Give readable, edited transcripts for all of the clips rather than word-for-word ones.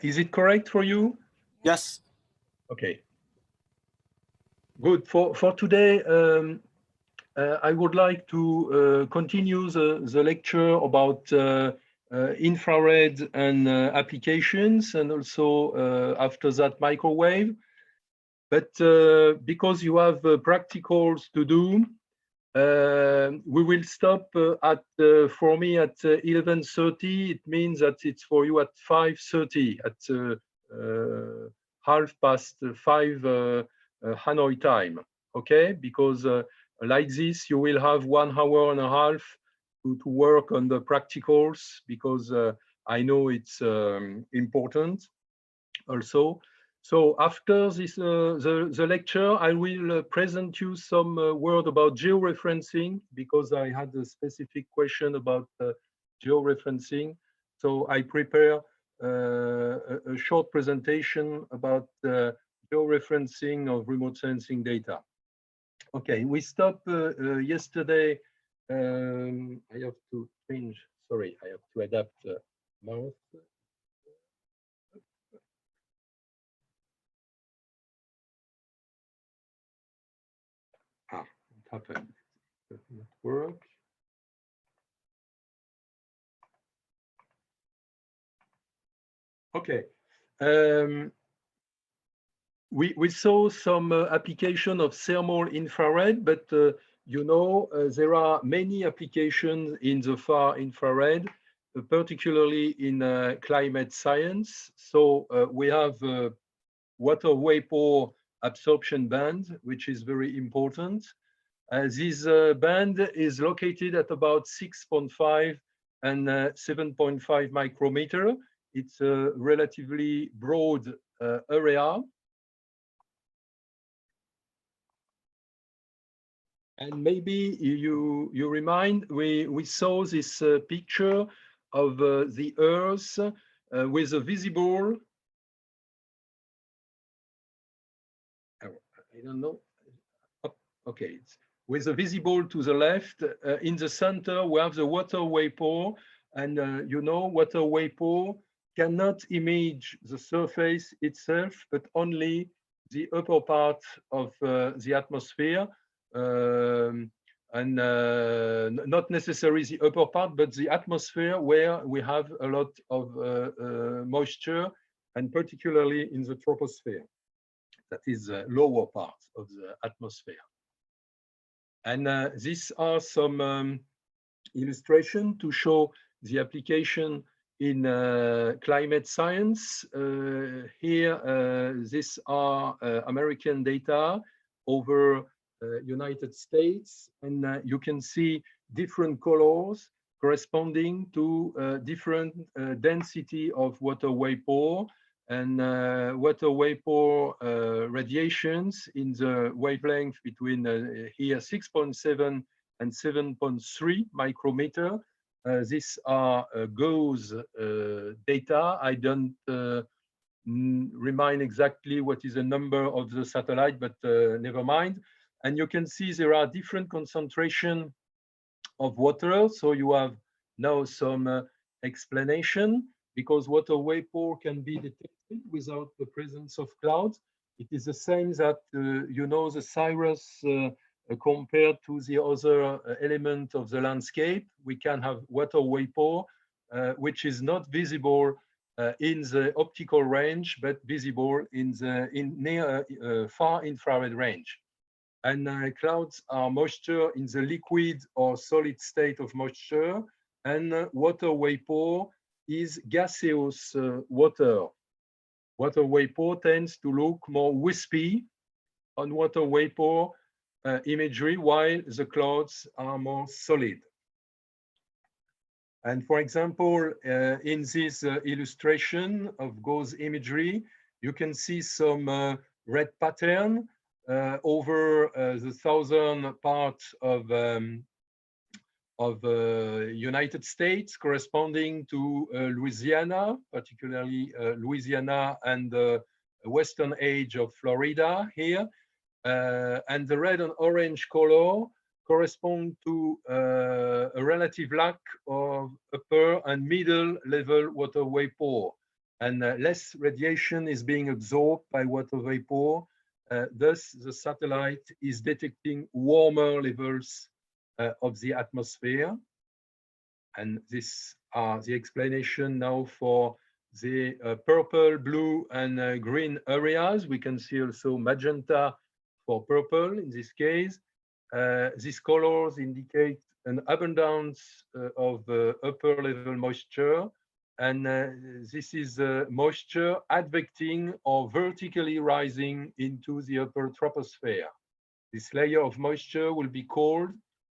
Is it correct for you? Yes. Okay. Good. For today, I would like to continue the lecture about infrared and applications, and also after that microwave. But because you have practicals to do, we will stop for me at 11:30. It means that it's for you at 5:30, at 5:30 Hanoi time. Okay, because like this, you will have 1 hour and a half to work on the practicals, because I know it's important also. So after this, the lecture, I will present you some word about georeferencing, because I had a specific question about georeferencing. So I prepare a short presentation about georeferencing of remote sensing data. Okay, we stopped yesterday. I have to change, sorry, I have to adapt mouse. It happened. It does not work. Okay. We saw some application of thermal infrared, but you know, there are many applications in the far infrared, particularly in climate science. So we have water vapor absorption band, which is very important. This band is located at about 6.5 and 7.5 micrometer. It's a relatively broad area. And maybe you remind, we saw this picture of the Earth with a visible, I don't know, oh, okay, with a visible to the left. In the center, we have the water vapor, and you know, water vapor cannot image the surface itself, but only the upper part of the atmosphere. And not necessarily the upper part, but the atmosphere where we have a lot of moisture, and particularly in the troposphere. That is the lower part of the atmosphere. And these are some illustration to show the application in climate science. Here, these are American data over United States, and you can see different colors corresponding to different density of water vapor, and water vapor radiations in the wavelength between here 6.7 and 7.3 micrometer. These are GOES data. I don't remind exactly what is the number of the satellite, but never mind. And you can see there are different concentration of water. So you have now some explanation, because water vapor can be detected without the presence of clouds. It is the same that, you know, the cirrus compared to the other element of the landscape. We can have water vapor, which is not visible in the optical range, but visible in the near far infrared range. And clouds are moisture in the liquid or solid state of moisture, and water vapor is gaseous water. Water vapor tends to look more wispy on water vapor imagery, while the clouds are more solid. And for example, in this illustration of GOES imagery, you can see some red pattern over the southern part of United States, corresponding to Louisiana, particularly Louisiana and the western edge of Florida here. And the red and orange color correspond to a relative lack of upper and middle level water vapor. and less radiation is being absorbed by water vapor. Thus, the satellite is detecting warmer levels of the atmosphere. And these are the explanation now for the purple, blue, and green areas. We can see also magenta for purple in this case. These colors indicate an abundance of upper level moisture. And this is moisture advecting or vertically rising into the upper troposphere. This layer of moisture will be cold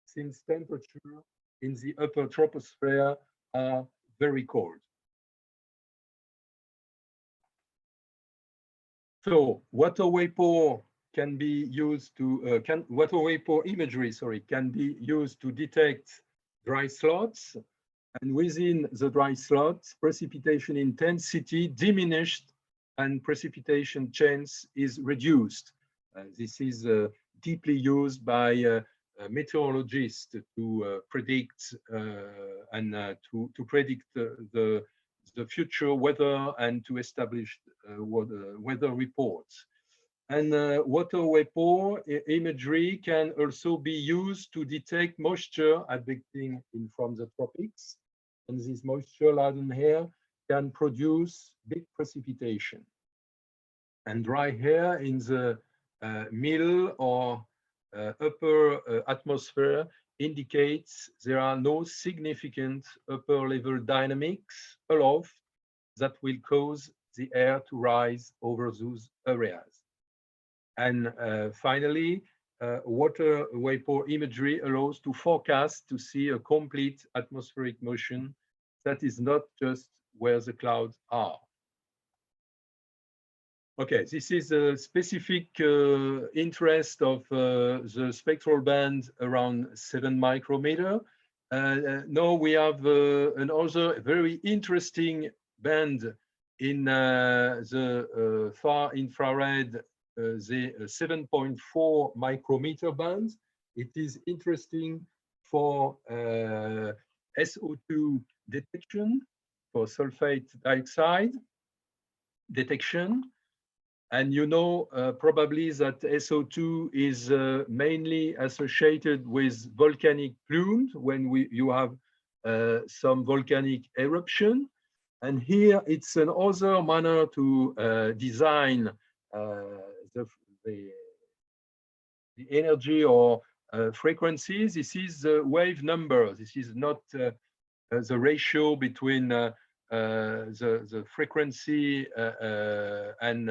since temperature in the upper troposphere are very cold. So water vapor can be used to, water vapor imagery, sorry, can be used to detect dry slots. And within the dry slots, precipitation intensity diminished and precipitation chance is reduced. This is deeply used by meteorologists to predict and to predict the future weather and to establish weather reports. And water vapor imagery can also be used to detect moisture advecting in from the tropics. And this moisture-laden air can produce big precipitation. And dry air in the middle or upper atmosphere indicates there are no significant upper level dynamics aloft that will cause the air to rise over those areas. And finally, water vapor imagery allows to forecast to see a complete atmospheric motion that is not just where the clouds are. Okay, this is a specific interest of the spectral band around 7 micrometer. Now we have another very interesting band in the far infrared, the 7.4 micrometer band. It is interesting for SO2 detection, for sulfate dioxide detection. And you know probably that SO2 is mainly associated with volcanic plumes when you have some volcanic eruption. And here it's another manner to design the energy or frequencies. This is the wave number. This is not the ratio between the frequency and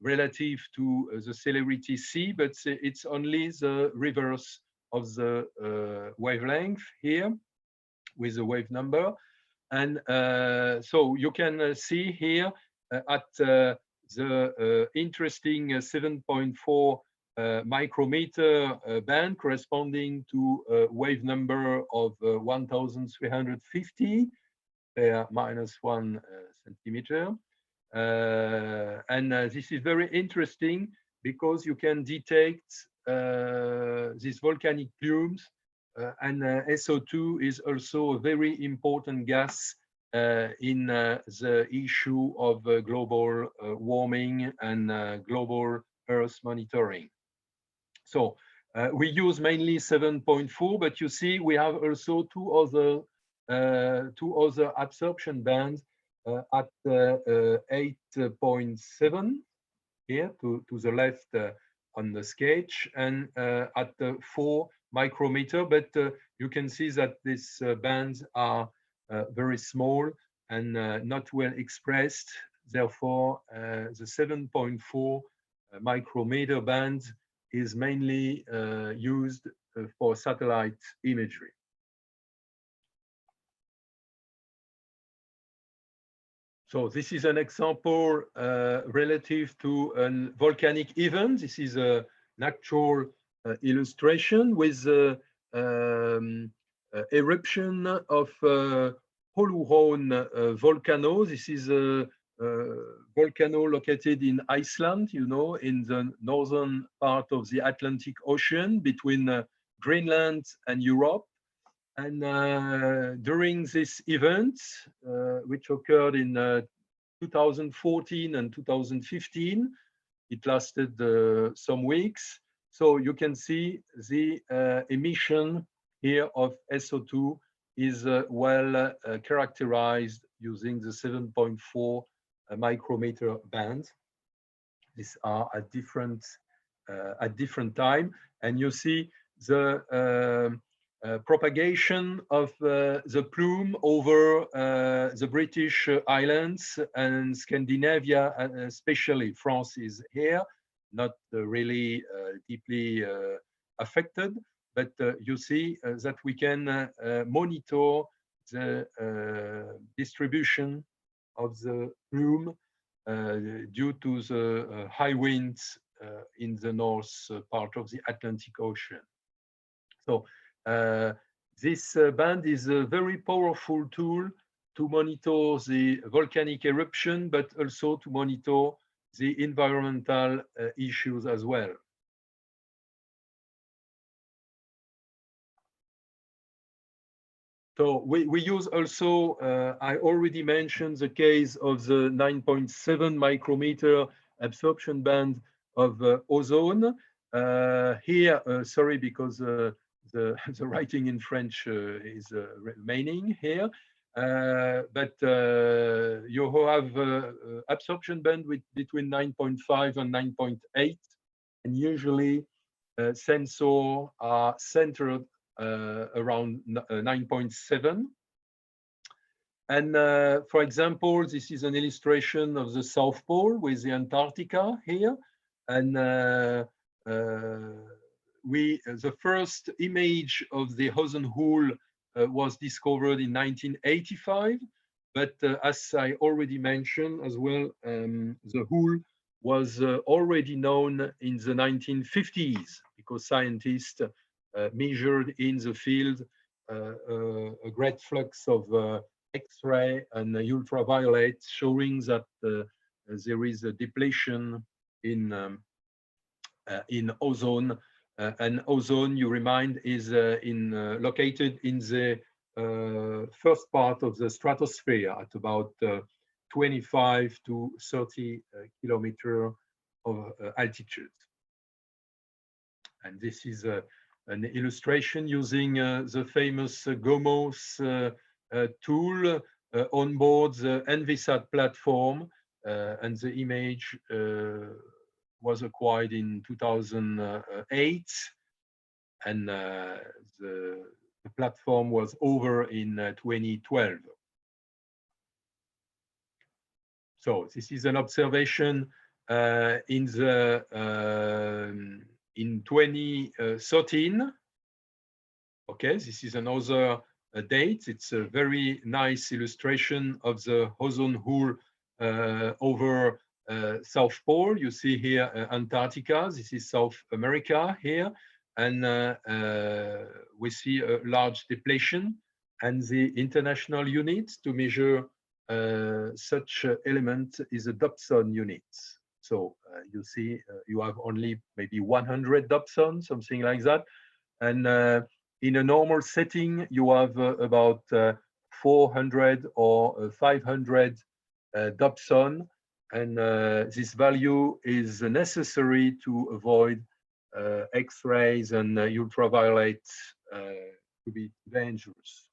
relative to the celerity c, but it's only the reverse of the wavelength here with the wave number. And so you can see here at the interesting 7.4 micrometer band corresponding to a wave number of 1350 per -1 centimeter. And this is very interesting because you can detect these volcanic plumes, and SO2 is also a very important gas in the issue of global warming and global Earth monitoring. So we use mainly 7.4, but you see we have also two other absorption bands at 8.7 here to the left on the sketch, and at 4 micrometer. But you can see that these bands are very small and not well expressed. Therefore, the 7.4 micrometer band is mainly used for satellite imagery. So this is an example relative to a volcanic event. This is an actual illustration with eruption of Holuhraun volcano. This is a volcano located in Iceland, you know, in the northern part of the Atlantic Ocean between Greenland and Europe. And during this event, which occurred in 2014 and 2015. It lasted some weeks. So you can see the emission here of SO2 is well characterized using the 7.4 micrometer band. These are at different time, and you see the propagation of the plume over the British Islands and Scandinavia, especially France is here, not really deeply affected, but you see that we can monitor the distribution of the plume due to the high winds in the north part of the Atlantic Ocean. So this band is a very powerful tool to monitor the volcanic eruption, but also to monitor the environmental issues as well. So we use also, I already mentioned the case of the 9.7 micrometer absorption band of ozone. Here, sorry, because the writing in French is remaining here. But you have absorption band between 9.5 and 9.8, and usually sensors are centered around 9.7. And for example, this is an illustration of the South Pole with the Antarctica here. And the first image of the ozone hole was discovered in 1985. But as I already mentioned as well, the hole was already known in the 1950s because scientists measured in the field a great flux of X-ray and ultraviolet, showing that there is a depletion in ozone. And ozone, you remind, is located in the first part of the stratosphere at about 25 to 30 kilometers of altitude. And this is an illustration using the famous GOMOS tool on board the Envisat platform, and the image was acquired in 2008, and the platform was over in 2012. So this is an observation in 2013. Okay, this is another date. It's a very nice illustration of the ozone hole over South Pole. You see here Antarctica. This is South America here, and we see a large depletion. And the international unit to measure such element is a Dobson unit. So you see, you have only maybe 100 Dobson, something like that. And in a normal setting, you have about 400 or 500 Dobson. And this value is necessary to avoid X-rays and ultraviolet to be dangerous.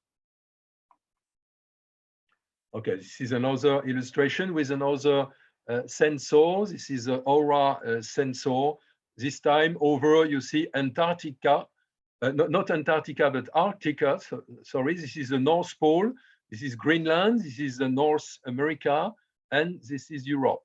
Okay, this is another illustration with another sensor. This is an Aura sensor. This time over, you see Antarctica, not Antarctica, but Arctica. Sorry, this is the North Pole. This is Greenland. This is the North America, and this is Europe.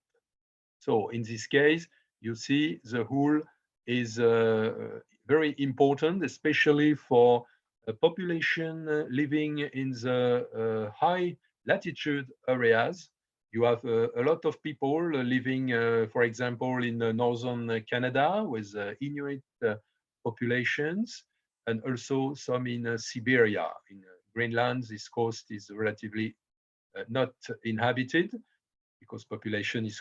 So in this case, you see the hole is very important, especially for a population living in the high latitude areas. You have a lot of people living, for example, in northern Canada with Inuit populations, and also some in Siberia. In Greenland, this coast is relatively not inhabited because population is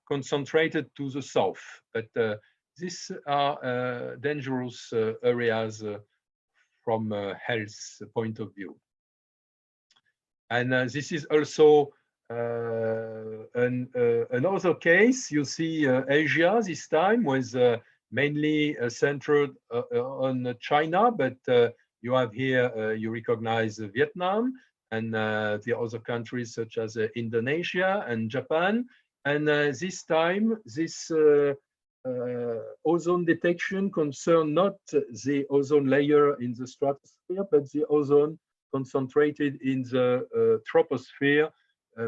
concentrated to the south. But these are dangerous areas from a health point of view. And this is also a another case, you see Asia this time was mainly centered on China, but you have here, you recognize Vietnam and the other countries such as Indonesia and Japan. And this time, this ozone detection concern not the ozone layer in the stratosphere, but the ozone concentrated in the troposphere,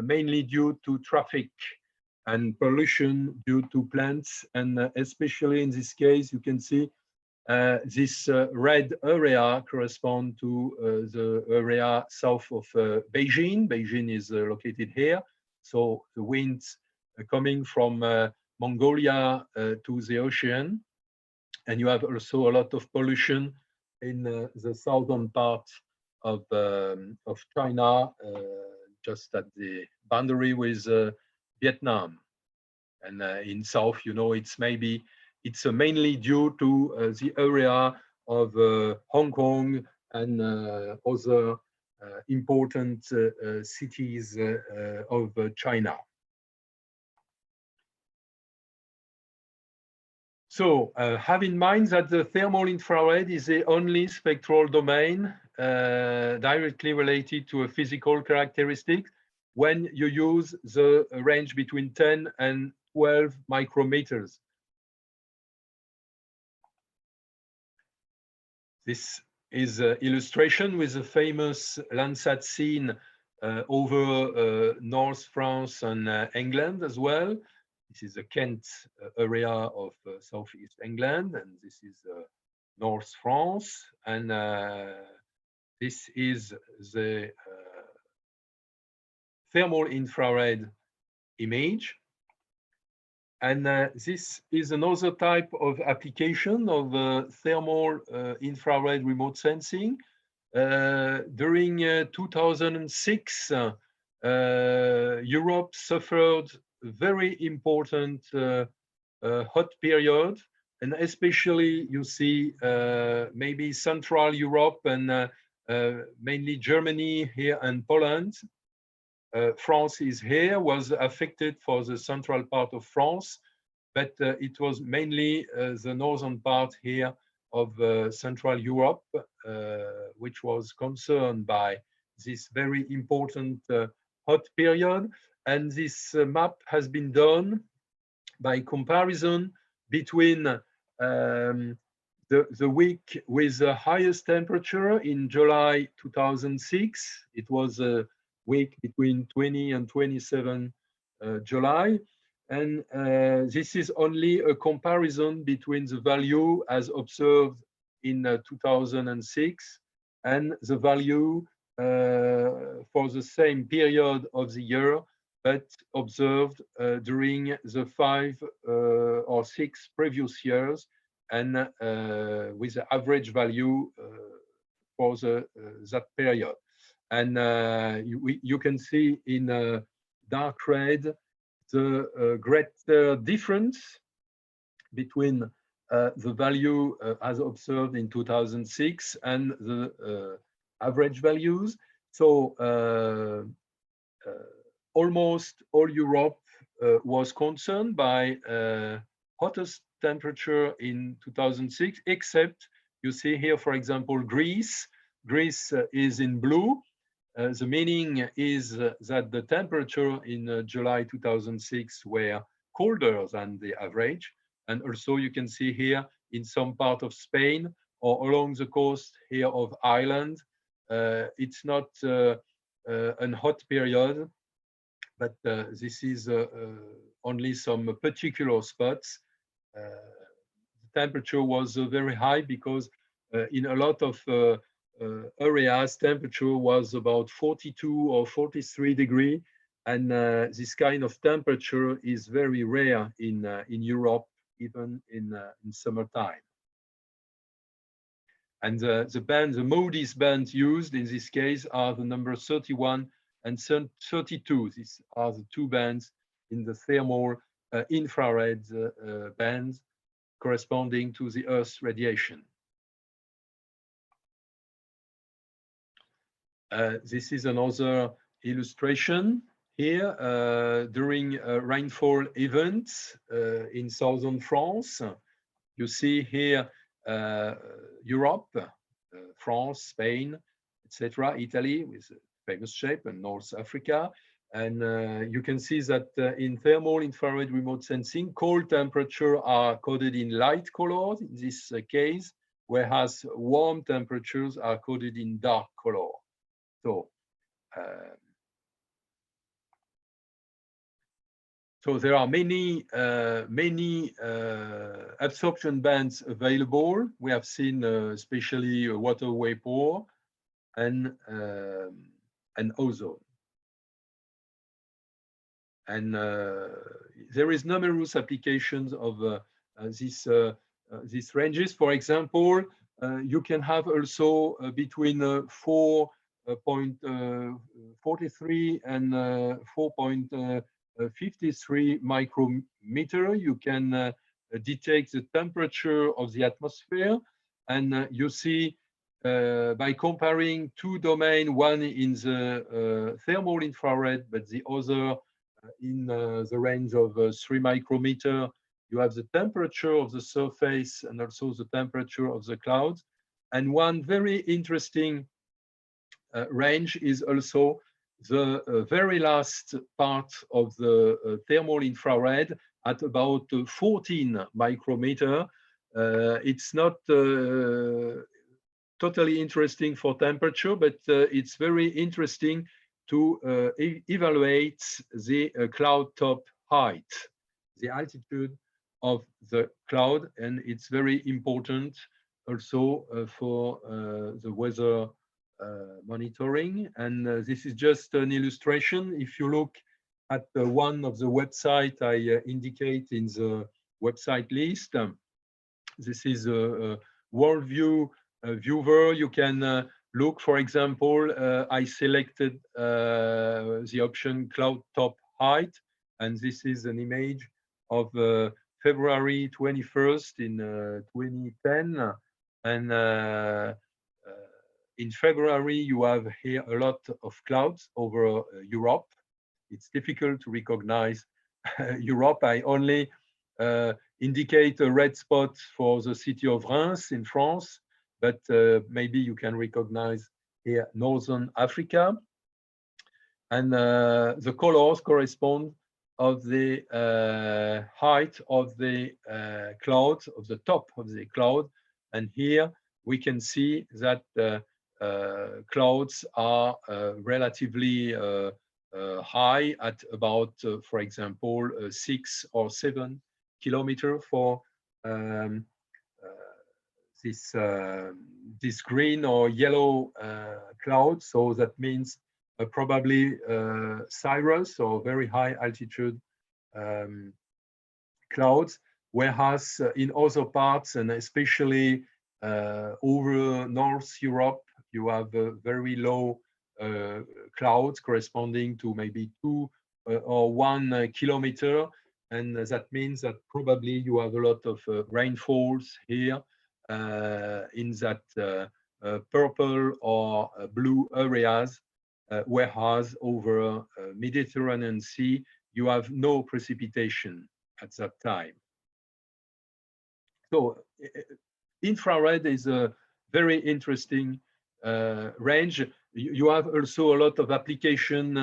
mainly due to traffic and pollution due to plants. And especially in this case, you can see this red area correspond to the area south of Beijing. Beijing is located here. So the winds coming from Mongolia to the ocean. And you have also a lot of pollution in the southern part of China, just at the boundary with Vietnam. And in south, you know, it's mainly due to the area of Hong Kong and other important cities of China. So have in mind that the thermal infrared is the only spectral domain directly related to a physical characteristic when you use the range between 10 and 12 micrometers. This is an illustration with a famous Landsat scene over North France and England as well. This is the Kent area of southeast England, and this is North France. And this is the thermal infrared image. And this is another type of application of thermal infrared remote sensing. During 2006, Europe suffered a very important hot period, and especially you see maybe Central Europe and mainly Germany here and Poland. France is here, was affected for the central part of France, but it was mainly the northern part here of Central Europe, which was concerned by this very important hot period. And this map has been done by comparison between the week with the highest temperature in July 2006. It was a week between 20 and 27 July. And this is only a comparison between the value as observed in 2006 and the value for the same period of the year, but observed during the 5 or 6 previous years, and with the average value for that period. And you can see in dark red the greater difference between the value as observed in 2006 and the average values. So almost all Europe was concerned by hottest temperature in 2006, except you see here, for example, Greece. Greece is in blue. The meaning is that the temperature in July 2006 were colder than the average. And also you can see here in some part of Spain or along the coast here of Ireland, it's not a hot period, but this is only some particular spots. The temperature was very high because in a lot of areas, temperature was about 42 or 43 degrees. And this kind of temperature is very rare in Europe, even in summertime. And the band, the MODIS band used in this case are the number 31 and 32. These are the two bands in the thermal infrared band corresponding to the Earth's radiation. This is another illustration here during rainfall events in southern France. You see here Europe, France, Spain, etc., Italy with a famous shape, and North Africa. And you can see that in thermal infrared remote sensing, cold temperature are coded in light colors in this case, whereas warm temperatures are coded in dark color. So there are many absorption bands available. We have seen especially water vapor and ozone. And there is numerous applications of these ranges. For example, you can have also between 4.43 and 4.53 micrometer. You can detect the temperature of the atmosphere, and you see by comparing two domains, one in the thermal infrared, but the other in the range of 3 micrometer, you have the temperature of the surface and also the temperature of the clouds. And one very interesting range is also the very last part of the thermal infrared at about 14 micrometer. It's not totally interesting for temperature, but it's very interesting to evaluate the cloud top height, the altitude of the cloud, and it's very important also for the weather monitoring. And this is just an illustration. If you look at one of the websites I indicate in the website list, this is a worldview viewer. You can look, for example, I selected the option cloud top height, and this is an image of February 21st in 2010. And in February, you have here a lot of clouds over Europe. It's difficult to recognize Europe. I only indicate a red spot for the city of Reims in France, but maybe you can recognize here Northern Africa. And the colors correspond of the height of the cloud, of the top of the cloud. And here we can see that clouds are relatively high at about, for example, 6 or 7 kilometers for this green or yellow cloud. So that means probably cirrus or very high altitude clouds, whereas in other parts, and especially over North Europe, you have very low clouds corresponding to maybe 2 or 1 kilometer. And that means that probably you have a lot of rainfalls here in that purple or blue areas, whereas over Mediterranean Sea, you have no precipitation at that time. So infrared is a very interesting range. You have also a lot of application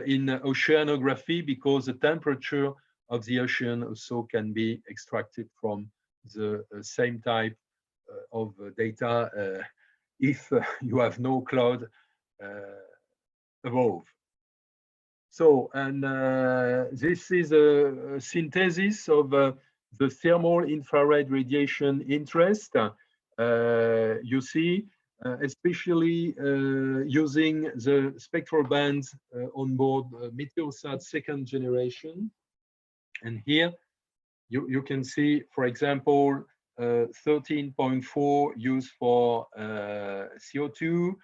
in oceanography, because the temperature of the ocean also can be extracted from the same type of data if you have no cloud above. So, and this is a synthesis of the thermal infrared radiation interest. You see, especially using the spectral bands on board Meteosat 2nd generation. And here you can see, for example, 13.4 used for CO2,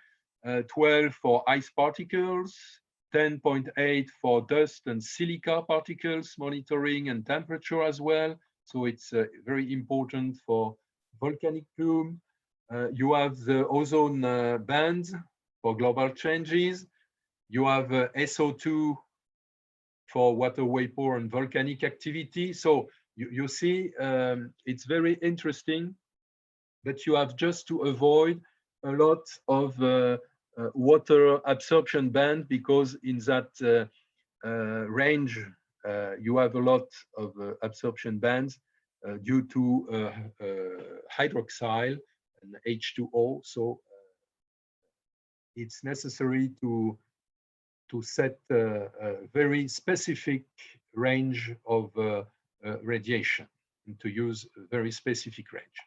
12 for ice particles, 10.8 for dust and silica particles monitoring and temperature as well. So it's very important for volcanic plume. You have the ozone bands for global changes. You have SO2 for water vapor and volcanic activity. So you see, it's very interesting, but you have just to avoid a lot of water absorption band, because in that range, you have a lot of absorption bands due to hydroxyl and H2O. So it's necessary to set a very specific range of radiation, and to use a very specific range.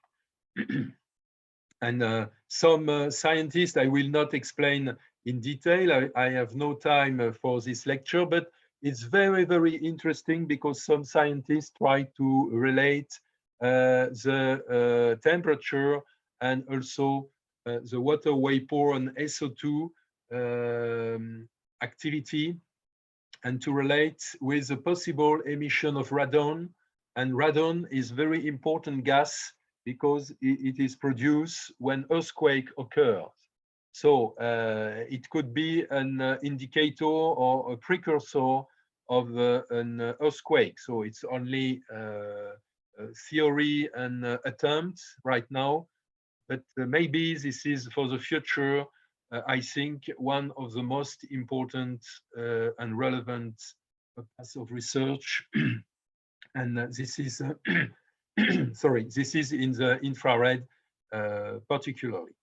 And some scientists, I will not explain in detail, I have no time for this lecture, but it's very, very interesting, because some scientists try to relate the temperature and also the water vapor and SO2 activity, and to relate with the possible emission of radon. And radon is very important gas, because it is produced when earthquake occurs. So it could be an indicator or a precursor of an earthquake. So it's only a theory and attempt right now, but maybe this is for the future. I think one of the most important and relevant paths of research. And this is sorry, this is in the infrared particularly.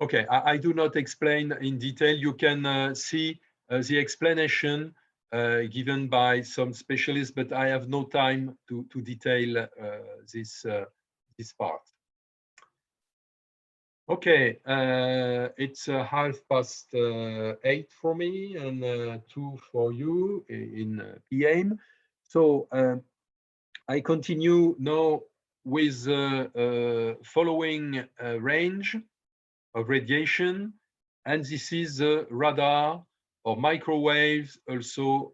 Okay, I do not explain in detail. You can see the explanation given by some specialists, but I have no time to detail this part. Okay, it's 8:30 for me and 2 for you in PM. So I continue now with the following range of radiation, and this is the radar or microwaves, also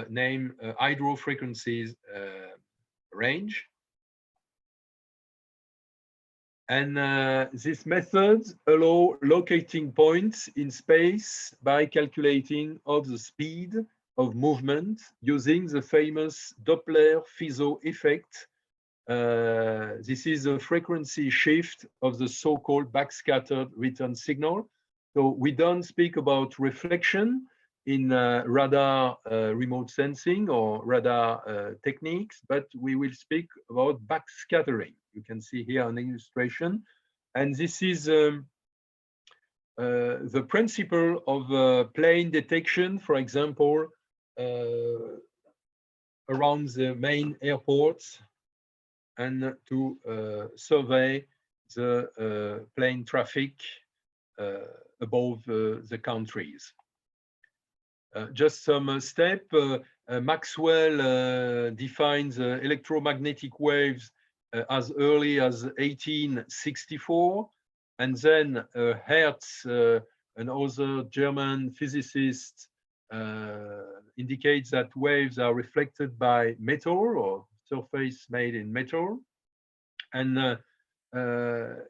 named hydro frequencies range. And these methods allow locating points in space by calculating of the speed of movement using the famous Doppler-Fizeau effect. This is a frequency shift of the so-called backscattered return signal. So we don't speak about reflection in radar remote sensing or radar techniques, but we will speak about backscattering. You can see here an illustration. And this is the principle of plane detection, for example, around the main airports, and to survey the plane traffic above the countries. Just some step. Maxwell defines electromagnetic waves as early as 1864, and then Hertz, and other German physicists, indicates that waves are reflected by metal or surface made in metal. And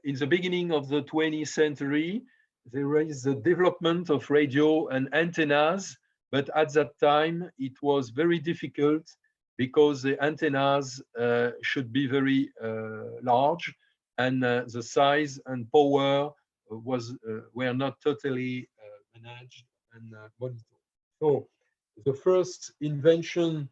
in the beginning of the 20th century, there is the development of radio and antennas, but at that time it was very difficult, because the antennas should be very large, and the size and power were not totally managed and monitored. So the first invention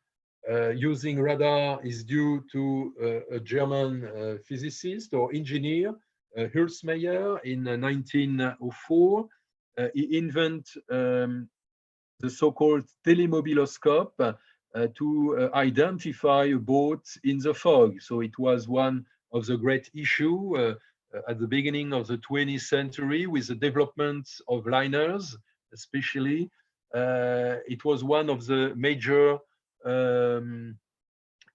using radar is due to a German physicist or engineer, Hülsmeyer, in 1904. He invented the so-called telemobiloscope to identify a boat in the fog. So it was one of the great issues at the beginning of the 20th century with the development of liners, especially. It was one of the major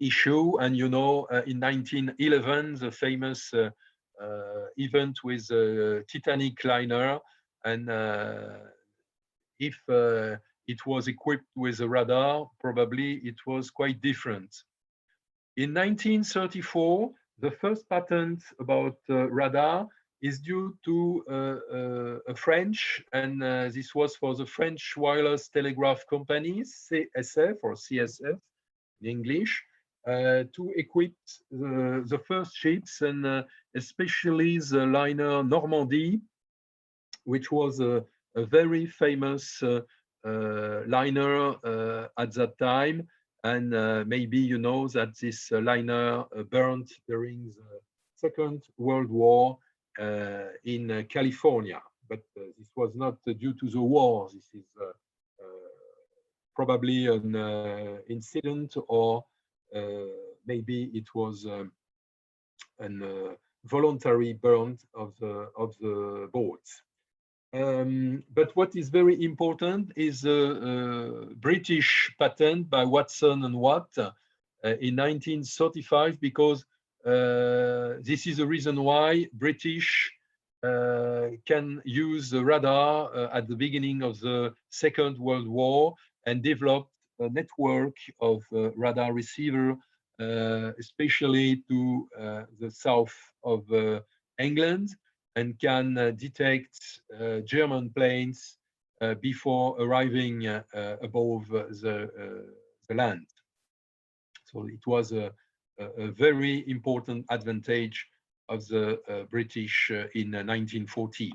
issue. And you know, in 1911, the famous event with the Titanic liner, and if it was equipped with a radar, probably it was quite different. In 1934, the first patent about radar is due to a French, and this was for the French Wireless Telegraph Company, CSF or CSF in English, to equip the first ships, and especially the liner Normandy, which was a very famous liner at that time. And maybe you know that this liner burned during the Second World War in California. But this was not due to the war. This is probably an incident, or maybe it was an voluntary burn of the boats. But what is very important is a British patent by Watson and Watt in 1935, because this is the reason why British can use the radar at the beginning of the Second World War and developed a network of radar receiver, especially to the south of England, and can detect German planes before arriving above the land. So it was a very important advantage of the British in 1940.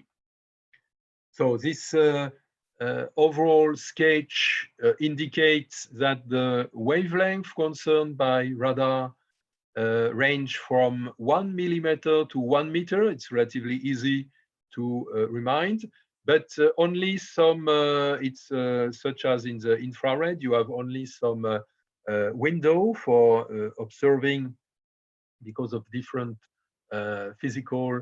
So this overall sketch indicates that the wavelength concerned by radar range from 1 millimeter to 1 meter. It's relatively easy to remind, but only some, it's such as in the infrared, you have only some window for observing because of different physical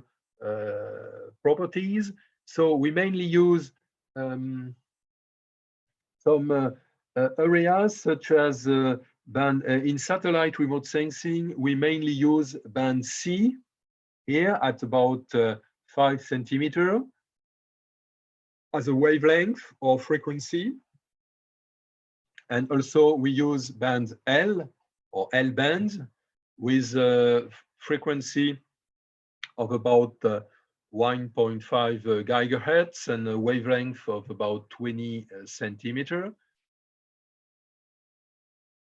properties. So we mainly use some areas such as band in satellite remote sensing. We mainly use band C here at about 5 centimeter as a wavelength or frequency. And also we use band L or L band with a frequency of about 1.5 gigahertz and a wavelength of about 20 centimeter.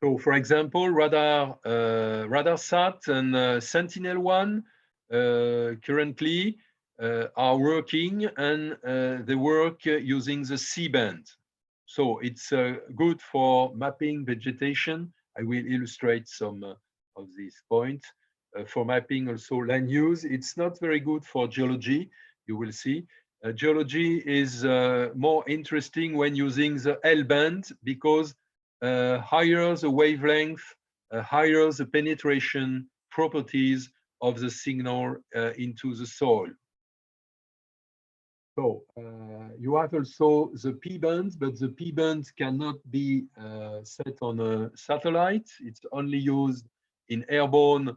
So, for example, RadarSat and Sentinel-1 currently are working, and they work using the C-band. So it's good for mapping vegetation. I will illustrate some of these points. For mapping also land use, it's not very good for geology, you will see. Geology is more interesting when using the L-band, because higher the wavelength, higher the penetration properties of the signal into the soil. So you have also the P-band, but the P-band cannot be set on a satellite. It's only used in airborne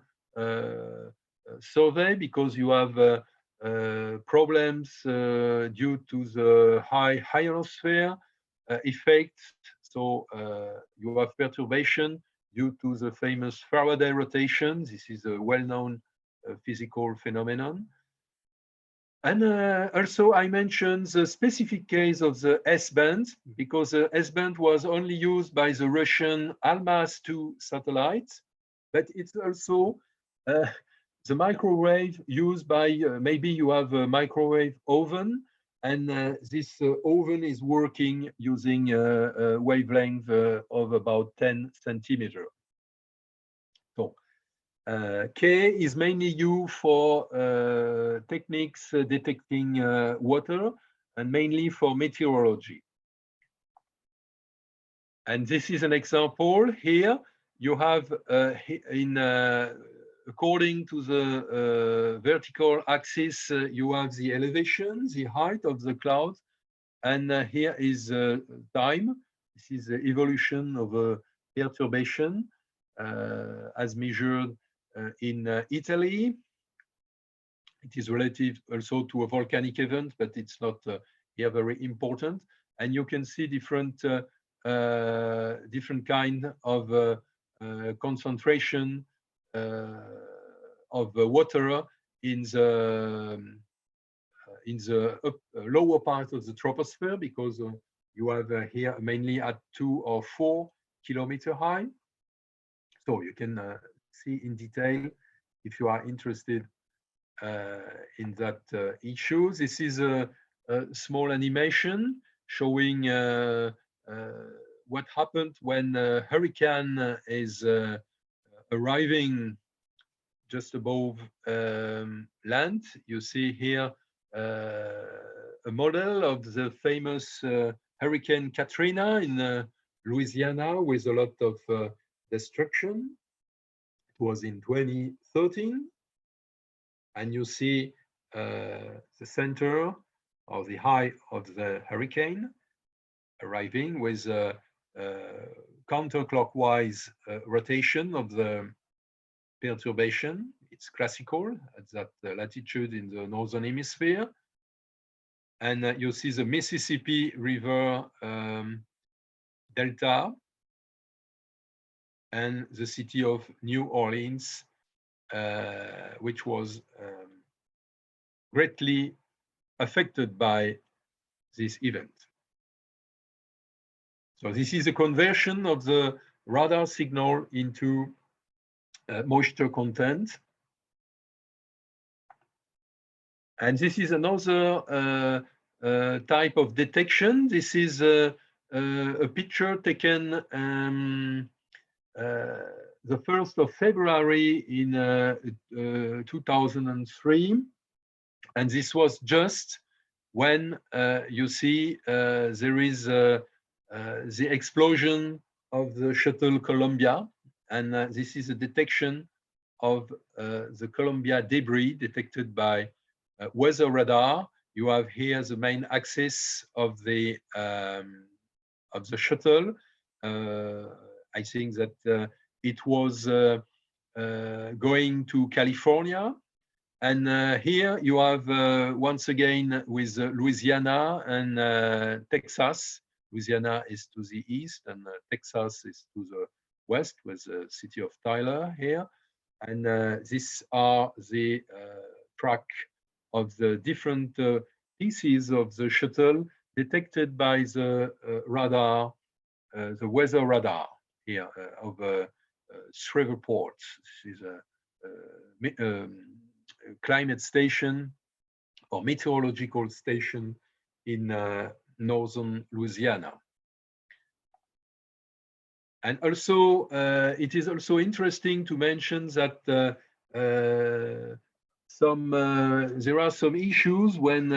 survey, because you have problems due to the high ionosphere effect. So you have perturbation due to the famous Faraday rotation. This is a well-known physical phenomenon. And also I mentioned the specific case of the S-band, because the S-band was only used by the Russian Almaz-2 satellites, but it's also the microwave used by, maybe you have a microwave oven, and this oven is working using a wavelength of about 10 centimeter. So K is mainly used for techniques detecting water, and mainly for meteorology. And this is an example here. You have according to the vertical axis, you have the elevation, the height of the cloud, and here is time. This is the evolution of a perturbation as measured in Italy. It is relative also to a volcanic event, but it's not here very important. And you can see different kind of concentration of water in the in the lower part of the troposphere, because you have here mainly at 2 or 4 kilometer high. So you can see in detail if you are interested in that issue. This is a small animation showing what happened when a hurricane is arriving just above land. You see here a model of the famous Hurricane Katrina in Louisiana with a lot of destruction. It was in 2013. And you see the center or the high of the hurricane arriving with a counterclockwise rotation of the perturbation. It's classical at that latitude in the northern hemisphere. And you see the Mississippi River Delta and the city of New Orleans, which was greatly affected by this event. So this is a conversion of the radar signal into moisture content. And this is another type of detection. This is a picture taken the 1st of February in 2003. And this was just when you see there is the explosion of the shuttle Columbia. And this is a detection of the Columbia debris detected by weather radar. You have here the main axis of the shuttle. I think that it was going to California. And here you have once again with Louisiana and Texas. Louisiana is to the east and Texas is to the west with the city of Tyler here. And these are the track of the different pieces of the shuttle detected by the radar, the weather radar here of Shreveport. This is a climate station or meteorological station in northern Louisiana. And also, it is also interesting to mention that there are some issues when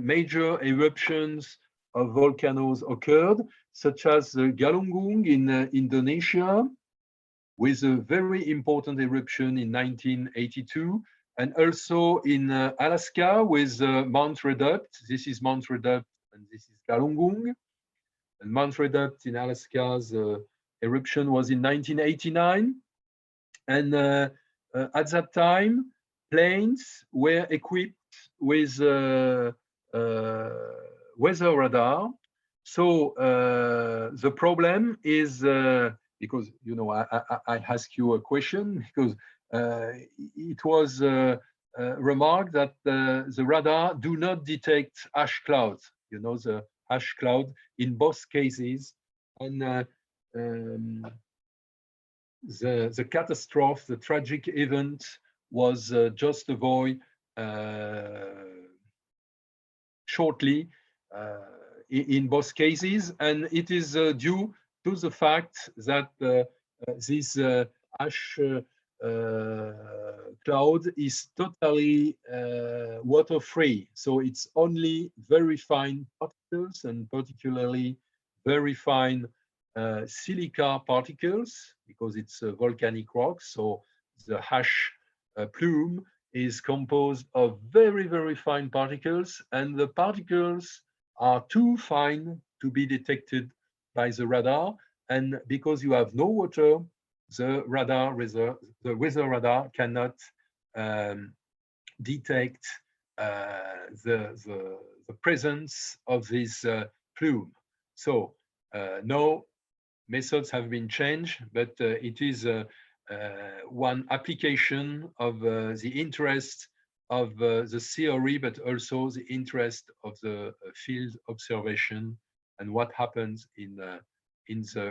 major eruptions of volcanoes occurred, such as Galunggung in Indonesia, with a very important eruption in 1982, and also in Alaska with Mount Redupt. This is Mount Redupt and this is Galunggung. And Mount Redupt in Alaska's eruption was in 1989. And at that time, planes were equipped with weather radar. So the problem is, because, you know, I ask you a question, because it was remarked that the radar do not detect ash clouds, you know, the ash cloud in both cases. And the catastrophe, the tragic event was just avoided shortly in both cases. And it is due to the fact that this ash cloud is totally water-free. So it's only very fine particles, and particularly very fine silica particles, because it's a volcanic rock. So the ash plume is composed of very, very fine particles, and the particles are too fine to be detected by the radar. And because you have no water, the weather radar cannot detect the presence of this plume. So no methods have been changed, but it is one application of the interest of the theory, but also the interest of the field observation and what happens in the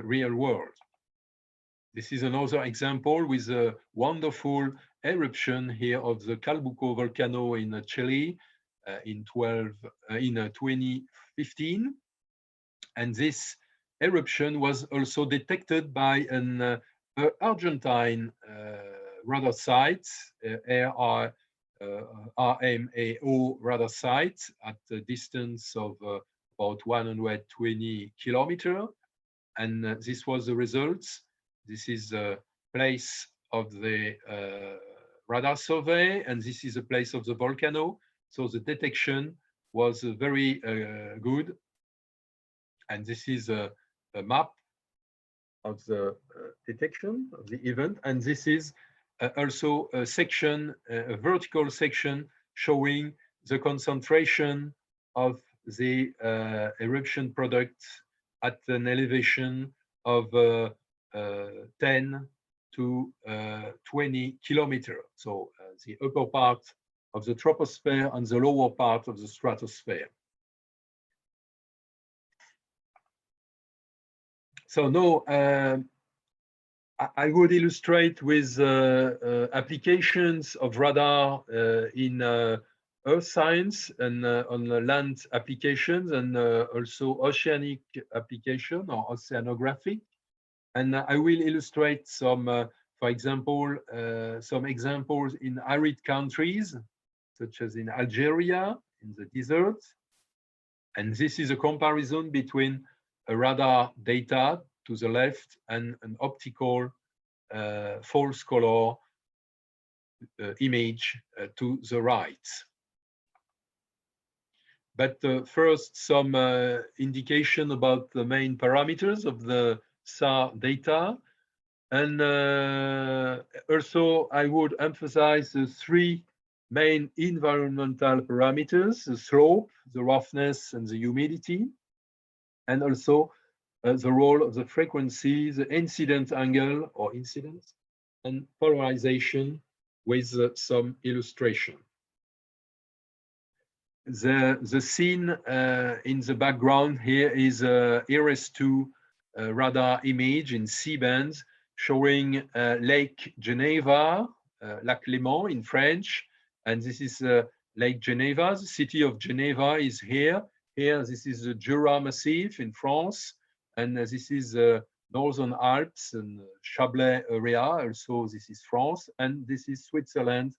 real world. This is another example with a wonderful eruption here of the Calbuco volcano in Chile in 2015. And this eruption was also detected by an Argentine radar site, RMAO radar site at a distance of about 120 kilometers. And this was the results. This is the place of the radar survey, and this is the place of the volcano. So the detection was very good. And this is a map of the detection of the event. And this is also a section, a vertical section showing the concentration of the eruption product at an elevation of 10 to 20 kilometers. So the upper part of the troposphere and the lower part of the stratosphere. So now I would illustrate with applications of radar in earth science and on land applications, and also oceanic application or oceanographic. And I will illustrate some, for example, some examples in arid countries, such as in Algeria, in the desert. And this is a comparison between a radar data to the left and an optical false color image to the right. But first, some indication about the main parameters of the SAR data. And also, I would emphasize the three main environmental parameters: the slope, the roughness, and the humidity. And also the role of the frequency, the incident angle or incidence, and polarization with some illustration. The scene in the background here is IRIS-2 radar image in C-band showing Lake Geneva, Lac Léman in French. And this is Lake Geneva. The city of Geneva is here. Here, this is the Jura Massif in France. And this is the Northern Alps and Chablais area. Also, this is France. And this is Switzerland.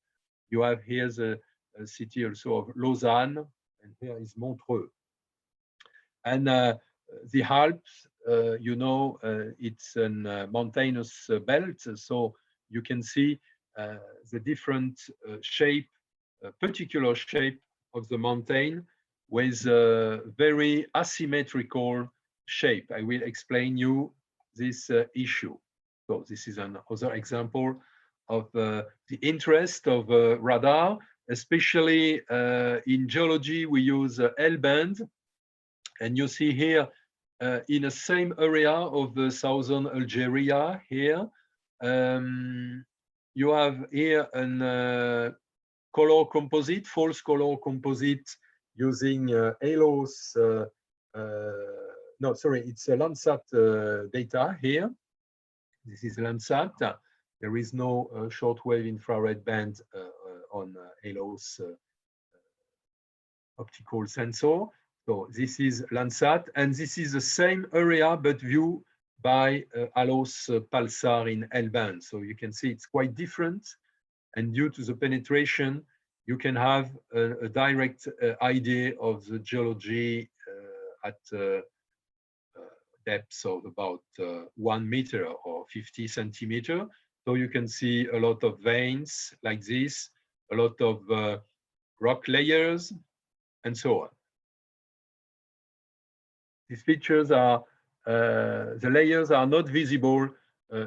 You have here the city also of Lausanne. And here is Montreux. And the Alps, you know, it's a mountainous belt. So you can see the different shape, particular shape of the mountain with a very asymmetrical shape. I will explain you this issue. So this is another example of the interest of radar, especially in geology. We use L-band, and you see here in the same area of southern Algeria here, you have here an color composite, false color composite using ALOS, no, sorry, it's a Landsat data here. This is Landsat. There is no shortwave infrared band on ALOS optical sensor. So this is Landsat, and this is the same area, but viewed by ALOS Pulsar in L-band. So you can see it's quite different. And due to the penetration, you can have a direct idea of the geology at depths of about 1 meter or 50 centimeters. So you can see a lot of veins like this, a lot of rock layers, and so on. These features are, the layers are not visible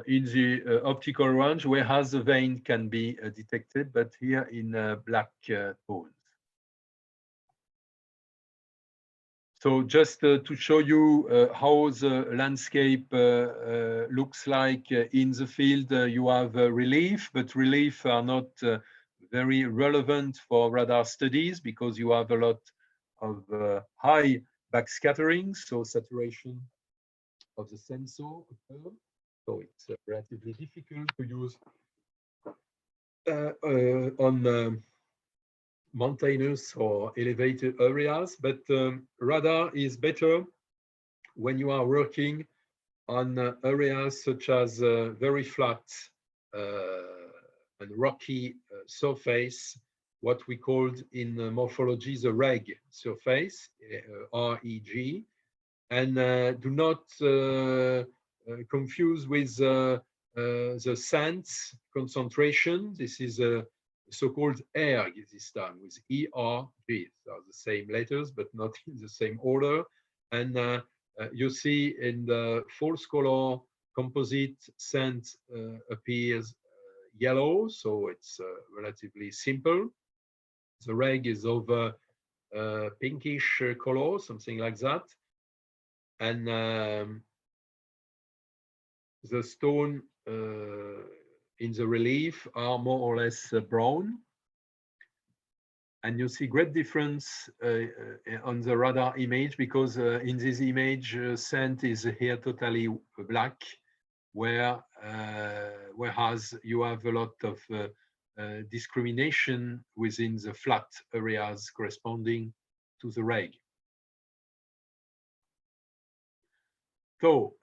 in the optical range, whereas the vein can be detected, but here in black tones. So just to show you how the landscape looks like in the field, you have relief, but relief are not very relevant for radar studies because you have a lot of high backscattering, so saturation of the sensor occur. So it's relatively difficult to use on mountainous or elevated areas, but radar is better when you are working on areas such as very flat and rocky surface, what we called in morphology the REG surface, REG, and do not confuse with the sands concentration. This is a so-called ERG this time with ERG. So the same letters, but not in the same order. And you see in the false color composite sand appears yellow, so it's relatively simple. The REG is of pinkish color, something like that. And the stone in the relief are more or less brown. And you see great difference on the radar image because in this image, sand is here totally black, whereas you have a lot of discrimination within the flat areas corresponding to the REG. So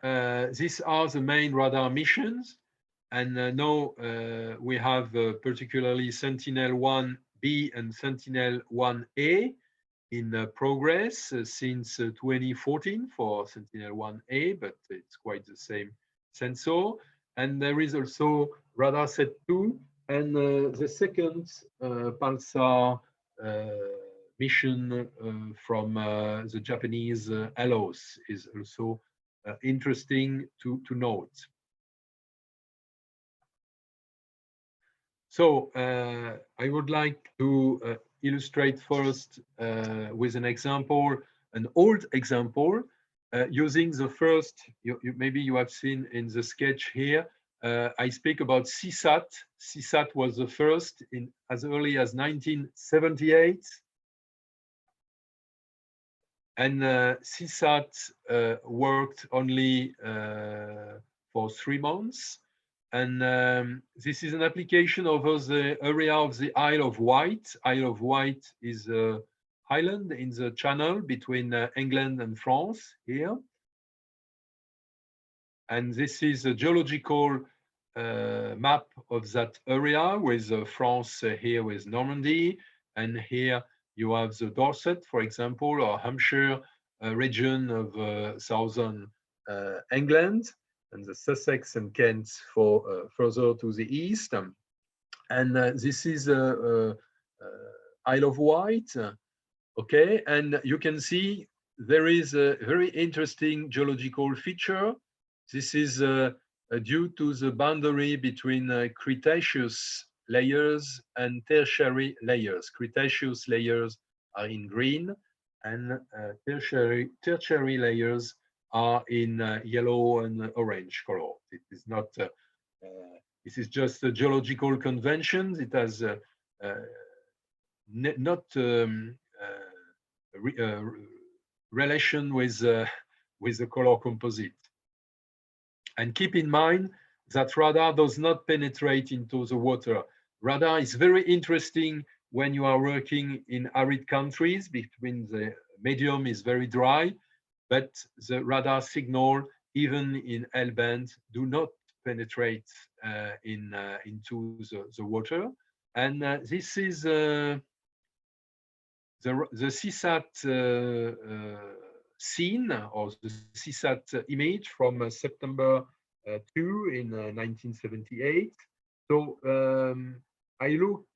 these are the main radar missions. And now we have particularly Sentinel-1B and Sentinel-1A in progress since 2014 for Sentinel-1A, but it's quite the same sensor. And there is also RadarSat-2 and the second Pulsar mission from the Japanese ALOS is also interesting to note. So I would like to illustrate first with an example, an old example, using the first, maybe you have seen in the sketch here, I speak about CSAT. CSAT was the first in as early as 1978. And CSAT worked only for 3 months. And this is an application over the area of the Isle of Wight. Isle of Wight is an island in the channel between England and France here. And this is a geological map of that area with France here with Normandy. And here you have the Dorset, for example, or Hampshire region of southern England, and the Sussex and Kent for further to the east. And this is Isle of Wight, okay? And you can see there is a very interesting geological feature. This is due to the boundary between Cretaceous layers and tertiary layers. Cretaceous layers are in green, and tertiary layers are in yellow and orange color. It is not. This is just a geological convention. It has not relation with the color composite. And keep in mind that radar does not penetrate into the water. Radar is very interesting when you are working in arid countries, between the medium is very dry, but the radar signal, even in L-band, do not penetrate into the water. And this is the CSAT scene, or the CSAT image from September 2 in 1978. So I look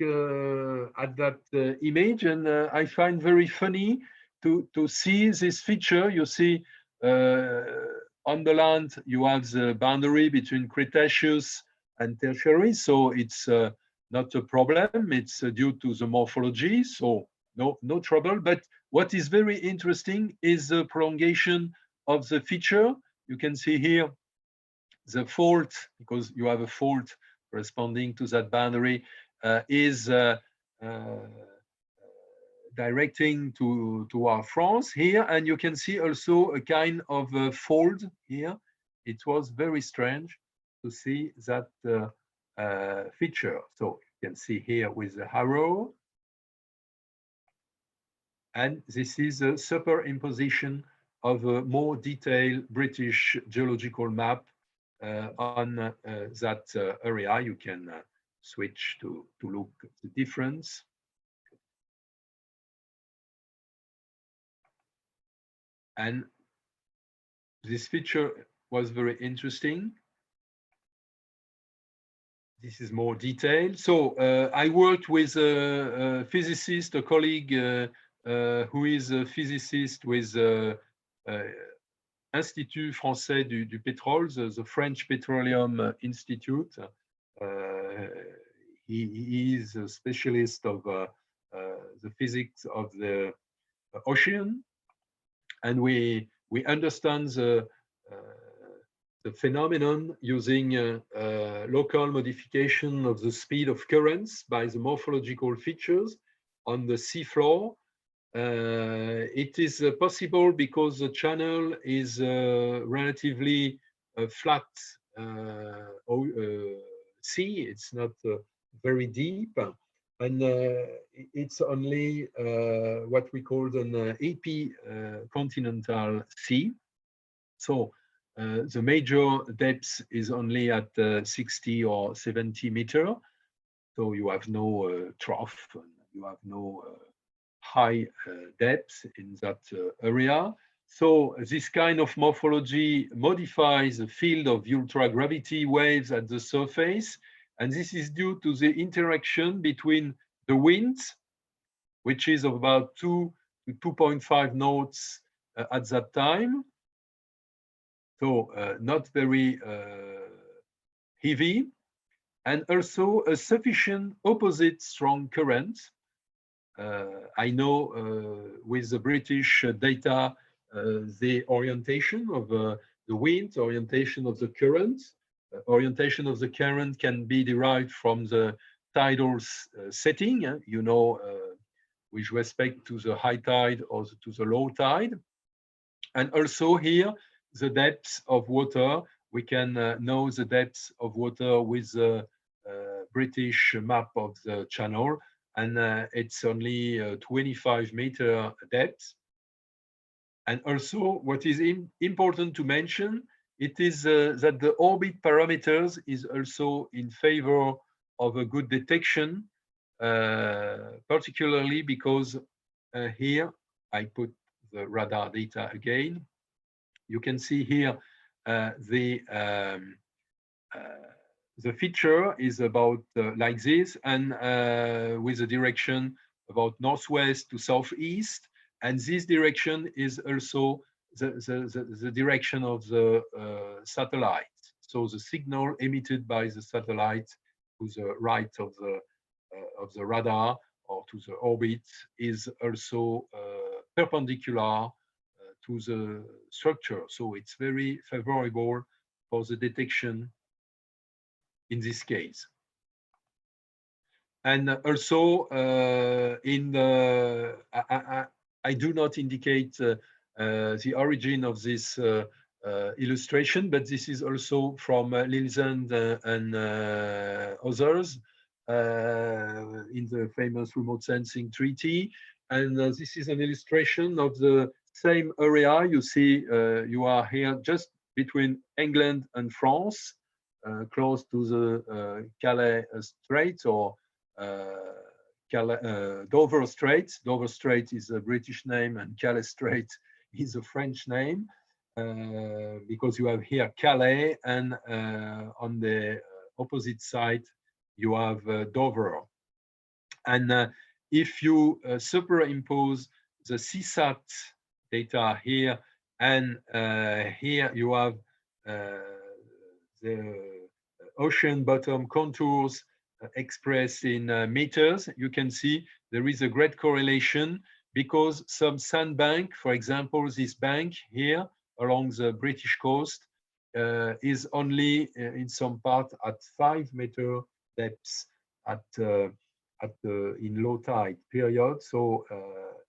at that image, and I find very funny to see this feature. You see on the land, you have the boundary between Cretaceous and Tertiary, so it's not a problem. It's due to the morphology, so no trouble. But what is very interesting is the prolongation of the feature. You can see here the fault, because you have a fault corresponding to that boundary, is directing toward France here, and you can see also a kind of fold here. It was very strange to see that feature. So you can see here with the arrow, and this is a superimposition of a more detailed British geological map on that area. You can switch to look at the difference. And this feature was very interesting. This is more detailed. So I worked with a physicist, a colleague who is a physicist with Institut Français du Pétrole, the French Petroleum Institute. He is a specialist of the physics of the ocean, and we understand the phenomenon using local modification of the speed of currents by the morphological features on the seafloor. It is possible because the channel is relatively flat sea. It's not very deep, and it's only what we call an epicontinental sea. So the major depth is only at 60 or 70 meters. So you have no trough, and you have no high depth in that area. So this kind of morphology modifies the field of ultragravity waves at the surface. And this is due to the interaction between the wind, which is of about 2 to 2.5 knots at that time. So not very heavy, and also a sufficient opposite strong current. I know with the British data, the orientation of the wind, orientation of the current. Orientation of the current can be derived from the tidal setting, you know, with respect to the high tide or to the low tide. And also here, the depth of water. We can know the depth of water with the British map of the channel, and it's only 25-meter depth. And also, what is important to mention, it is that the orbit parameters is also in favor of a good detection, particularly because here I put the radar data again. You can see here the feature is about like this, and with a direction about northwest to southeast. And this direction is also the direction of the satellite. So the signal emitted by the satellite to the right of the radar or to the orbit is also perpendicular to the structure. So it's very favorable for the detection in this case. And also in the, I do not indicate the origin of this illustration, but this is also from Lilsand and others in the famous remote sensing treaty. And this is an illustration of the same area. You see, you are here just between England and France, close to the Calais Strait or Dover Strait. Dover Strait is a British name, and Calais Strait is a French name, because you have here Calais, and on the opposite side you have Dover. And if you superimpose the CSAT data here, and here you have the ocean bottom contours expressed in meters, you can see there is a great correlation, because some sandbank, for example, this bank here along the British coast is only in some part at 5-meter depths. in low tide period. So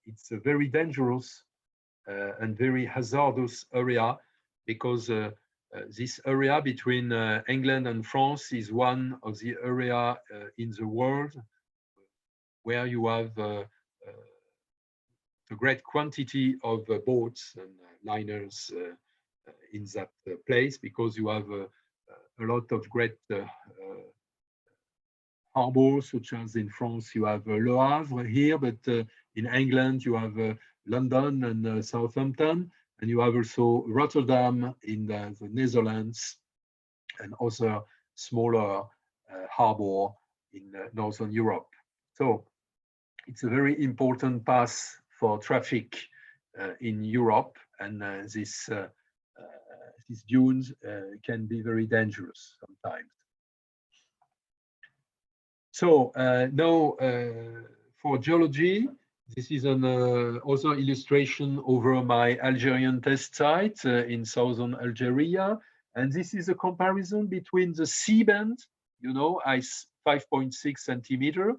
it's a very dangerous and very hazardous area, because this area between England and France is one of the area in the world where you have a great quantity of boats and liners in that place, because you have a lot of great harbors, such as in France you have Le Havre here, but in England you have London and Southampton, and you have also Rotterdam in the Netherlands, and other smaller harbor in Northern Europe. So it's a very important path for traffic in Europe, and these dunes can be very dangerous sometimes. So now for geology, this is an other illustration over my Algerian test site in southern Algeria. And this is a comparison between the C band, you know, ice 5.6 centimeter,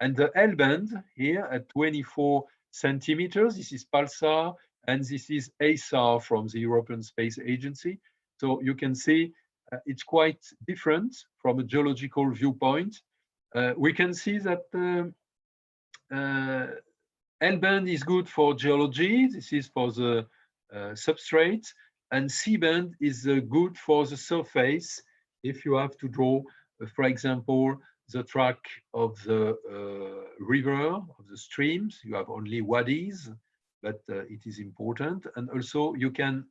and the L band here at 24 centimeters. This is PALSAR, and this is ASAR from the European Space Agency. So you can see it's quite different from a geological viewpoint. We can see that L band is good for geology. This is for the substrate, and C band is good for the surface. If you have to draw, for example, the track of the river, of the streams, you have only wadis, but it is important. And also you can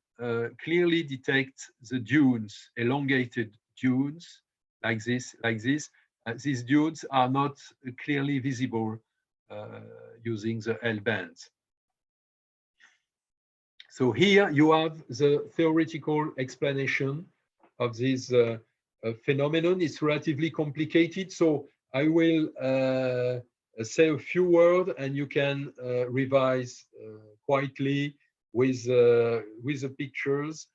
clearly detect the dunes, elongated dunes like this, these dunes are not clearly visible using the L band. So here you have the theoretical explanation of this phenomenon. It's relatively complicated, so I will say a few words, and you can revise quietly with the pictures,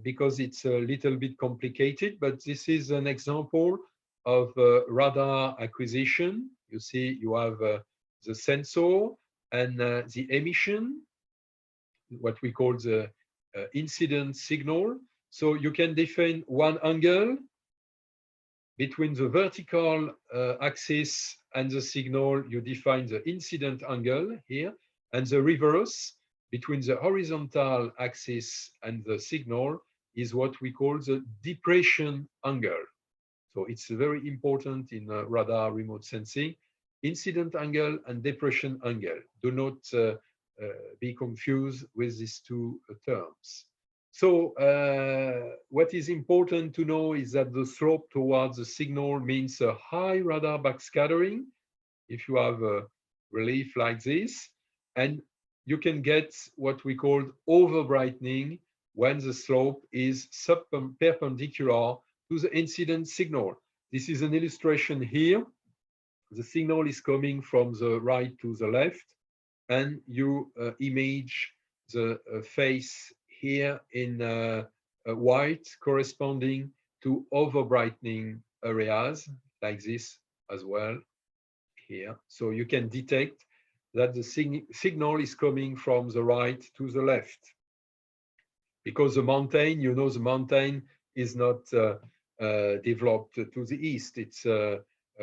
because it's a little bit complicated. But this is an example of radar acquisition. You see, you have the sensor and the emission, what we call the incident signal. So you can define one angle between the vertical axis and the signal. You define the incident angle here, and the reverse between the horizontal axis and the signal is what we call the depression angle. So it's very important in radar remote sensing. Incident angle and depression angle. Do not be confused with these two terms. So what is important to know is that the slope towards the signal means a high radar backscattering if you have a relief like this. And you can get what we call over-brightening when the slope is perpendicular to the incident signal. This is an illustration here. The signal is coming from the right to the left, and you image the face here in white, corresponding to over-brightening areas like this as well here. So you can detect that the signal is coming from the right to the left. Because the mountain, you know, the mountain is not developed to the east. It's a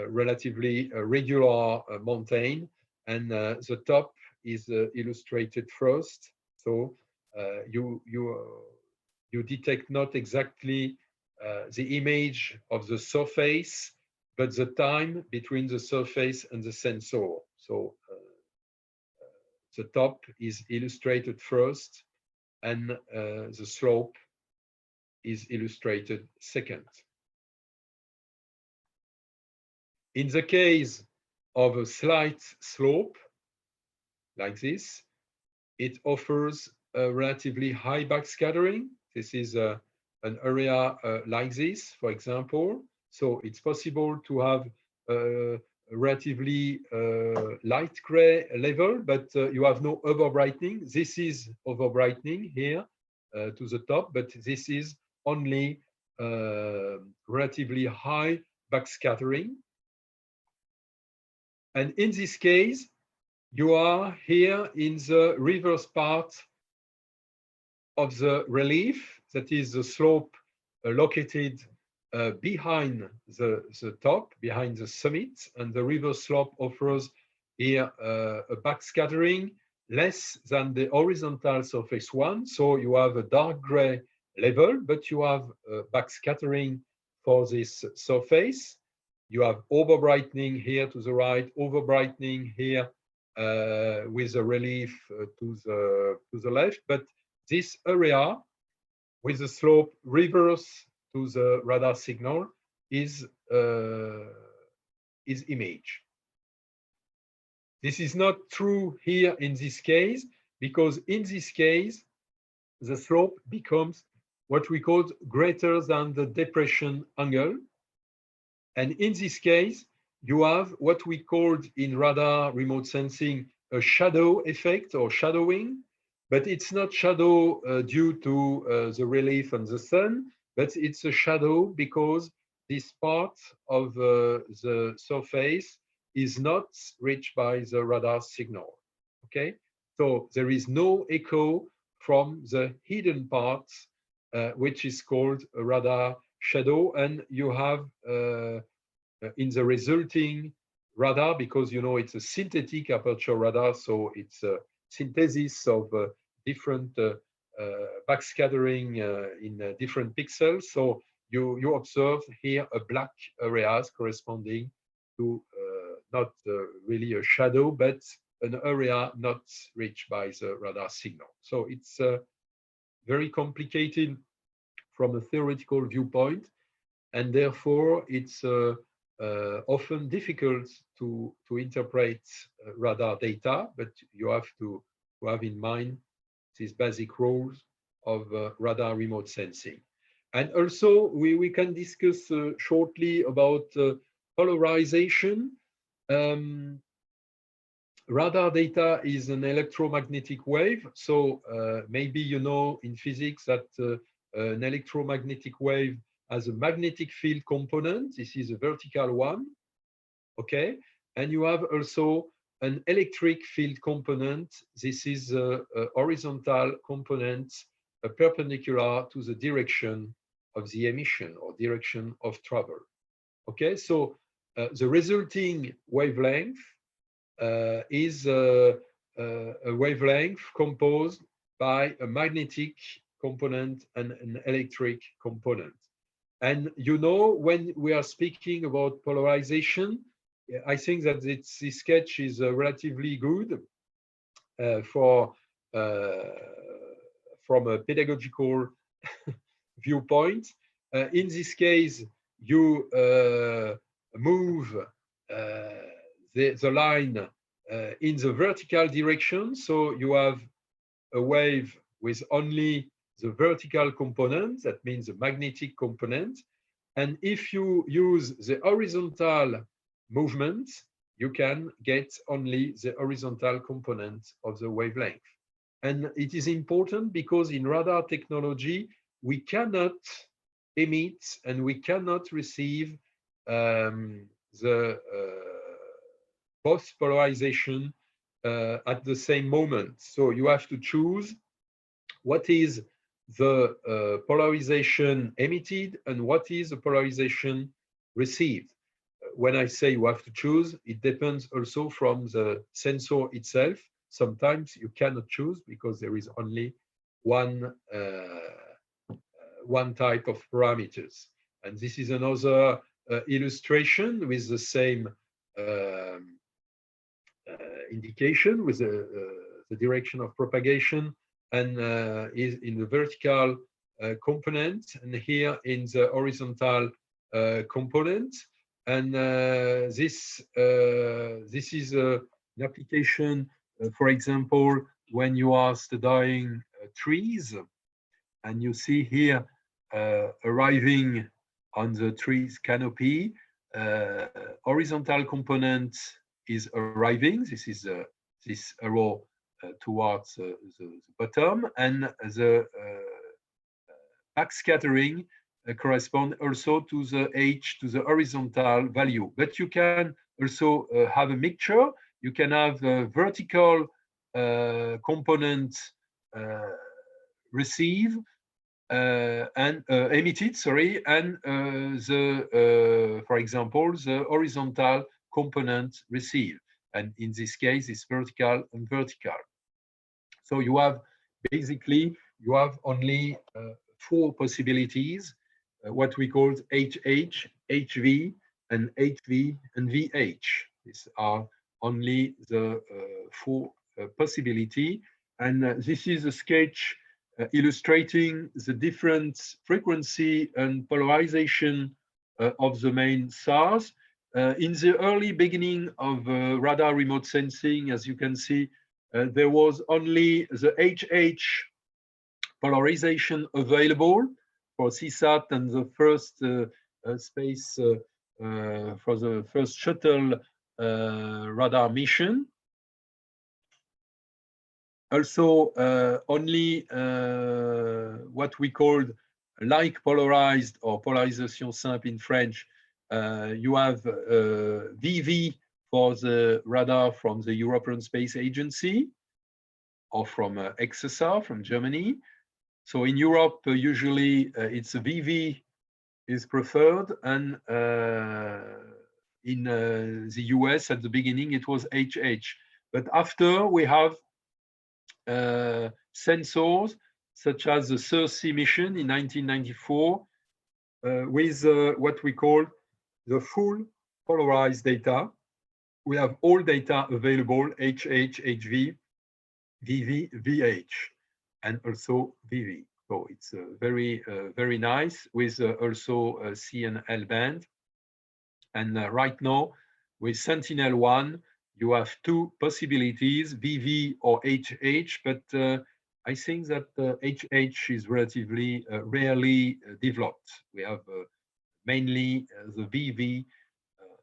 relatively regular mountain, and the top is illustrated first. So you detect not exactly the image of the surface, but the time between the surface and the sensor. So the top is illustrated first, and the slope is illustrated second. In the case of a slight slope like this, it offers a relatively high backscattering. This is an area like this, for example. So it's possible to have a relatively light gray level, but you have no over-brightening. This is over-brightening here to the top, but this is only relatively high backscattering. And in this case, you are here in the reverse part of the relief, that is the slope located behind the top, behind the summit, and the reverse slope offers here a backscattering less than the horizontal surface one. So you have a dark gray level, but you have backscattering for this surface. You have overbrightening here to the right, overbrightening here with a relief to the left. But this area with the slope reverse to the radar signal is imaged. This is not true here in this case, because in this case, the slope becomes what we call greater than the depression angle. And in this case, you have what we called in radar remote sensing a shadow effect or shadowing, but it's not shadow due to the relief on the sun, but it's a shadow because this part of the surface is not reached by the radar signal. Okay, so there is no echo from the hidden parts, which is called a radar shadow, and you have in the resulting radar, because you know it's a synthetic aperture radar, so it's a synthesis of different backscattering in different pixels. So you observe here a black areas corresponding to not really a shadow, but an area not reached by the radar signal. So it's very complicated from a theoretical viewpoint, and therefore it's often difficult to interpret radar data, but you have to have in mind these basic rules of radar remote sensing. And also we can discuss shortly about polarization. Radar data is an electromagnetic wave. So maybe you know in physics that an electromagnetic wave has a magnetic field component. This is a vertical one, okay? And you have also an electric field component. This is a horizontal component perpendicular to the direction of the emission or direction of travel, okay? So the resulting wavelength is a wavelength composed by a magnetic component and an electric component. And you know, when we are speaking about polarization, I think that this sketch is relatively good from a pedagogical viewpoint. In this case, you move the line in the vertical direction. So you have a wave with only the vertical component, that means the magnetic component. And if you use the horizontal movement, you can get only the horizontal component of the wavelength. And it is important because in radar technology, we cannot emit and we cannot receive the both polarization at the same moment. So you have to choose what is the polarization emitted and what is the polarization received. When I say you have to choose, it depends also from the sensor itself. Sometimes you cannot choose because there is only one type of parameters. And this is another illustration with the same indication with the direction of propagation, and is in the vertical component, and here in the horizontal component. And this is an application, for example, when you are studying trees, and you see here arriving on the tree's canopy, horizontal component is arriving. This is this arrow towards the bottom, and the backscattering correspond also to the H, to the horizontal value. But you can also have a mixture. You can have a vertical component receive and emitted, sorry, and for example, the horizontal component receive. And in this case, it's vertical and vertical. So you have basically, you have only 4 possibilities, what we call HH, HV, and HV and VH. These are only the 4 possibility. And this is a sketch illustrating the different frequency and polarization of the main SARs. In the early beginning of radar remote sensing, as you can see, there was only the HH polarization available for CSAT and the first space for the first shuttle radar mission. Also, only what we called like polarized or polarisation simple in French, you have VV for the radar from the European Space Agency or from XSR from Germany. So in Europe, usually it's VV is preferred, and in the US at the beginning it was HH. But after we have sensors such as the CERSI mission in 1994 with what we call the full polarized data. We have all data available, HH, HV, VV, VH, and also VV. So it's very, very nice with also C and L band. And right now with Sentinel-1, you have 2 possibilities, VV or HH, but I think that HH is relatively rarely developed. We have mainly the VV.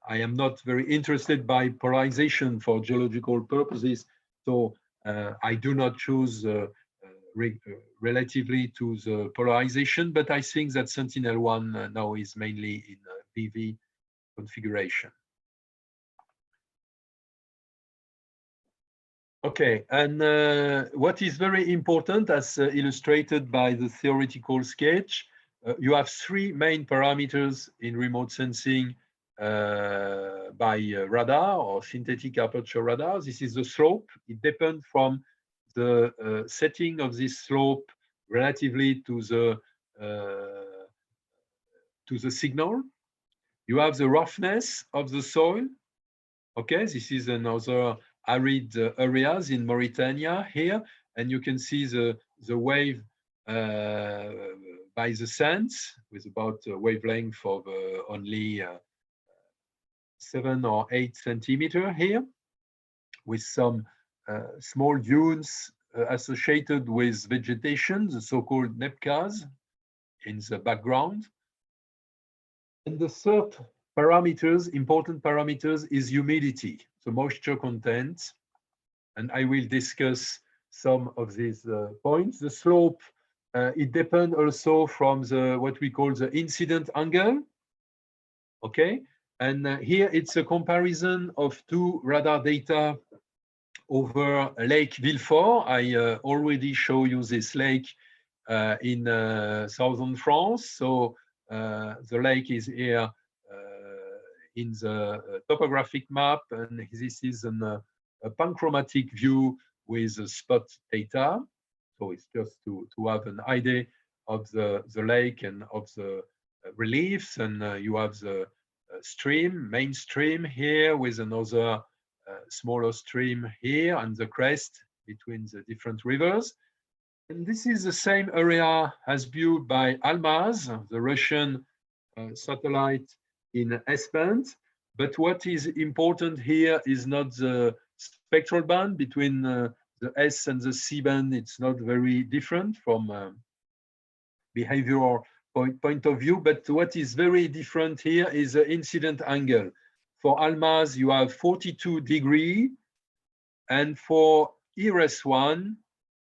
I am not very interested by polarization for geological purposes, so I do not choose relatively to the polarization, but I think that Sentinel-1 now is mainly in VV configuration. Okay, and what is very important, as illustrated by the theoretical sketch, you have 3 main parameters in remote sensing by radar or synthetic aperture radar. This is the slope. It depends from the setting of this slope relatively to the signal. You have the roughness of the soil. Okay, this is another arid areas in Mauritania here, and you can see the wave by the sands with about a wavelength of only 7 or 8 centimeters here, with some small dunes associated with vegetation, the so-called NEPCAs in the background. And the third important parameters is humidity, the moisture content. And I will discuss some of these points. The slope, it depends also from what we call the incident angle. Okay, and here it's a comparison of 2 radar data over Lake Villefort. I already show you this lake in southern France. So the lake is here in the topographic map, and this is a panchromatic view with spot data. So it's just to have an idea of the lake and of the reliefs, and you have the main stream here with another smaller stream here and the crest between the different rivers. And this is the same area as viewed by Almaz, the Russian satellite in S-band. But what is important here is not the spectral band between the S and the C band. It's not very different from behavioral point of view. But what is very different here is the incident angle. For Almaz, you have 42 degrees. And for ERES-1,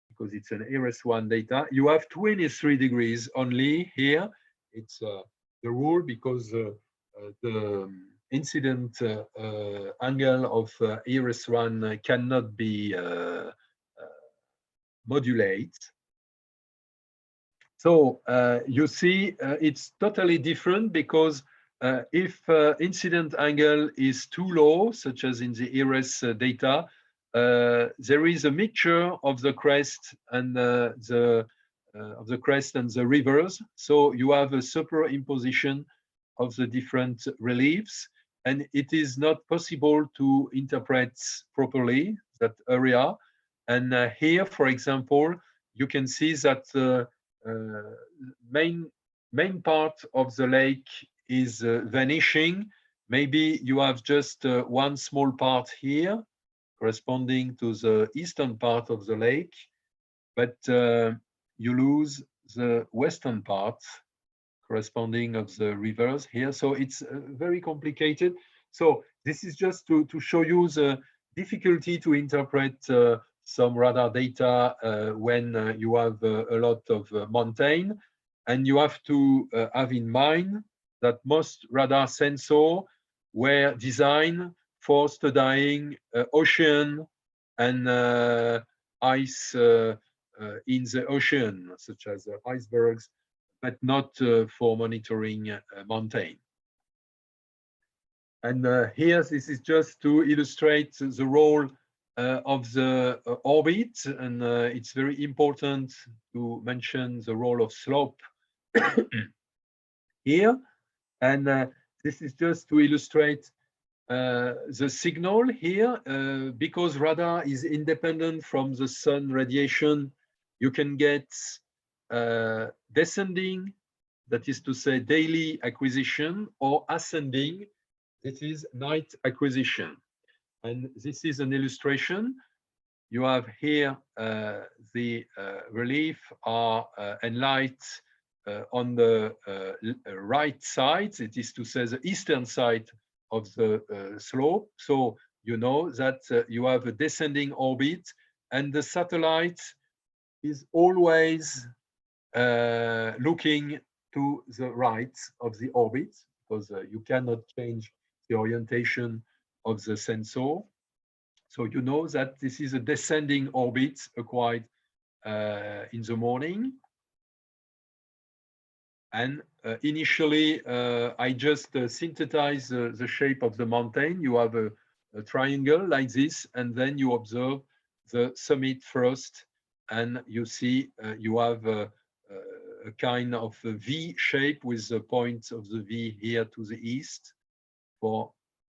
because it's an ERES-1 data, you have 23 degrees only here. It's the rule because the incident angle of IRIS-1 cannot be modulated. So you see, it's totally different because if incident angle is too low, such as in the IRIS data, there is a mixture of the crest and the rivers. So you have a superimposition of the different reliefs, and it is not possible to interpret properly that area. And here, for example, you can see that main part of the lake is vanishing. Maybe you have just one small part here corresponding to the eastern part of the lake, but you lose the western part corresponding of the rivers here. So it's very complicated. So this is just to show you the difficulty to interpret some radar data when you have a lot of mountain. And you have to have in mind that most radar sensors were designed for studying ocean and ice in the ocean, such as icebergs, but not for monitoring mountain. And here, this is just to illustrate the role of the orbit. And it's very important to mention the role of slope here. And this is just to illustrate the signal here. Because radar is independent from the sun radiation, you can get descending, that is to say daily acquisition, or ascending, that is night acquisition. And this is an illustration. You have here the relief are and light on the right side, it is to say the eastern side of the slope. So you know that you have a descending orbit, and the satellite is always looking to the right of the orbit, because you cannot change the orientation of the sensor. So you know that this is a descending orbit acquired in the morning. And initially, I just synthesize the shape of the mountain. You have a triangle like this, and then you observe the summit first, and you see you have a kind of a V shape with the point of the V here to the east for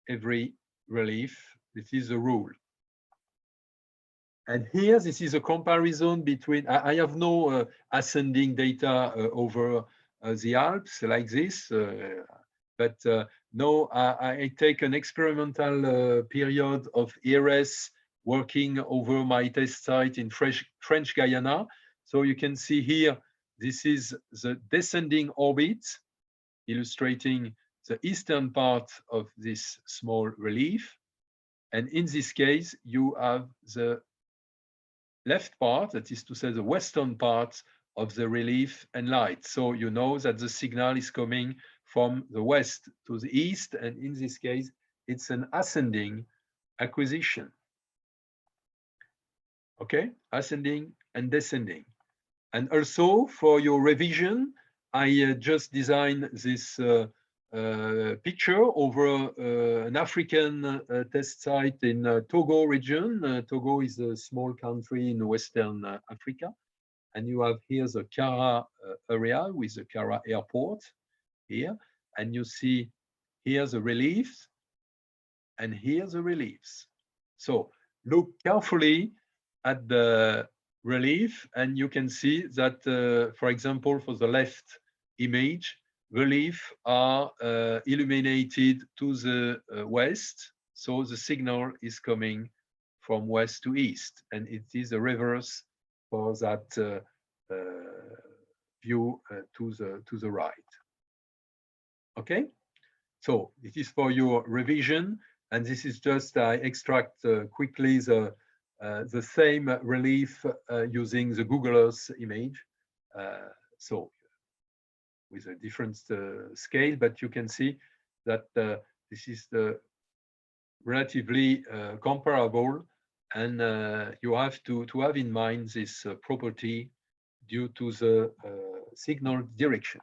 every relief. This is the rule. And here, this is a comparison between, I have no ascending data over the Alps like this, but no, I take an experimental period of IRIS working over my test site in French Guiana. So you can see here, this is the descending orbit, illustrating the eastern part of this small relief. And in this case, you have the left part, that is to say the western part of the relief and light. So you know that the signal is coming from the west to the east, and in this case, it's an ascending acquisition. Okay, ascending and descending. And also for your revision, I just designed this picture over an African test site in Togo region. Togo is a small country in Western Africa. And you have here the Kara area with the Kara airport here. And you see here the reliefs and here the reliefs. So look carefully at the relief, and you can see that, for example, for the left image, relief are illuminated to the west. So the signal is coming from west to east, and it is a reverse for that view to the right. Okay, so it is for your revision, and this is just I extract quickly the same relief using the Google Earth image. So with a different scale, but you can see that this is relatively comparable, and you have to have in mind this property due to the signal direction.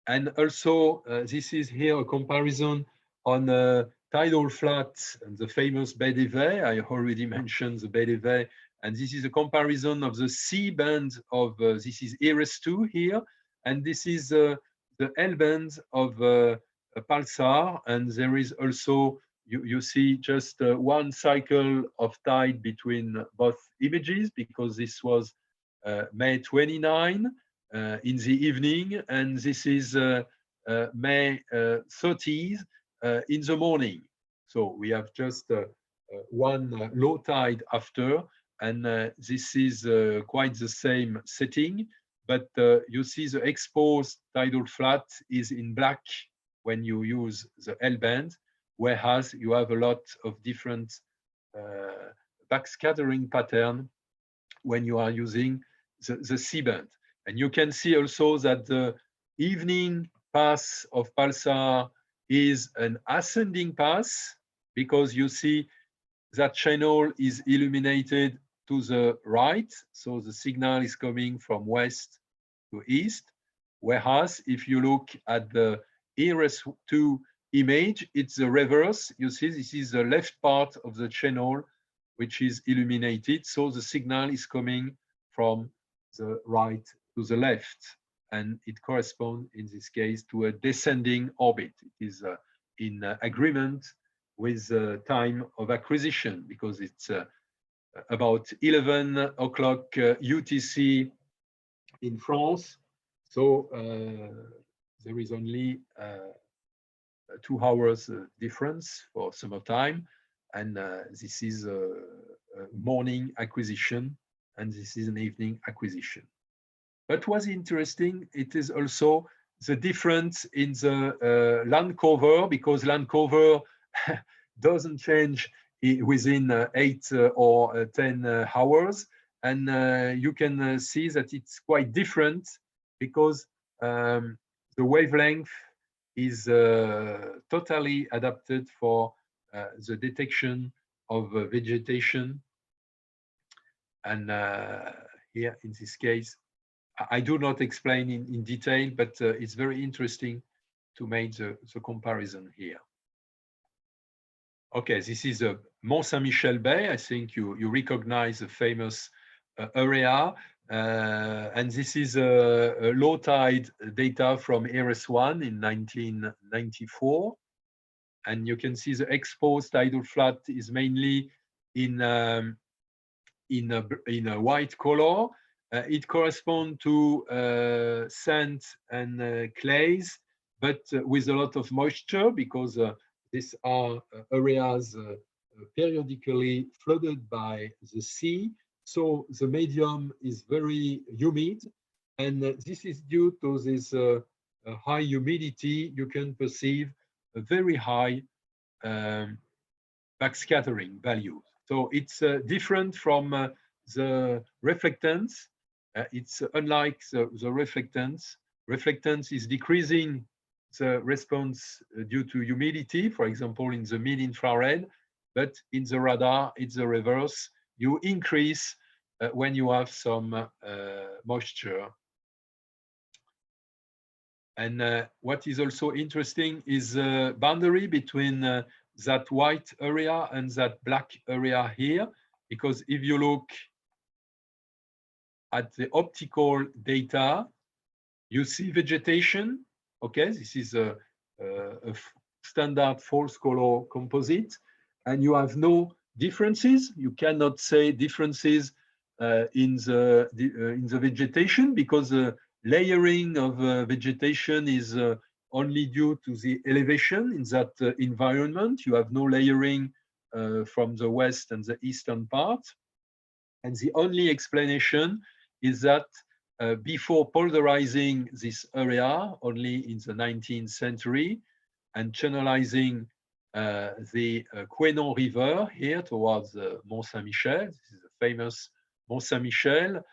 And also, this is here a comparison on tidal flats and the famous Bedeve. I already mentioned the Bedeve, and this is a comparison of the C band of this is ERES2 here, and this is the L band of Pulsar, and there is also you see just one cycle of tide between both images, because this was May 29 in the evening, and this is May 30th in the morning. So we have just one low tide after, and this is quite the same setting, but you see the exposed tidal flat is in black when you use the L band, whereas you have a lot of different backscattering pattern when you are using the C band. And you can see also that the evening pass of Pulsar is an ascending pass, because you see that channel is illuminated to the right. So the signal is coming from west to east. Whereas if you look at the ERES2 image, it's the reverse. You see, this is the left part of the channel, which is illuminated. So the signal is coming from the right to the left, and it corresponds in this case to a descending orbit. It is in agreement with the time of acquisition, because it's about 11 o'clock UTC in France. So there is only 2 hours difference for summertime, and this is a morning acquisition, and this is an evening acquisition. But what's interesting, it is also the difference in the land cover, because land cover doesn't change within 8 or 10 hours. And you can see that it's quite different, because the wavelength is totally adapted for the detection of vegetation. And here in this case, I do not explain in detail, but it's very interesting to make the comparison here. Okay, this is a Mont Saint-Michel Bay. I think you recognize the famous area. And this is a low tide data from ERES1 in 1994. And you can see the exposed tidal flat is mainly in a white color. It corresponds to sand and clays, but with a lot of moisture, because these are areas periodically flooded by the sea. So the medium is very humid, and this is due to this high humidity. You can perceive a very high backscattering value. So it's different from the reflectance. It's unlike the reflectance. Reflectance is decreasing the response due to humidity, for example, in the mid-infrared, but in the radar, it's the reverse. You increase when you have some moisture. And what is also interesting is the boundary between that white area and that black area here, because if you look at the optical data, you see vegetation. Okay, this is a standard false color composite, and you have no differences. You cannot say differences in the vegetation, because the layering of vegetation is only due to the elevation in that environment. You have no layering from the west and the eastern part. And the only explanation is that before polarizing this area only in the 19th century and channelizing the Couesnon River here towards Mont Saint-Michel, this is the famous Mont Saint-Michel,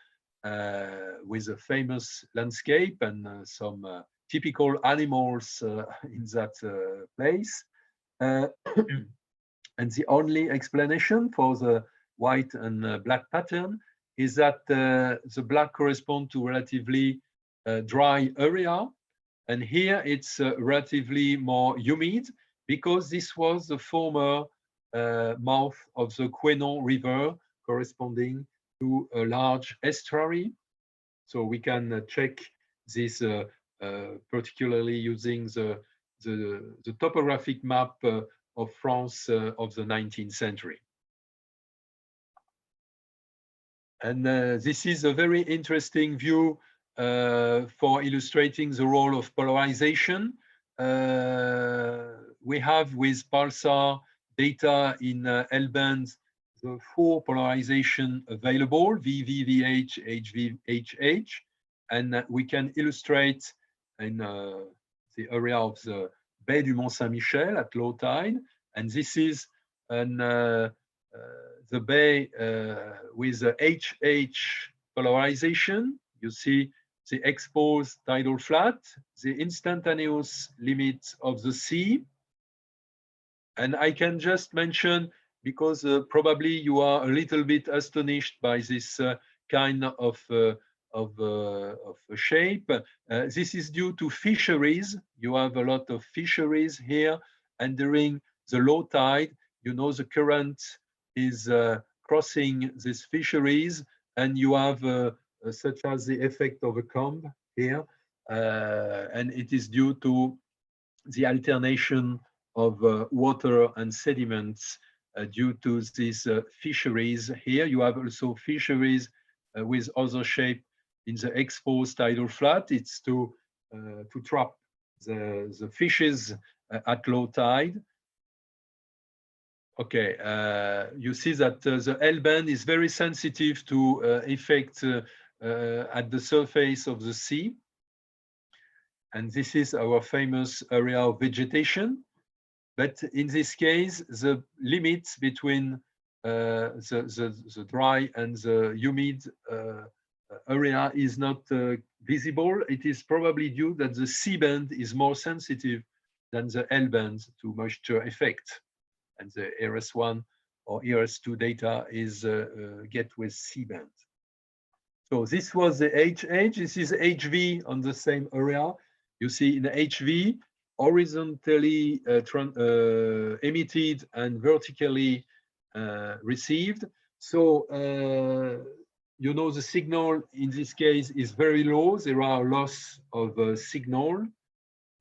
with a famous landscape and some typical animals in that place. And the only explanation for the white and black pattern is that the black correspond to relatively dry area. And here it's relatively more humid because this was the former mouth of the Quenon River corresponding to a large estuary. So we can check this particularly using the topographic map of France of the 19th century. And this is a very interesting view for illustrating the role of polarization. We have with pulsar data in L-band the 4 polarization available, VV, VH, HV, HH, and we can illustrate in the area of the Bay du Mont-Saint-Michel at low tide, and this is the bay with the HH polarization. You see the exposed tidal flat, the instantaneous limit of the sea. And I can just mention, because probably you are a little bit astonished by this kind of shape. This is due to fisheries. You have a lot of fisheries here, and during the low tide, you know, the current is crossing these fisheries, and you have such as the effect of a comb here, and it is due to the alternation of water and sediments due to these fisheries. Here you have also fisheries with other shape in the exposed tidal flat. It's to trap the fishes at low tide. Okay, you see that the L-band is very sensitive to effect at the surface of the sea. And this is our famous area of vegetation. But in this case, the limits between the dry and the humid area is not visible. It is probably due that the C-band is more sensitive than the L-band to moisture effect. And the ERS1 or ERS2 data is get with C-band. So this was the HH. This is HV on the same area. You see in HV, horizontally emitted and vertically received. So, you know, the signal in this case is very low. There are loss of signal.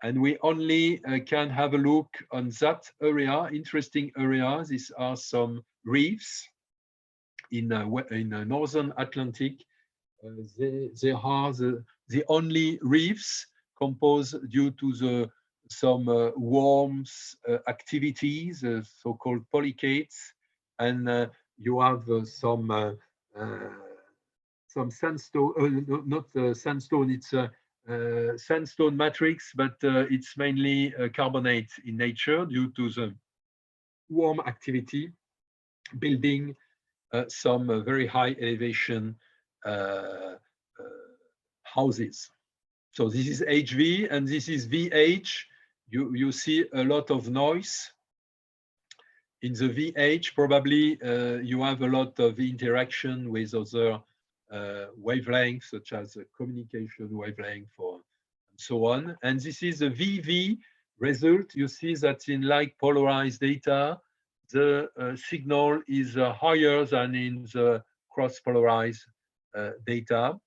And we only can have a look on that area, interesting area. These are some reefs in Northern Atlantic. They are the only reefs composed due to some worms activities, so-called polychaetes, and you have some sandstone, not sandstone, it's sandstone matrix, but it's mainly carbonate in nature due to the worm activity, building some very high elevation houses. So this is HV and this is VH. You see a lot of noise. In the VH, probably you have a lot of interaction with other wavelengths, such as communication wavelength and so on. And this is the VV result. You see that in like polarized data, the signal is higher than in the cross-polarized data.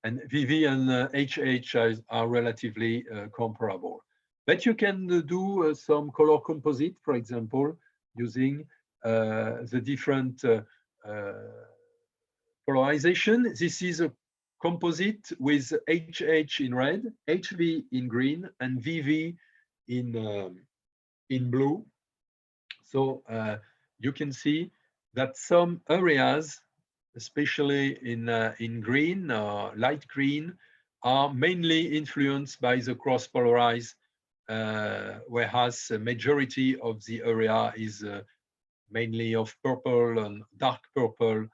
And VV and HH are relatively comparable. But you can do some color composite, for example, using the different polarization. This is a composite with HH in red, HV in green, and VV in blue. So you can see that some areas, especially in green or light green, are mainly influenced by the cross-polarized, whereas the majority of the area is mainly of purple and dark purple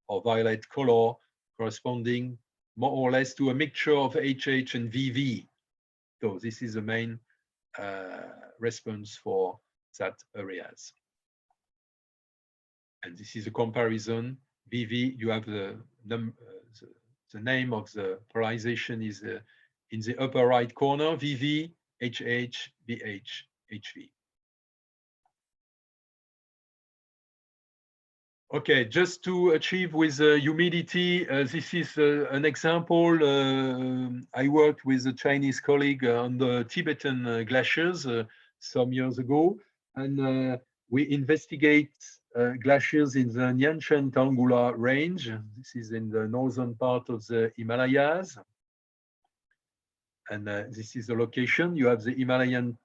or violet color corresponding more or less to a mixture of HH and VV. So this is the main response for that areas. And this is a comparison. VV, you have the name of the polarization is in the upper right corner, VV, HH, VH, HV. Okay, just to achieve with humidity, this is an example. I worked with a Chinese colleague on the Tibetan glaciers some years ago, and we investigate glaciers in the Nianchen Tanggula range. This is in the northern part of the Himalayas. And this is the location. You have the Himalayan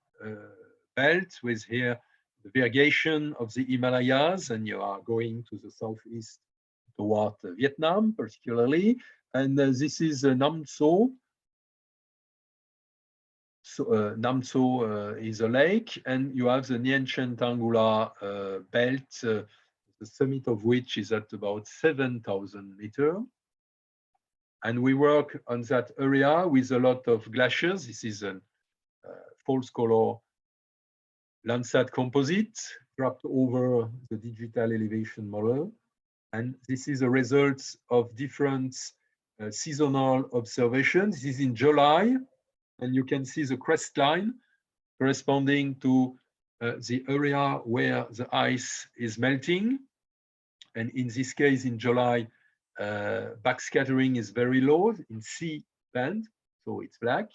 belt with here the variegation of the Himalayas, and you are going to the southeast toward Vietnam, particularly. And this is Nam So. So Nam So is a lake, and you have the Nianchen Tanggula belt, the summit of which is at about 7,000 meters. And we work on that area with a lot of glaciers. This is a false color Landsat composite dropped over the digital elevation model. And this is a result of different seasonal observations. This is in July, and you can see the crest line corresponding to the area where the ice is melting. And in this case, in July, backscattering is very low in C band, so it's black.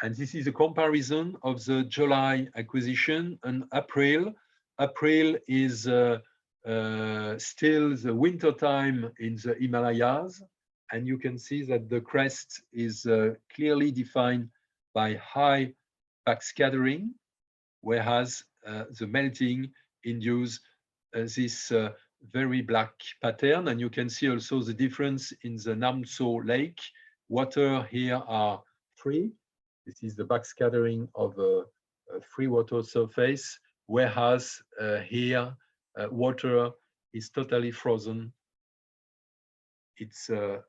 And this is a comparison of the July acquisition and April. April is still the winter time in the Himalayas. And you can see that the crest is clearly defined by high backscattering, whereas the melting induces this very black pattern. And you can see also the difference in the Nam So lake. Water here are free. This is the backscattering of a free water surface, whereas here water is totally frozen. It's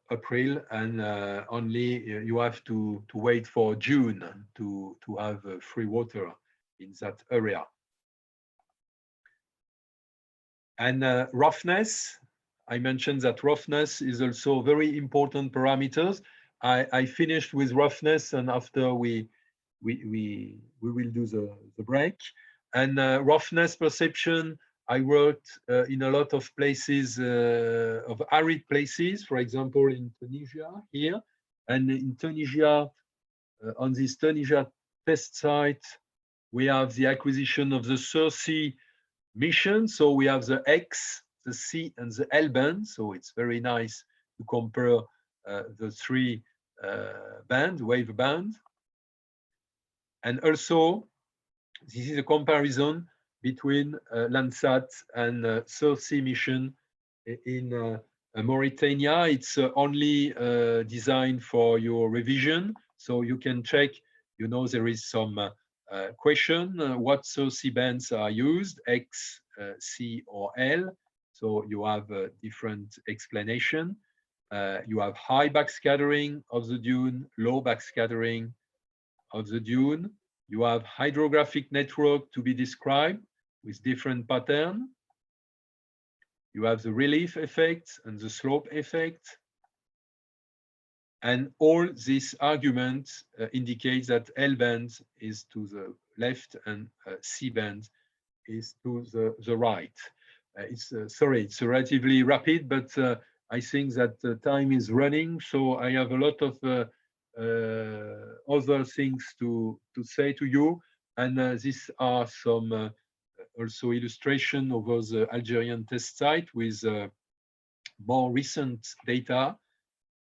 April, and only you have to wait for June to have free water in that area. And roughness, I mentioned that roughness is also very important parameters. I finished with roughness, and after we will do the break. And roughness perception, I worked in a lot of places, of arid places, for example, in Tunisia here. And in Tunisia, on this Tunisia test site, we have the acquisition of the SURSEE mission. So we have the X, the C, and the L band. So it's very nice to compare the three wave band. And also, this is a comparison between Landsat and SURSEE mission in Mauritania. It's only designed for your revision. So you can check, you know, there is some question, what SURSEE bands are used, X, C, or L. So you have a different explanation. You have high backscattering of the dune, low backscattering of the dune. You have hydrographic network to be described with different pattern. You have the relief effect and the slope effect. And all these arguments indicate that L band is to the left and C band is to the right. Sorry, it's relatively rapid, but I think that time is running, so I have a lot of other things to say to you, and these are some also illustration over the Algerian test site with more recent data.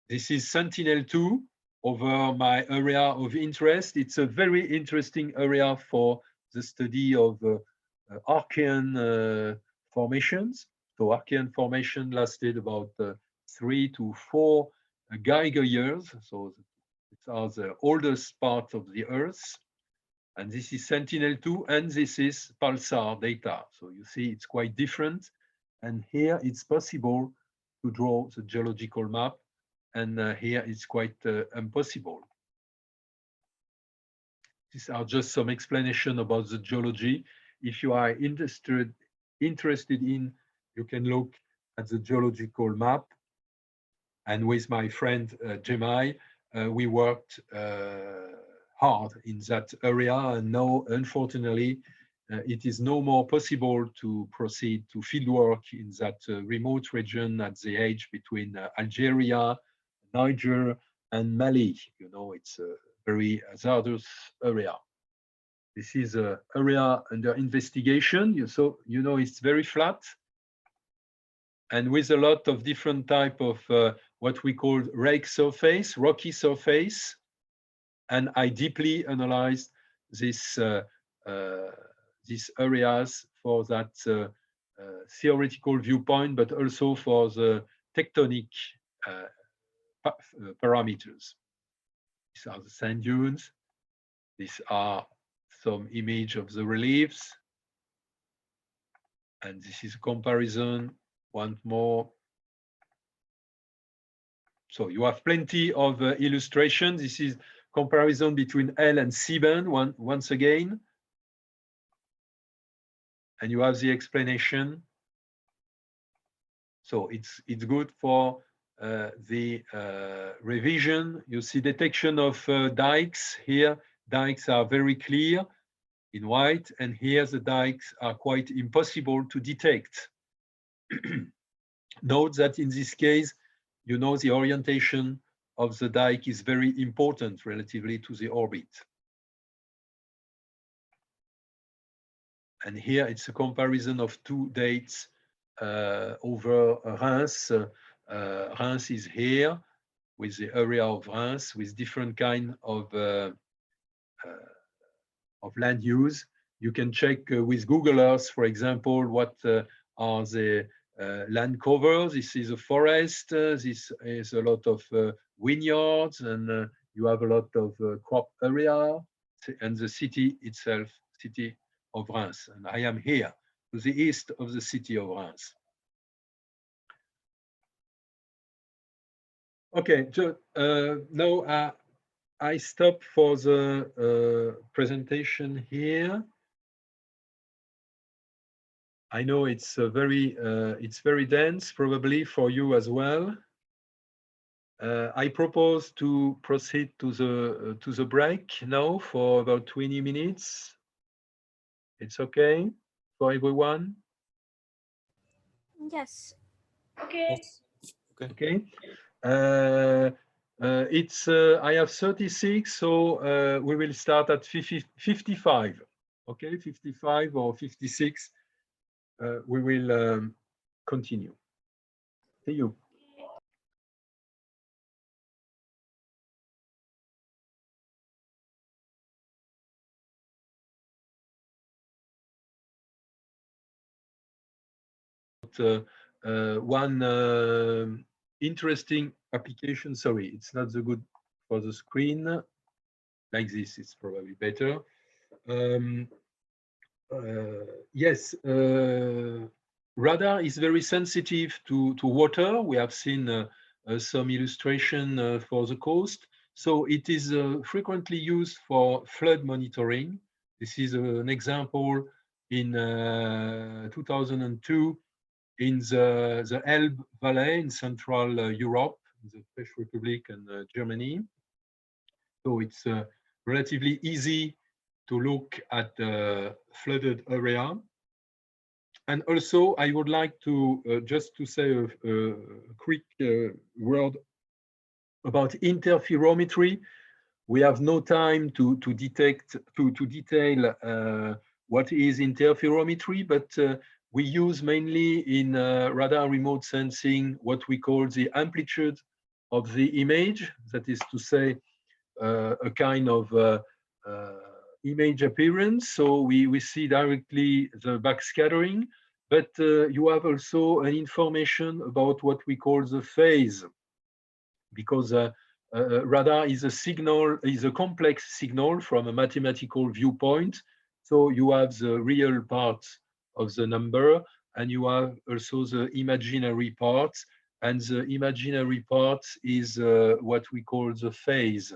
This is Sentinel-2 over my area of interest. It's a very interesting area for the study of Archean formations. So Archean formation lasted about 3 to 4 Geiger years. So these are the oldest part of the Earth. And this is Sentinel-2, and this is pulsar data. So you see it's quite different. And here it's possible to draw the geological map. And here it's quite impossible. These are just some explanation about the geology. If you are interested in, you can look at the geological map. And with my friend Jemai, we worked hard in that area. And now, unfortunately, it is no more possible to proceed to fieldwork in that remote region at the edge between Algeria, Niger, and Mali. You know, it's a very hazardous area. This is an area under investigation. So, you know, it's very flat and with a lot of different type of what we call rake surface, rocky surface. And I deeply analyzed this, these areas for that theoretical viewpoint, but also for the tectonic parameters. These are the sand dunes. These are some image of the reliefs. And this is a comparison, one more. So you have plenty of illustration. This is comparison between L and C-band once again. And you have the explanation. So it's good for the revision. You see detection of dikes here. Dikes are very clear in white, and here the dikes are quite impossible to detect. Note that in this case, you know, the orientation of the dike is very important relatively to the orbit. And here it's a comparison of two dates over Reims. Reims is here with the area of Reims with different kind of land use. You can check with Google Earth, for example, what are the land covers. This is a forest. This is a lot of vineyards, and you have a lot of crop area, and the city itself, city of Reims. And I am here to the east of the city of Reims. Okay, so now I stop for the presentation here. I know it's very dense, probably for you as well. I propose to proceed to the break now for about 20 minutes. It's okay for everyone? Yes. Okay. Okay. It's I have 36, so we will start at 55. Okay, 55 or 56. We will continue. See you. One interesting application. Sorry, it's not so good for the screen. Like this, it's probably better. Yes, radar is very sensitive to water. We have seen some illustration for the coast. So it is frequently used for flood monitoring. This is an example in 2002 in the Elbe Valley in Central Europe, in the Czech Republic and Germany. So it's relatively easy to look at the flooded area. And also, I would like to just to say a quick word about interferometry. We have no time to detail what is interferometry, but we use mainly in radar remote sensing what we call the amplitude of the image. That is to say, a kind of image appearance. So we see directly the backscattering, but you have also an information about what we call the phase, because radar is a complex signal from a mathematical viewpoint. So you have the real part of the number, and you have also the imaginary part. and the imaginary part is what we call the phase.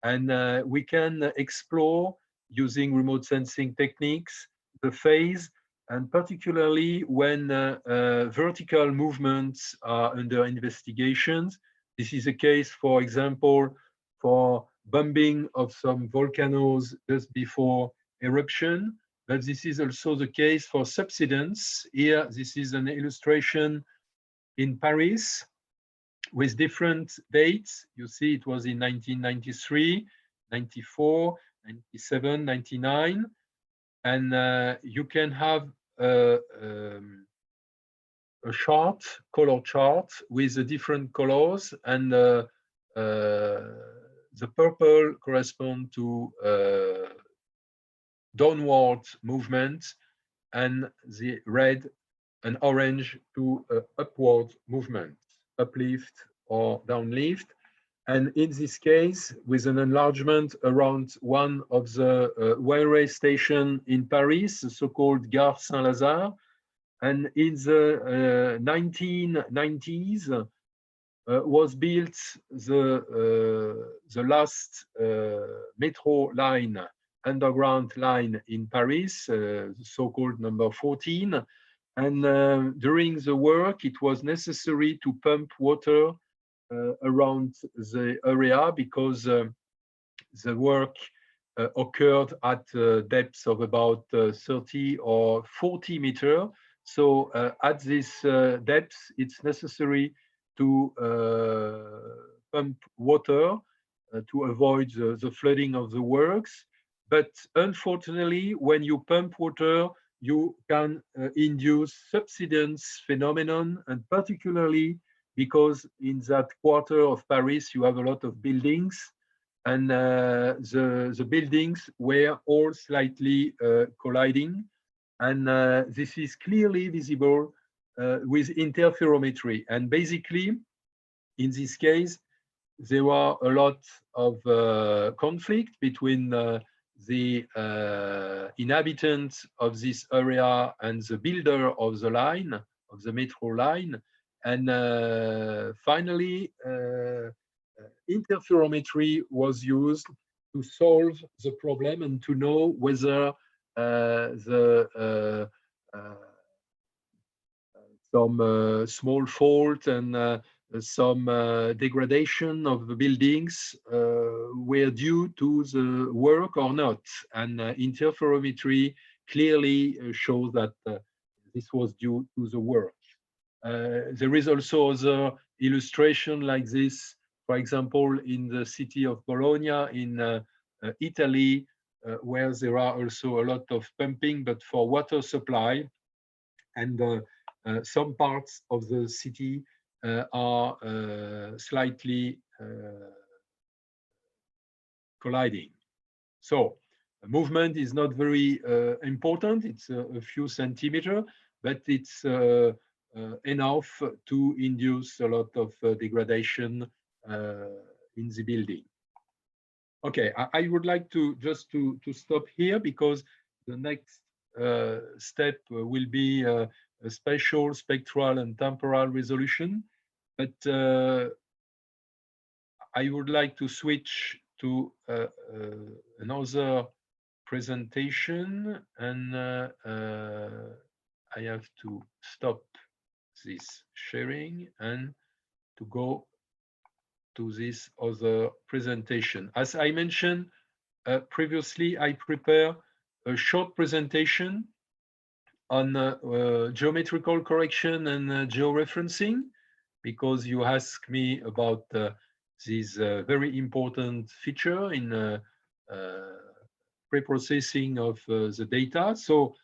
And we can explore using remote sensing techniques the phase, and particularly when vertical movements are under investigations. This is a case, for example, for bombing of some volcanoes just before eruption, but this is also the case for subsidence. Here, this is an illustration in Paris with different dates. You see it was in 1993, 94, 97, 99. And you can have a chart, color chart with the different colors, and the purple correspond to downward movement, and the red and orange to upward movement, uplift or downlift. And in this case, with an enlargement around one of the railway station in Paris, the so-called Gare Saint-Lazare. And in the 1990s was built the last metro line, underground line in Paris, the so-called number 14. And during the work, it was necessary to pump water around the area because the work occurred at depths of about 30 or 40 meters. So at this depth, it's necessary to pump water to avoid the flooding of the works. But unfortunately, when you pump water, you can induce subsidence phenomenon, and particularly because in that quarter of Paris, you have a lot of buildings, and the buildings were all slightly colliding. And this is clearly visible with interferometry. And basically, in this case, there were a lot of conflict between the inhabitants of this area and the builder of the line, of the metro line. And finally, interferometry was used to solve the problem and to know whether some small fault and some degradation of the buildings were due to the work or not. And interferometry clearly shows that this was due to the work. There is also other illustration like this, for example, in the city of Bologna in Italy, where there are also a lot of pumping, but for water supply. And some parts of the city are slightly colliding. So movement is not very important. It's a few centimeters, but it's enough to induce a lot of degradation in the building. Okay, I would like to just to stop here, because the next step will be a spatial, spectral, and temporal resolution. But I would like to switch to another presentation, and I have to stop this sharing and to go to this other presentation. As I mentioned previously, I prepare a short presentation on geometrical correction and georeferencing, because you asked me about this very important feature in pre-processing of the data. So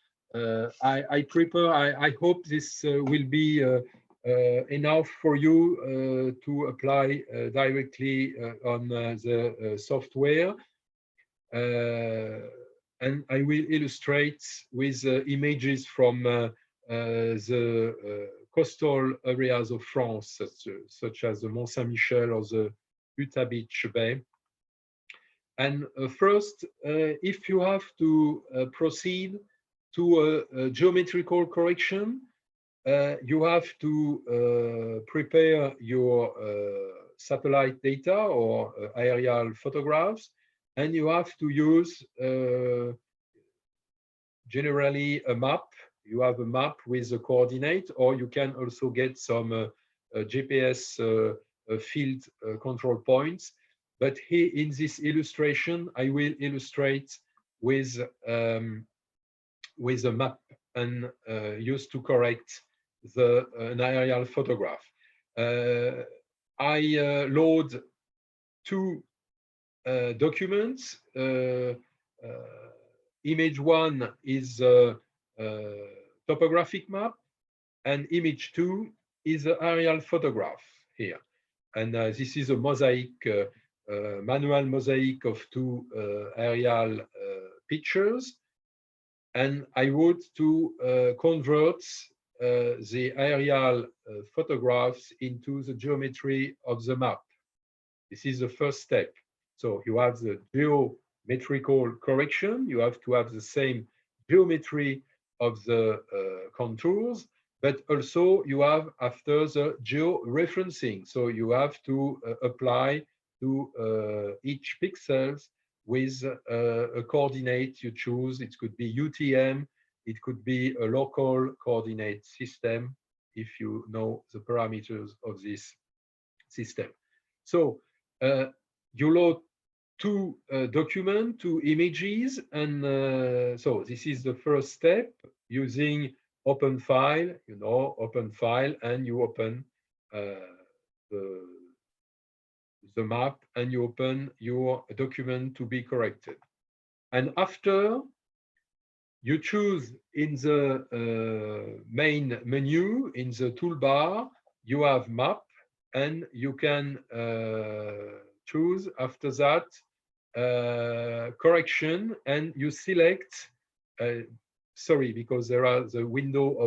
I prepare, I hope this will be enough for you to apply directly on the software. And I will illustrate with images from the coastal areas of France, such as the Mont Saint-Michel or the Utah Beach Bay. And first, if you have to proceed to a geometrical correction, you have to prepare your satellite data or aerial photographs, and you have to use generally a map. You have a map with a coordinate, or you can also get some GPS field control points. But here in this illustration, I will illustrate with a map and used to correct an aerial photograph. I load two documents. Image one is a topographic map, and image two is an aerial photograph here. And this is a mosaic, manual mosaic of two aerial pictures. And I would to convert the aerial photographs into the geometry of the map. This is the first step. So you have the geometrical correction. You have to have the same geometry of the contours, but also you have after the georeferencing. So you have to apply to each pixels with a coordinate you choose. It could be UTM, it could be a local coordinate system if you know the parameters of this system. So you load two documents, two images, and so this is the first step using open file, open file, and you open the map and you open your document to be corrected. And after, you choose in the main menu, in the toolbar, you have map, and you can choose after that correction, and you select, sorry, because there are the window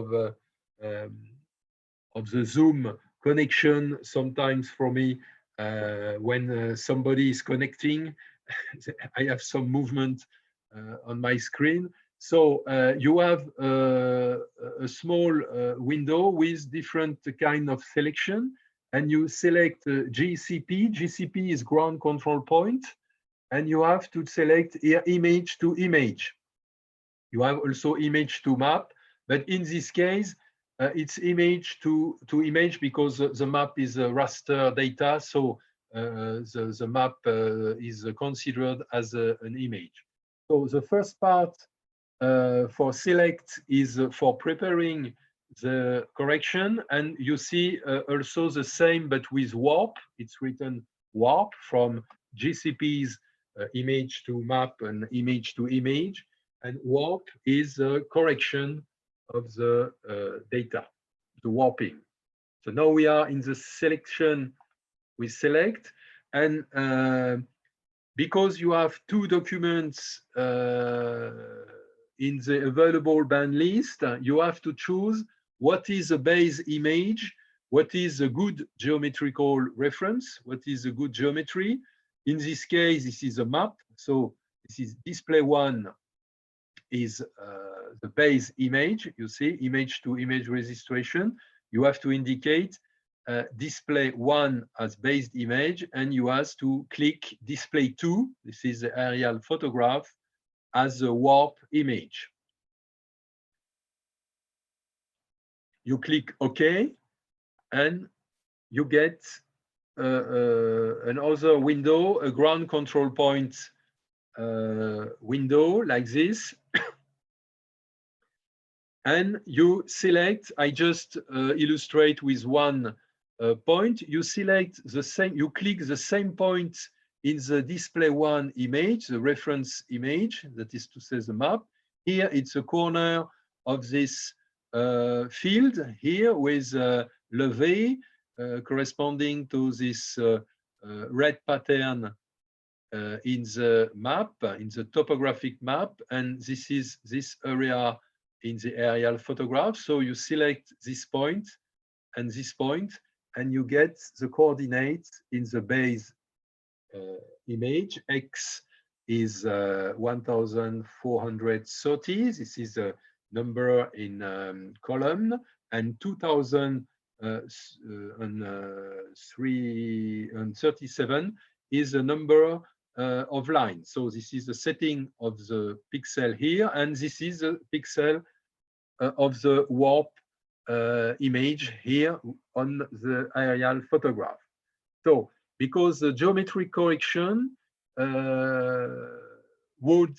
of the Zoom connection sometimes for me when somebody is connecting, I have some movement on my screen. So you have a small window with different kind of selection, and you select GCP. GCP is ground control point, and you have to select image to image. You have also image to map, but in this case, it's image to image because the map is raster data, so the map is considered as an image. So the first part for select is for preparing the correction, and you see also the same but with warp. It's written warp from GCP's image to map and image to image, and warp is the correction of the data, the warping. So now we are in the selection. We select, and because you have two documents in the available band list, you have to choose what is the base image, what is a good geometrical reference, what is a good geometry. In this case, this is a map. So this is display one is the base image. You see, image to image registration. You have to indicate display one as base image, and you have to click display two. This is the aerial photograph as a warp image. You click OK, and you get another window, a ground control point window like this. And you select, I just illustrate with one point, you select the same, you click the same point in the display one image, the reference image, that is to say the map. Here it's a corner of this field here with levee corresponding to this red pattern in the map, in the topographic map, and this is this area in the aerial photograph. So you select this point, and you get the coordinates in the base image. X is 1430. This is a number in column, and 2037 is the number of lines. So this is the setting of the pixel here, and this is the pixel of the warp image here on the aerial photograph. So because the geometry correction would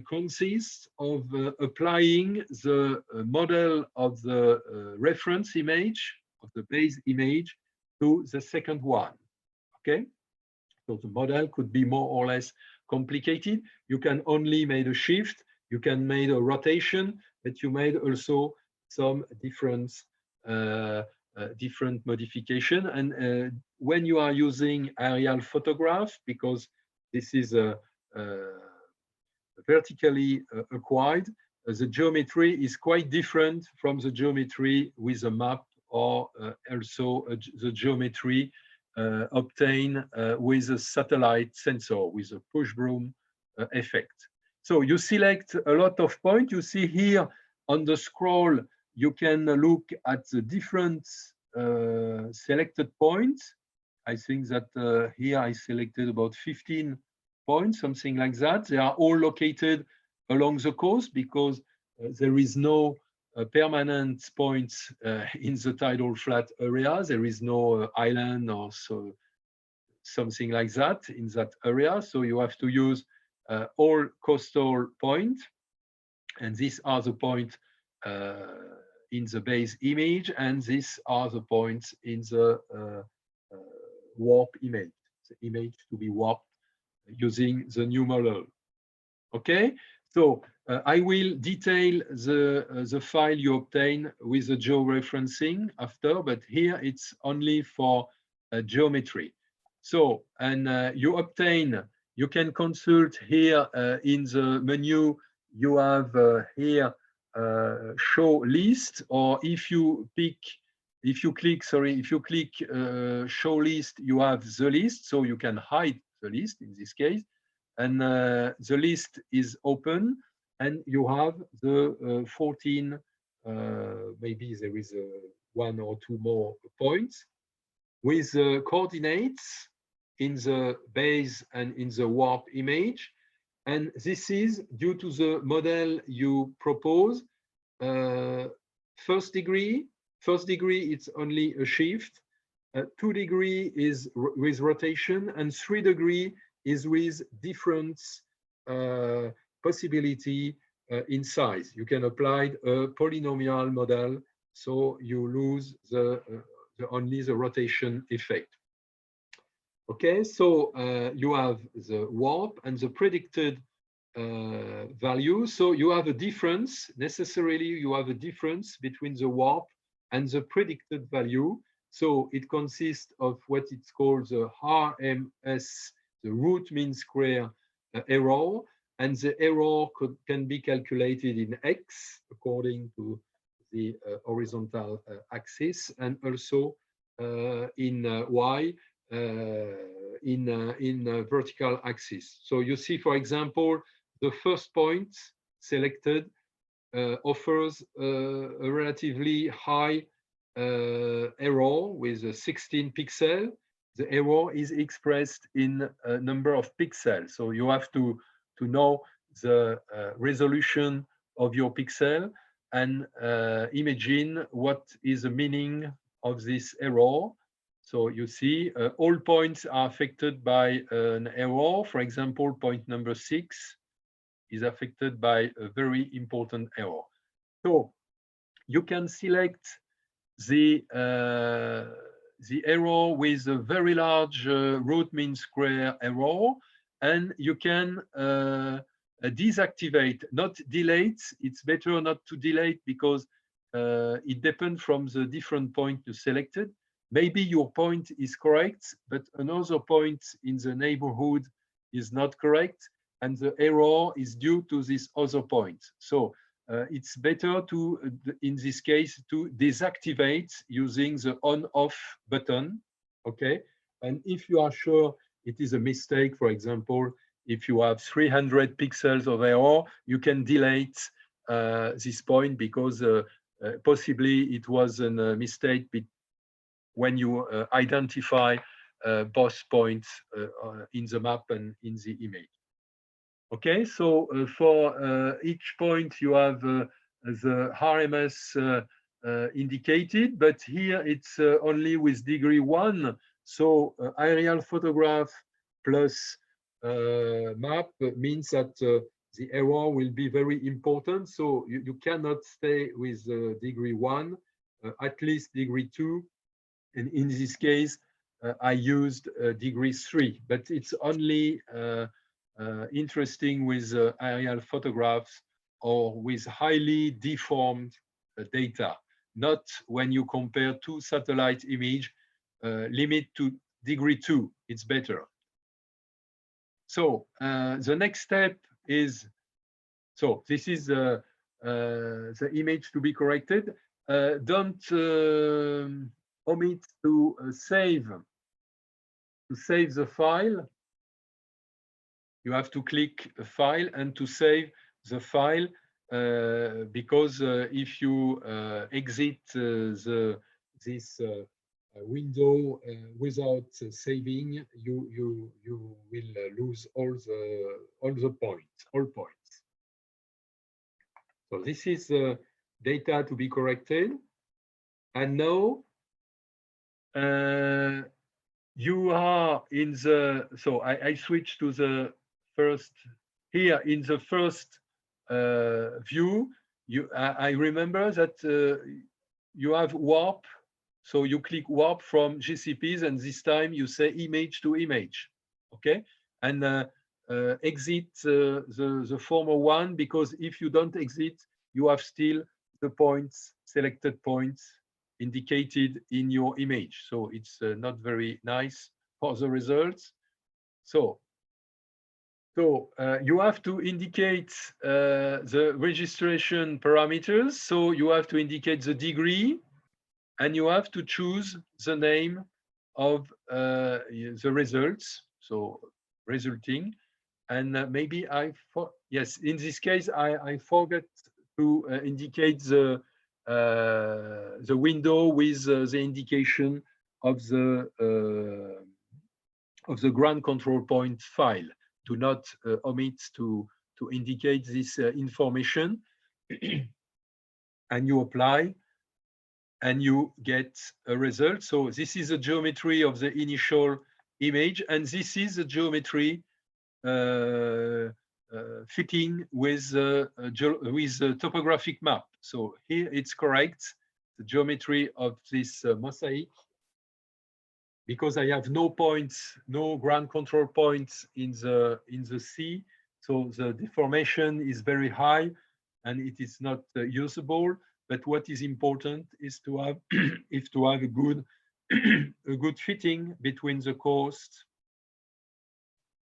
consist of applying the model of the reference image, of the base image, to the second one, okay? So the model could be more or less complicated. You can only make a shift, you can make a rotation, but you made also some different modification. And when you are using aerial photograph, because this is a vertically acquired, the geometry is quite different from the geometry with a map, or also the geometry obtained with a satellite sensor, with a push broom effect. So you select a lot of points. You see here on the scroll, you can look at the different selected points. I think that here I selected about 15 points, something like that. They are all located along the coast because there is no permanent points in the tidal flat area. There is no island or something like that in that area. So you have to use all coastal points. And these are the points in the base image, and these are the points in the warp image, the image to be warped using the new model. Okay, so I will detail the file you obtain with the georeferencing after, but here it's only for geometry. So, and you can consult here in the menu, you have here show list, or if you click show list, you have the list, so you can hide the list in this case, and the list is open, and you have the 14, maybe there is one or two more points with the coordinates in the base and in the warp image. And this is due to the model you propose. First degree, it's only a shift. 2 degree is with rotation, and 3 degree is with different possibility in size. You can apply a polynomial model, so you lose only the rotation effect. Okay, so you have the warp and the predicted value. So you have a difference, necessarily you have a difference between the warp and the predicted value. So it consists of what it's called the RMS, the root mean square error, and the error can be calculated in X according to the horizontal axis, and also in Y in vertical axis. So you see, for example, the first point selected offers a relatively high error with 16 pixels. The error is expressed in a number of pixels. So you have to know the resolution of your pixel and imagine what is the meaning of this error. So you see all points are affected by an error. For example, point number 6 is affected by a very important error. So you can select the error with a very large root mean square error, and you can deactivate, not delete. It's better not to delete because it depends from the different point you selected. Maybe your point is correct, but another point in the neighborhood is not correct, and the error is due to this other point. So it's better to, in this case, to deactivate using the on-off button, okay? And if you are sure it is a mistake, for example, if you have 300 pixels of error, you can delete this point because possibly it was a mistake when you identify both points in the map and in the image. Okay, so for each point you have the RMS indicated, but here it's only with degree 1. So aerial photograph plus map means that the error will be very important. So you cannot stay with degree 1, at least degree 2. And in this case, I used degree 3, but it's only interesting with aerial photographs or with highly deformed data, not when you compare two satellite image. Limit to degree 2, it's better. So the next step is, so this is the image to be corrected. Don't omit to save the file. You have to click a file and to save the file, because if you exit this window without saving, you will lose all points. So this is data to be corrected, and now you are in the. So I switch to the first. Here in the first view, I remember that you have warp. So you click warp from GCPs, and this time you say image to image, okay? And exit the former one, because if you don't exit, you have still the points, selected points indicated in your image. So it's not very nice for the results. So you have to indicate the registration parameters. So you have to indicate the degree, and you have to choose the name of the results, so resulting. And maybe yes, in this case, I forgot to indicate the window with the indication of the ground control point file. Do not omit to indicate this information. And you apply, and you get a result. So this is the geometry of the initial image, and this is the geometry fitting with the topographic map. So here it's correct, the geometry of this mosaic, because I have no points, no ground control points in the sea. So the deformation is very high, and it is not usable. But what is important is to have a good a good fitting between the coast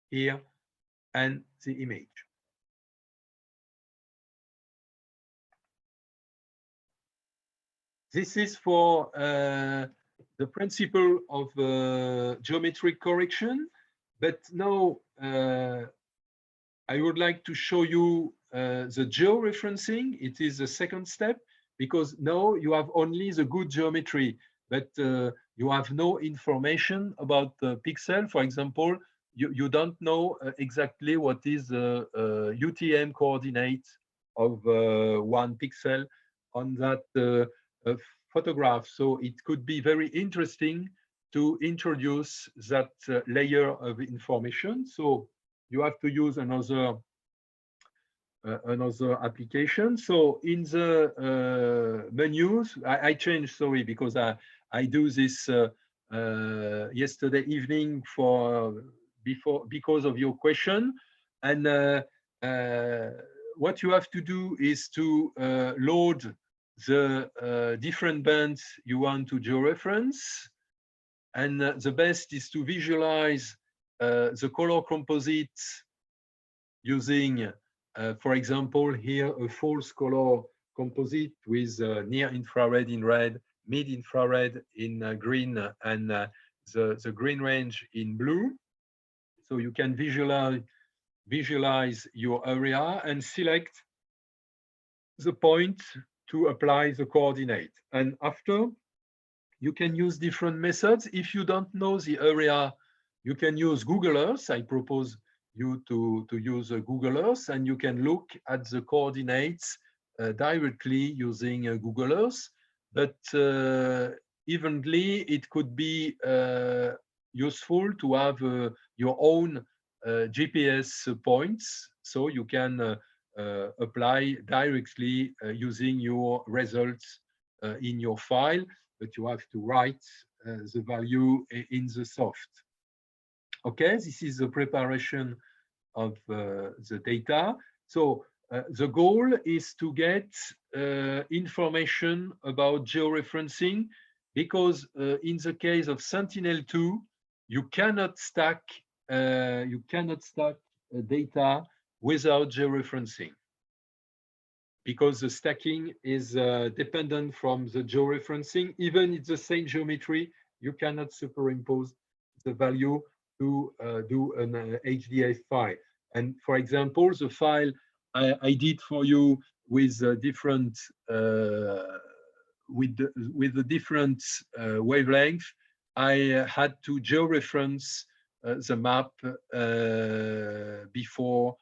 here and the image. This is for the principle of geometric correction, but now I would like to show you the georeferencing. It is the second step, because now you have only the good geometry, but you have no information about the pixel. For example, you don't know exactly what is the UTM coordinate of 1 pixel on that photograph. So it could be very interesting to introduce that layer of information. So you have to use another application. So in the menus, I changed, sorry, because I do this yesterday evening because of your question. And what you have to do is to load the different bands you want to georeference. And the best is to visualize the color composite using, for example, here a false color composite with near infrared in red, mid infrared in green, and the green range in blue. So you can visualize your area and select the point to apply the coordinate. And after, you can use different methods. If you don't know the area, you can use Google Earth. I propose you to use Google Earth, and you can look at the coordinates directly using Google Earth. But evenly, it could be useful to have your own GPS points, so you can apply directly using your results in your file, but you have to write the value in the soft. Okay, this is the preparation of the data. So the goal is to get information about georeferencing, because in the case of Sentinel-2, you cannot stack data without georeferencing, because the stacking is dependent from the georeferencing. Even it's the same geometry, you cannot superimpose the value to do an HDF file. And for example, the file I did for you with different with the different wavelength, I had to georeference the map before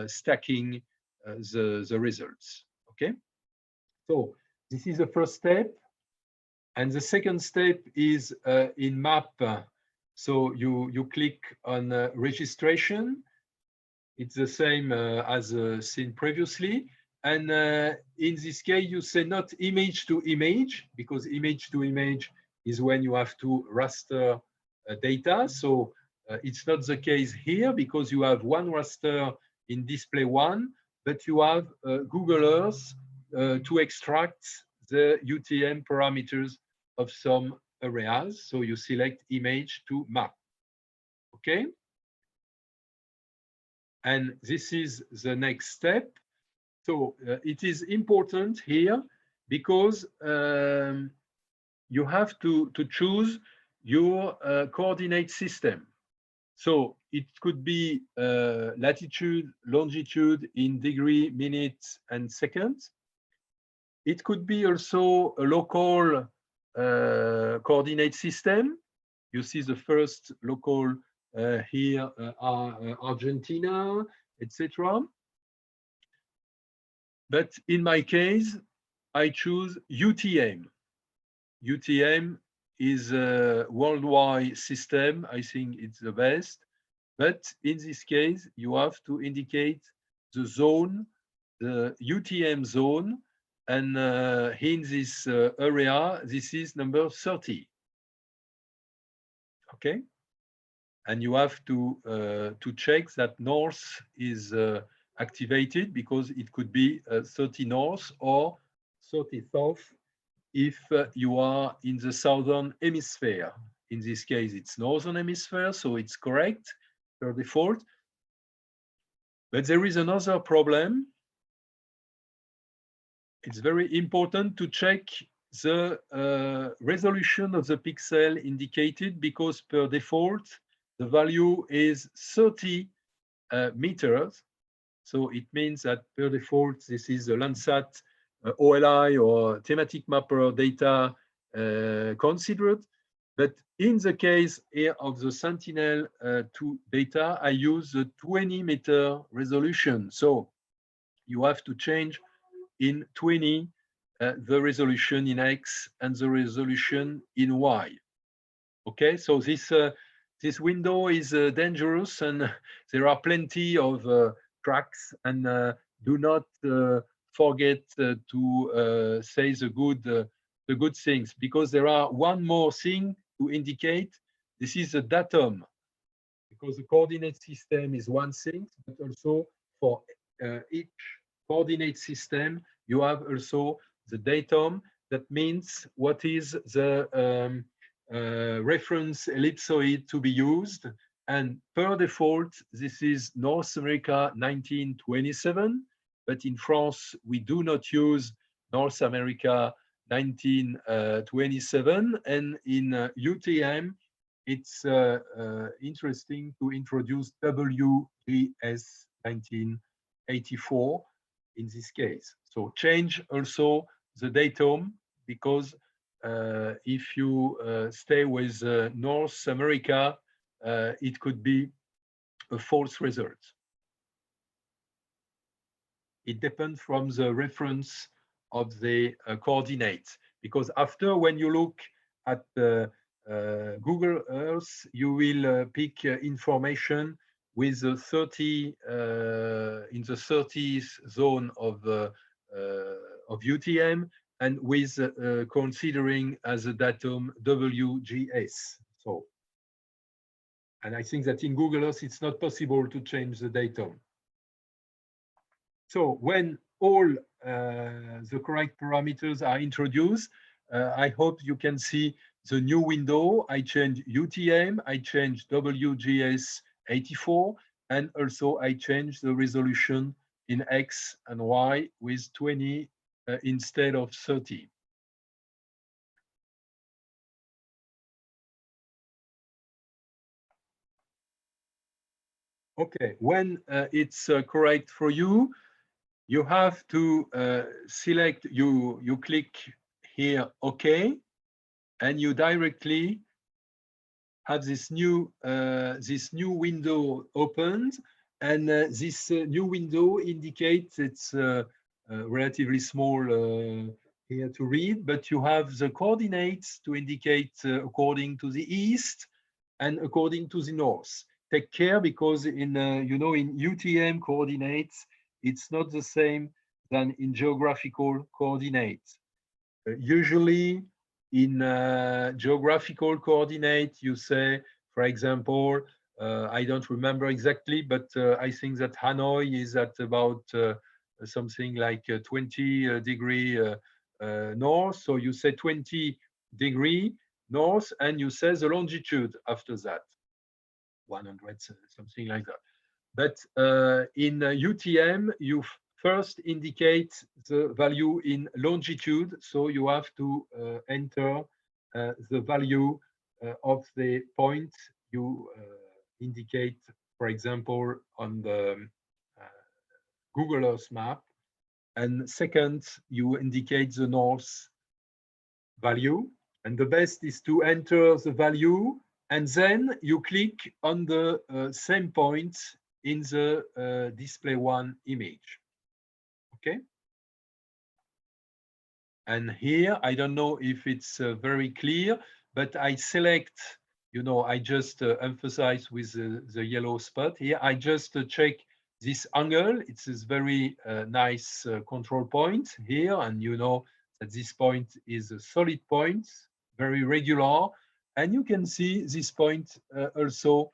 stacking the results. Okay, so this is the first step, and the second step is in map. So you click on registration. It's the same as seen previously, and in this case you say not image to image, because image to image is when you have to raster data. So it's not the case here, because you have one raster in display one, but you have Google Earth to extract the UTM parameters of some areas. So you select image to map. Okay. And this is the next step. So it is important here, because you have to choose your coordinate system. So it could be latitude, longitude in degree, minutes, and seconds. It could be also a local coordinate system. You see the first local here are Argentina, etc. But in my case, I choose UTM. UTM is a worldwide system. I think it's the best. But in this case, you have to indicate the zone, the UTM zone. And in this area, this is number 30. Okay. And you have to check that north is activated, because it could be 30 north or 30 south if you are in the southern hemisphere. In this case, it's northern hemisphere, so it's correct per default. But there is another problem. It's very important to check the resolution of the pixel indicated, because per default, the value is 30 meters. So it means that per default, this is the Landsat OLI or thematic mapper data considered. But in the case here of the Sentinel-2 data, I use the 20-meter resolution. So you have to change in 20 the resolution in X and the resolution in Y. Okay, so this window is dangerous, and there are plenty of cracks, and do not forget to say the good things, because there are one more thing to indicate. This is a datum, because the coordinate system is one thing, but also for each coordinate system, you have also the datum. That means what is the reference ellipsoid to be used. And per default, this is North America 1927. But in France, we do not use North America 1927. And in UTM, it's interesting to introduce WGS 1984 in this case. So change also the datum, because if you stay with North America, it could be a false result. It depends from the reference of the coordinates, because after, when you look at Google Earth, you will pick information with the 30 in the 30th zone of UTM, and with considering as a datum WGS. So, and I think that in Google Earth it's not possible to change the datum. So when all the correct parameters are introduced, I hope you can see the new window. I change UTM, I change WGS 84, and also I change the resolution in X and Y with 20 instead of 30. Okay, when it's correct for you, you have to select, you click here, OK, and you directly have this new window opened, and this new window indicates it's relatively small here to read, but you have the coordinates to indicate according to the east and according to the north. Take care, because in you know, in UTM coordinates, it's not the same than in geographical coordinates. Usually in geographical coordinate, you say, for example, I don't remember exactly, but I think that Hanoi is at about something like 20 degree north. So you say 20 degree north, and you say the longitude after that, 100, something like that. But in UTM, you first indicate the value in longitude. So you have to enter the value of the point you indicate, for example, on the Google Earth map. And second, you indicate the north value. And the best is to enter the value, and then you click on the same point in the display one image. Okay. And here, I don't know if it's very clear, but I select, you know, I just emphasize with the yellow spot here. I just check this angle. It's this very nice control point here. And you know that this point is a solid point, very regular. And you can see this point also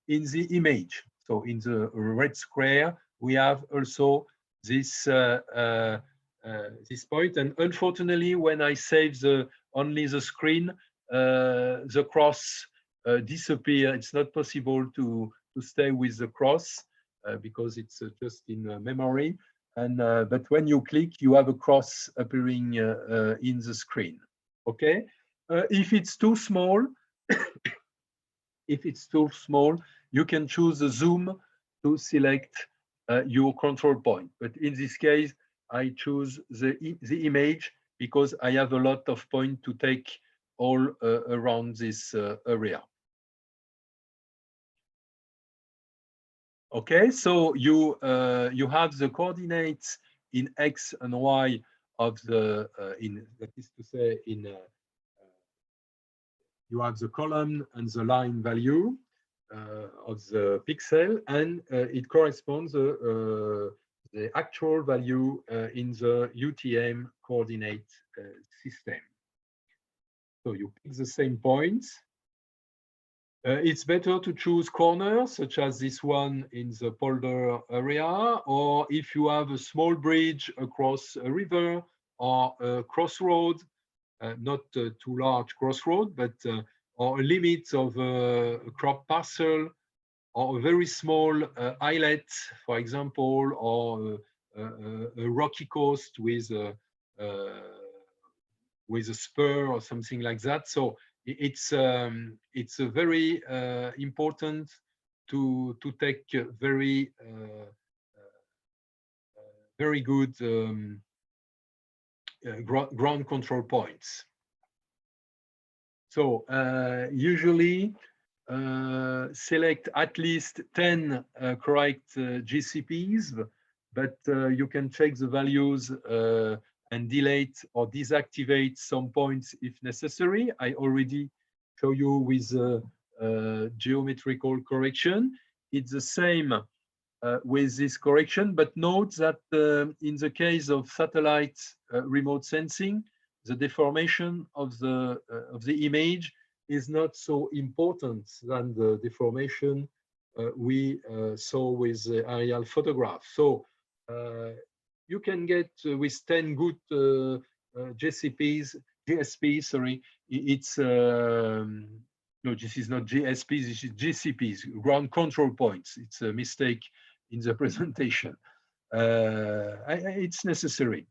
in the image. So in the red square, we have also this this point. And unfortunately, when I save only the screen, the cross disappear. It's not possible to stay with the cross because it's just in memory. And but when you click, you have a cross appearing in the screen. Okay. If it's too small, if it's too small, you can choose the zoom to select your control point. But in this case, I choose the image because I have a lot of points to take all around this area. Okay, so you have the coordinates in X and Y of the that is to say in you have the column and the line value of the pixel, and it corresponds the actual value in the UTM coordinate system. So you pick the same points. It's better to choose corners, such as this one in the polder area, or if you have a small bridge across a river or a crossroad, not too large crossroad, but or a limit of a crop parcel, or a very small islet, for example, or a rocky coast with a spur or something like that. So it's a very important to take very good ground control points. So usually select at least 10 correct GCPs, but you can check the values and delete or deactivate some points if necessary. I already show you with geometrical correction. It's the same with this correction, but note that in the case of satellite remote sensing, the deformation of the image is not so important than the deformation we saw with the aerial photograph. So you can get with 10 good GSPs, sorry, it's no, this is not GSPs, this is GCPs, ground control points. It's a mistake in the presentation. It's necessary.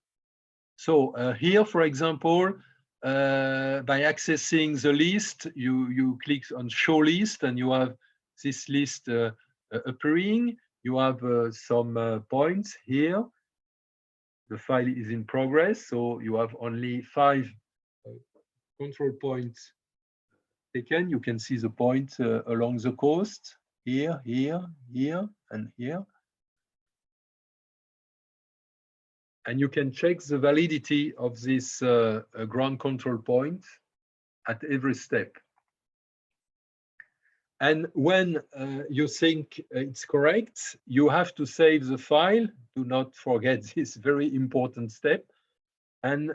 So here, for example, by accessing the list, you click on show list and you have this list appearing. You have some points here. The file is in progress, so you have only 5 control points taken. You can see the points along the coast, here, here, here, and here. And you can check the validity of this ground control point at every step. And when you think it's correct, you have to save the file. Do not forget this very important step. And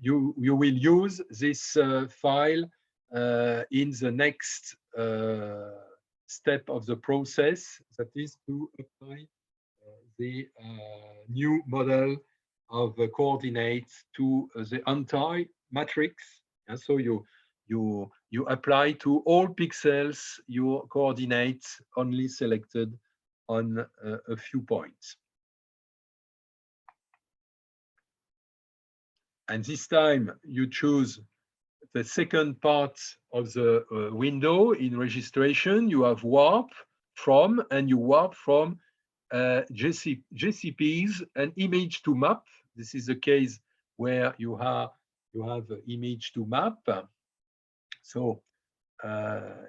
you will use this file in the next step of the process, that is to apply the new model of coordinates to the entire matrix. And so you apply to all pixels your coordinates only selected on a few points. And this time you choose the second part of the window in registration. You have warp from, and you warp from GCPs and image to map. This is the case where you have image to map. So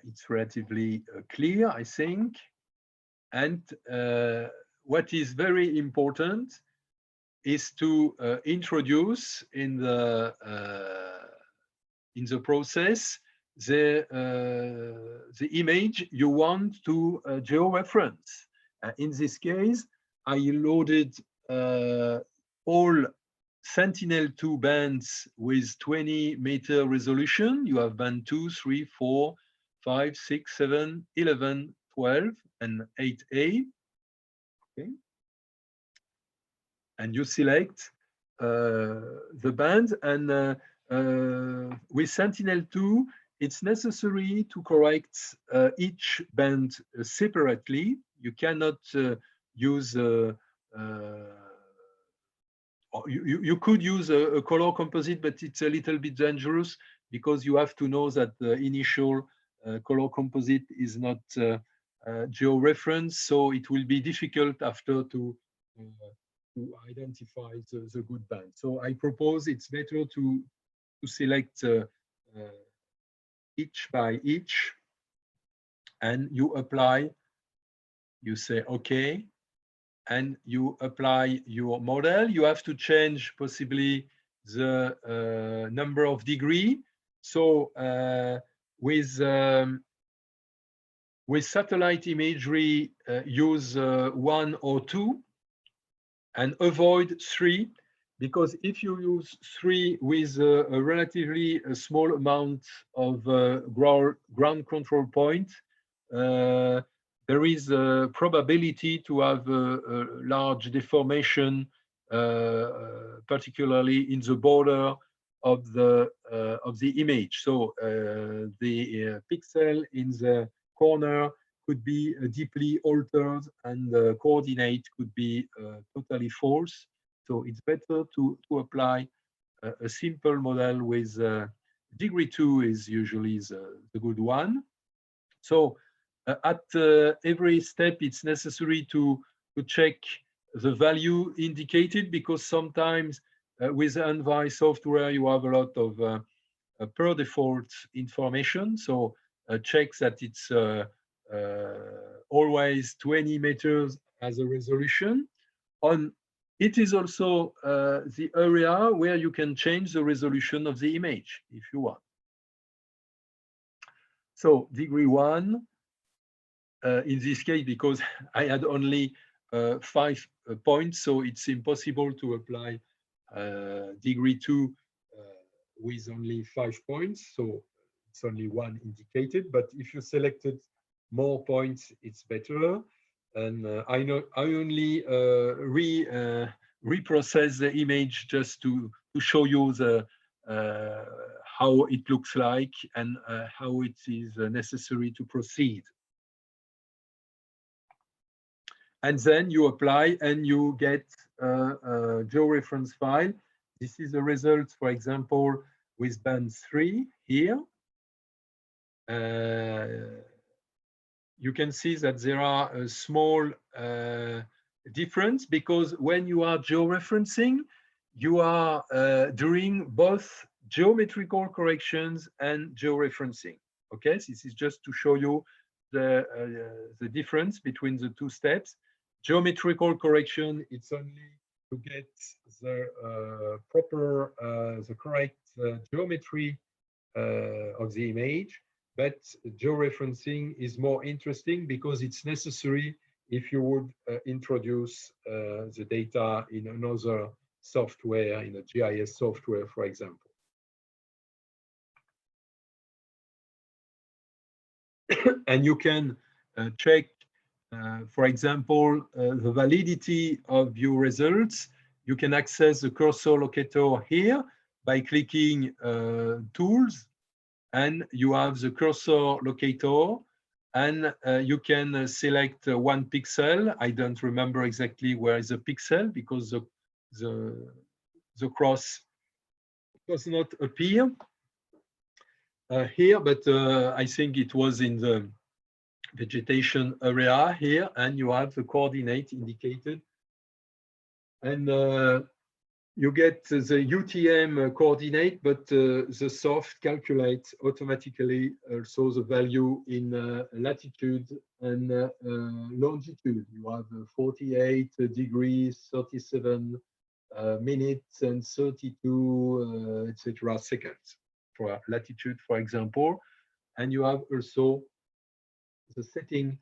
it's relatively clear, I think. And what is very important is to introduce in the process the image you want to georeference. In this case, I loaded all Sentinel-2 bands with 20-meter resolution. You have band 2, 3, 4, 5, 6, 7, 11, 12, and 8A. Okay. And you select the band. And with Sentinel-2, it's necessary to correct each band separately. You cannot use you could use a color composite, but it's a little bit dangerous because you have to know that the initial color composite is not georeferenced, so it will be difficult after to identify the good band. So I propose it's better to select each by each, and you apply. You say OK, and you apply your model. You have to change possibly the number of degree. So with satellite imagery, use 1 or 2 and avoid 3, because if you use 3 with a relatively small amount of ground control point, there is a probability to have a large deformation, particularly in the border of the image. So the pixel in the corner could be deeply altered, and the coordinate could be totally false. So it's better to apply a simple model with degree 2 is usually the good one. So at every step, it's necessary to check the value indicated, because sometimes with Envy software, you have a lot of per default information. So check that it's always 20 meters as a resolution. It is also the area where you can change the resolution of the image if you want. So degree 1, in this case, because I had only 5 points, so it's impossible to apply degree 2 with only 5 points. So it's only 1 indicated, but if you selected more points, it's better. And I only reprocess the image just to show you the how it looks like and how it is necessary to proceed. And then you apply and you get a georeference file. This is the result, for example, with band 3 here. You can see that there are a small difference because when you are georeferencing, you are doing both geometrical corrections and georeferencing. Okay, this is just to show you the difference between the two steps. Geometrical correction, it's only to get the proper, the correct geometry of the image. But georeferencing is more interesting because it's necessary if you would introduce the data in another software, in a GIS software, for example. And you can check, for example, the validity of your results. You can access the cursor locator here by clicking Tools, and you have the cursor locator, and you can select 1 pixel. I don't remember exactly where is the pixel because the cross does not appear here, but I think it was in the vegetation area here, and you have the coordinate indicated. And you get the UTM coordinate, but the soft calculates automatically also the value in latitude and longitude. You have 48 degrees, 37 minutes, and 32, etc. seconds for latitude, for example. And you have also the setting,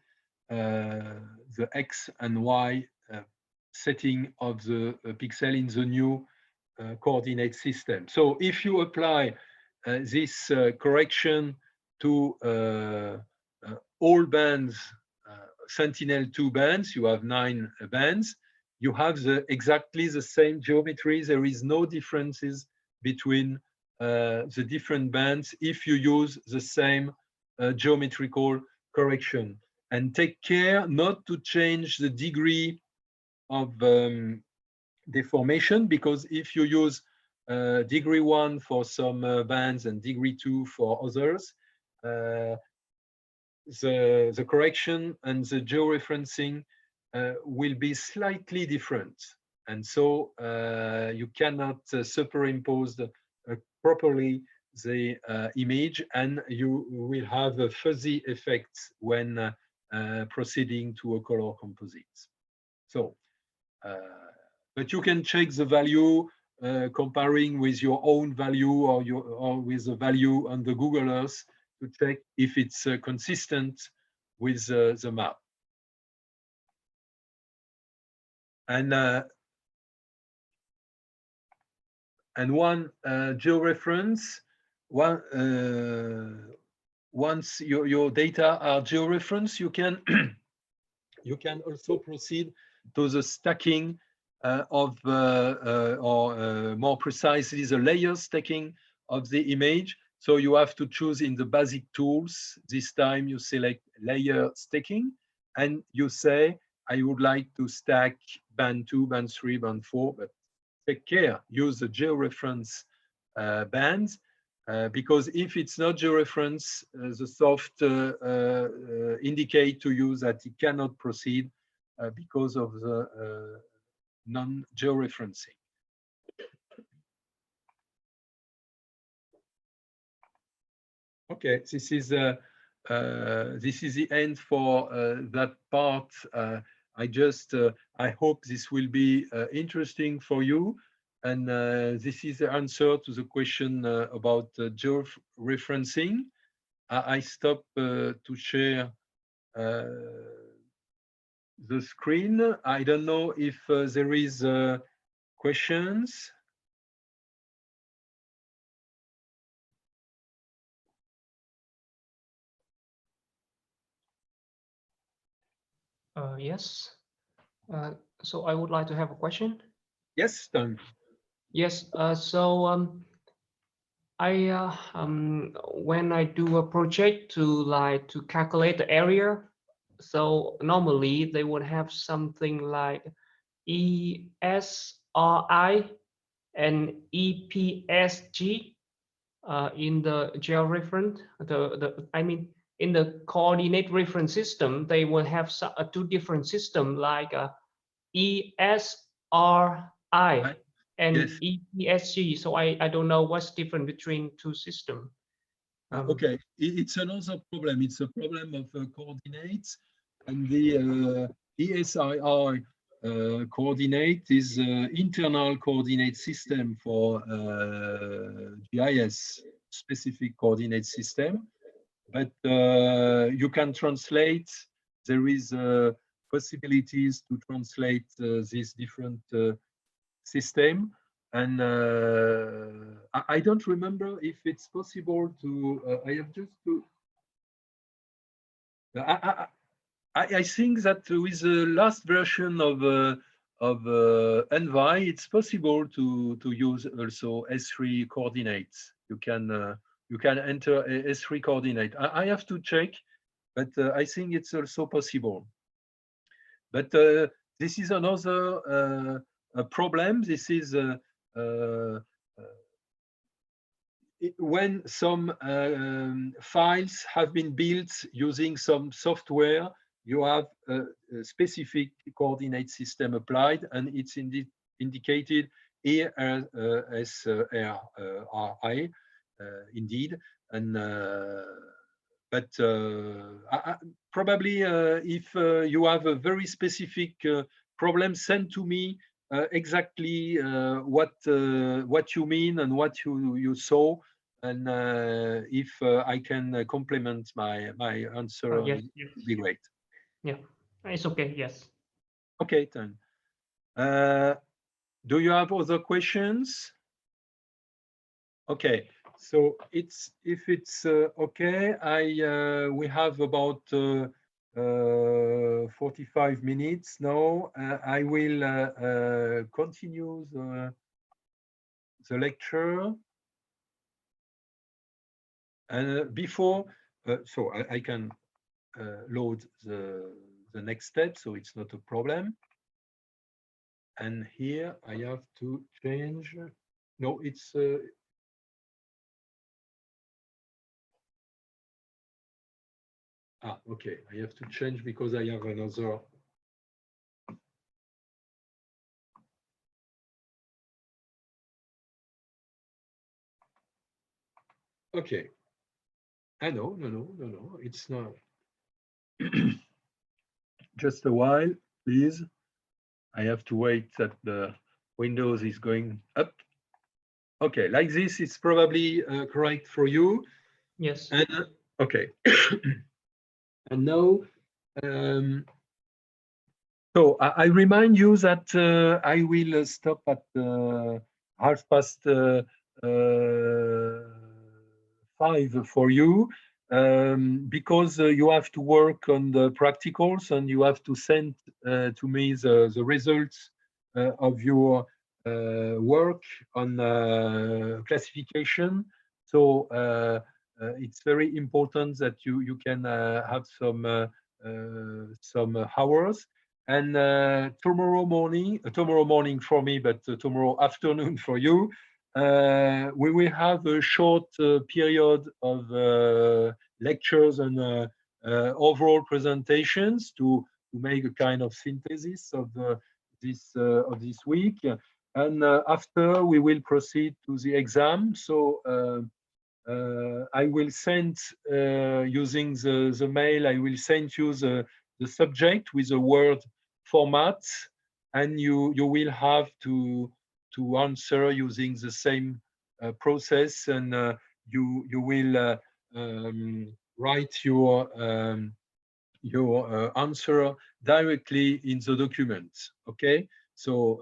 the X and Y setting of the pixel in the new coordinate system. So if you apply this correction to all bands, Sentinel-2 bands, you have 9 bands, you have exactly the same geometry. There is no differences between the different bands if you use the same geometrical correction. And take care not to change the degree of deformation, because if you use degree 1 for some bands and degree 2 for others, the correction and the georeferencing will be slightly different. And so you cannot superimpose properly the image, and you will have a fuzzy effect when proceeding to a color composite. So, but you can check the value comparing with your own value or with the value on the Google Earth to check if it's consistent with the map. And one georeference, once your data are georeferenced, you can you can also proceed to the stacking of, or more precisely, the layer stacking of the image. So you have to choose in the basic tools. This time you select layer stacking, and you say, I would like to stack band 2, band 3, band 4, but take care, use the georeference bands, because if it's not georeference, the soft indicate to you that it cannot proceed because of the non-georeferencing. Okay, this is the end for that part. I hope this will be interesting for you, and this is the answer to the question about georeferencing. I stop to share the screen. I don't know if there is questions. Yes. So I would like to have a question. Yes, done. Yes. When I do a project to calculate the area, so normally they would have something like ESRI and EPSG in the georeference. I mean, in the coordinate reference system, they will have two different systems like ESRI and Yes. EPSG. So I don't know what's different between two systems. Okay, it's another problem. It's a problem of coordinates, and the ESIR coordinate is internal coordinate system for GIS specific coordinate system. But you can translate. There is possibilities to translate these different system. And I don't remember if it's possible to. I have just to. I think that with the last version of Envy, it's possible to use also S3 coordinates. You can enter a S3 coordinate. I have to check, but I think it's also possible. But this is another problem. This is when some files have been built using some software, you have a specific coordinate system applied, and it's indeed indicated here as RI, indeed. And but probably if you have a very specific problem, send to me exactly what you mean and what you saw, and if I can complement my answer, Yes, it yes. would be great. Yeah, it's okay. Yes. Okay, then. Do you have other questions? Okay, so if it's okay, we have about 45 minutes now. I will continue the lecture. And before, so I can load the next step, so it's not a problem. And here I have to change. No, it's okay. I have to change because I have another. Okay. No. It's not. Just a while, please. I have to wait that the Windows is going up. Okay, like this, it's probably correct for you. Yes. And okay. And now, so I remind you that I will stop at 5:30 for you, because you have to work on the practicals and you have to send to me the results of your work on classification. So it's very important that you can have some hours. And tomorrow morning for me, but tomorrow afternoon for you, we will have a short period of lectures and overall presentations to make a kind of synthesis of this week. And after we will proceed to the exam. So I will send, using the mail, I will send you the subject with a Word format, and you will have to answer using the same process, and you will write your answer directly in the document. Okay, so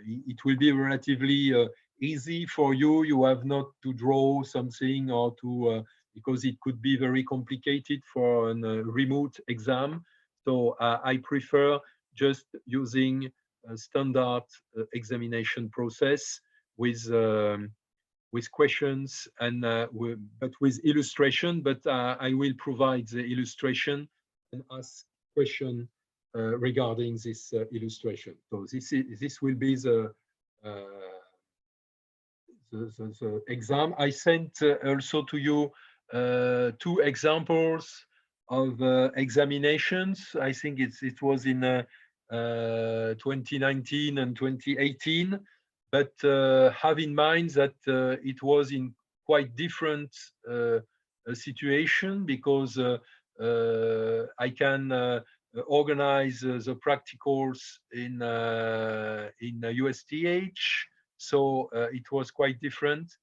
it will be relatively easy for you. You have not to draw something or to because it could be very complicated for a remote exam. So I prefer just using a standard examination process with questions and but with illustration. But I will provide the illustration and ask question regarding this illustration. So this will be the exam. I sent also to you 2 examples of examinations. I think it was in 2019 and 2018, but have in mind that it was in quite different situation, because I can organize the practicals in USTH. So it was quite different,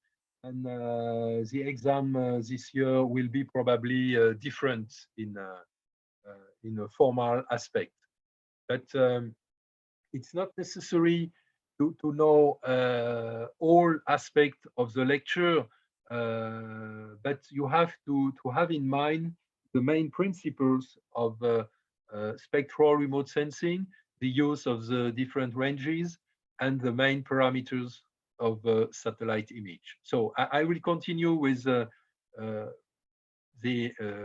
and the exam this year will be probably different in a formal aspect. But it's not necessary to know all aspects of the lecture, but you have to have in mind the main principles of spectral remote sensing, the use of the different ranges, and the main parameters of satellite image. So I will continue with the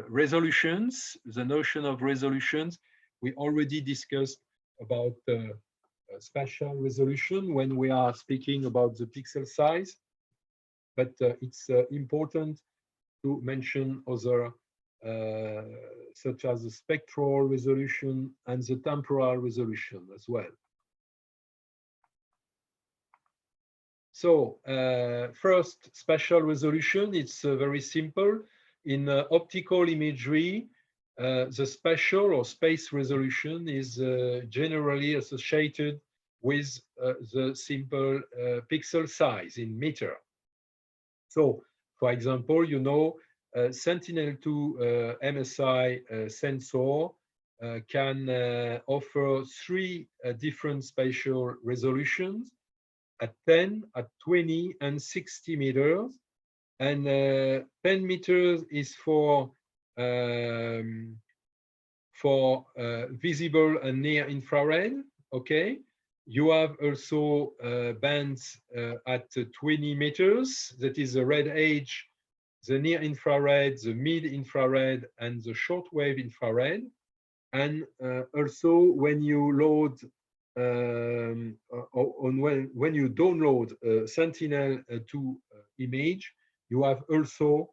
resolutions, the notion of resolutions. We already discussed about spatial resolution when we are speaking about the pixel size, but it's important to mention other such as the spectral resolution and the temporal resolution as well. So first, spatial resolution, it's very simple. In optical imagery, the spatial or space resolution is generally associated with the simple pixel size in meter. So, for example, you know, Sentinel-2 MSI sensor can offer 3 different spatial resolutions at 10, at 20, and 60 meters. And 10 meters is for visible and near infrared. Okay, you have also bands at 20 meters. That is the red edge, the near infrared, the mid infrared, and the shortwave infrared. And also when you load when you download Sentinel-2 image, you have also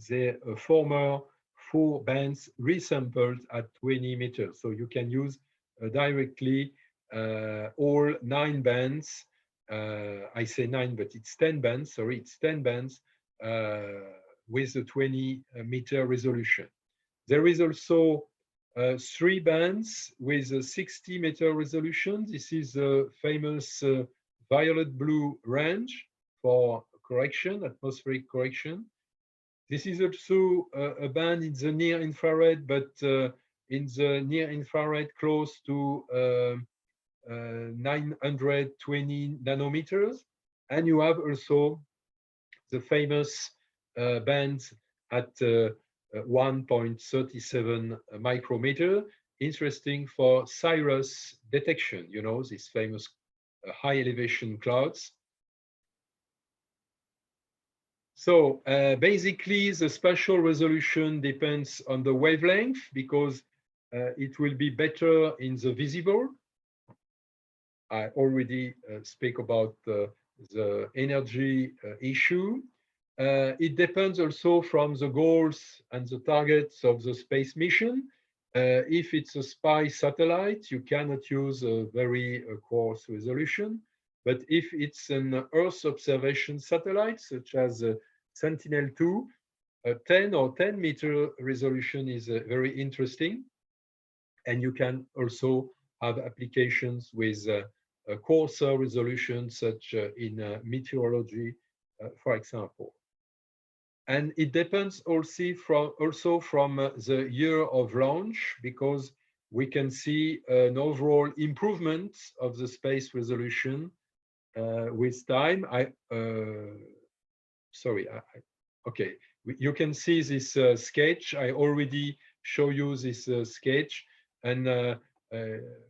the former 4 bands resampled at 20 meters. So you can use directly all 9 bands. I say 9, but it's 10 bands. Sorry, it's 10 bands with a 20-meter resolution. There is also 3 bands with a 60-meter resolution. This is a famous violet-blue range for correction, atmospheric correction. This is also a band in the near infrared, but in the near infrared close to 920 nanometers. And you have also the famous bands at 1.37 micrometer, interesting for cirrus detection, you know, these famous high elevation clouds. So basically, the spatial resolution depends on the wavelength, because it will be better in the visible. I already speak about the energy issue. It depends also from the goals and the targets of the space mission. If it's a spy satellite, you cannot use a very coarse resolution. But if it's an Earth observation satellite, such as Sentinel-2, 10 or 10-meter resolution is very interesting. And you can also have applications with a coarser resolution, such in meteorology, for example. And it depends also from the year of launch, because we can see an overall improvement of the space resolution with time. Okay, you can see this sketch. I already show you this sketch, and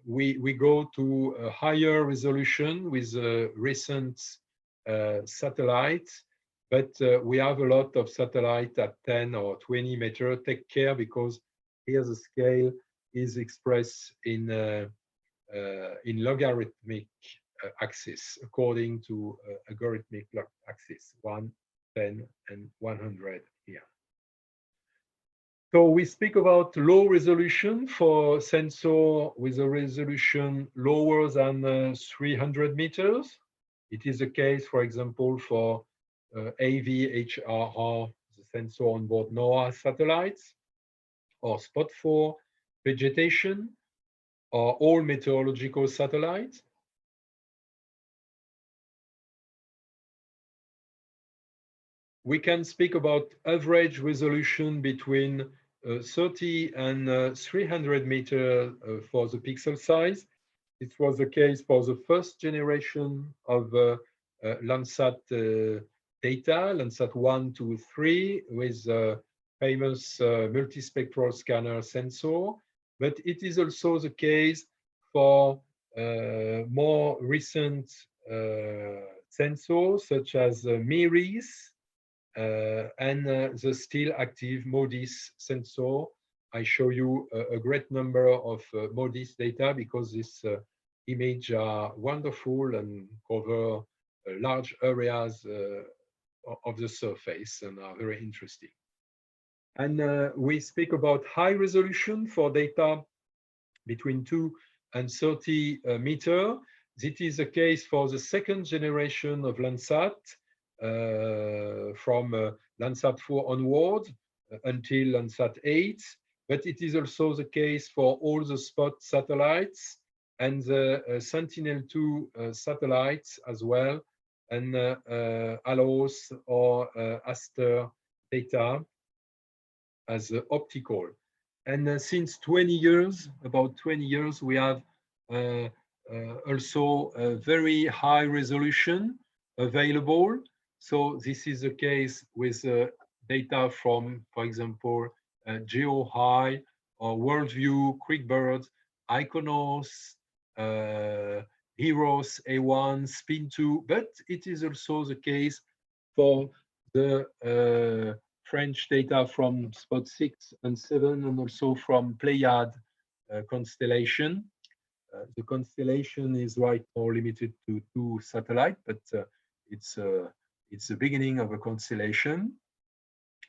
we go to a higher resolution with recent satellites. But we have a lot of satellites at 10 or 20 meters. Take care, because here the scale is expressed in logarithmic axis, according to algorithmic axis, 1, 10, and 100 here. So we speak about low resolution for sensor with a resolution lower than 300 meters. It is the case, for example, for AVHRR, the sensor on board NOAA satellites, or SPOT4 vegetation, or all meteorological satellites. We can speak about average resolution between 30 and 300 meters for the pixel size. It was the case for the first generation of Landsat data, Landsat 1, 2, 3, with famous multispectral scanner sensor. But it is also the case for more recent sensors, such as MIRIS and the still active MODIS sensor. I show you a great number of MODIS data, because these images are wonderful and cover large areas of the surface and are very interesting. And we speak about high resolution for data between 2 and 30 meters. This is the case for the second generation of Landsat, from Landsat 4 onward until Landsat 8. But it is also the case for all the SPOT satellites and the Sentinel-2 satellites as well, and ALOS or ASTER data as optical. And since 20 years, about 20 years, we have also a very high resolution available. So this is the case with data from, for example, GeoEye or Worldview, QuickBird, Iconos, HEROS, A1, SPIN2, but it is also the case for the French data from Spot 6 and 7, and also from Pléiades constellation. The constellation is right now limited to 2 satellites, but it's the beginning of a constellation.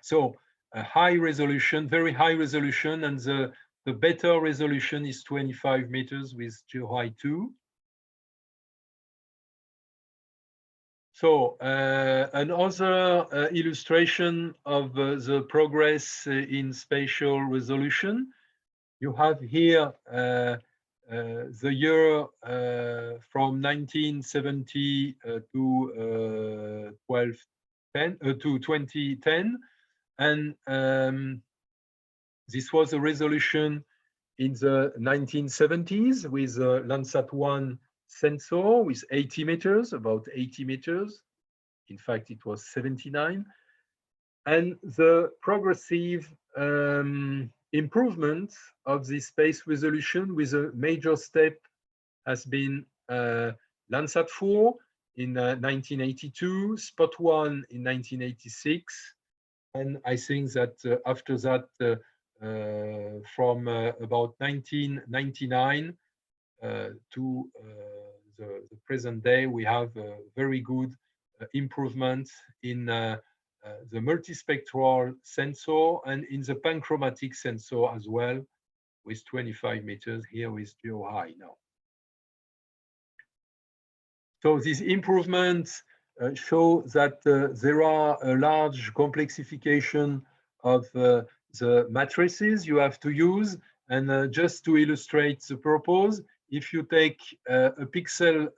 So a high resolution, very high resolution, and the better resolution is 25 meters with GeoEye 2. So another illustration of the progress in spatial resolution. You have here the year from 1970 to 2010, and this was a resolution in the 1970s with Landsat 1 sensor with 80 meters, about 80 meters. In fact, it was 79. And the progressive improvement of the space resolution with a major step has been Landsat 4 in 1982, Spot 1 in 1986. And I think that after that, from about 1999 to the present day, we have a very good improvement in the multispectral sensor and in the panchromatic sensor as well, with 25 meters here with GeoEye now. So these improvements show that there are a large complexification of the matrices you have to use. And just to illustrate the purpose, if you take a pixel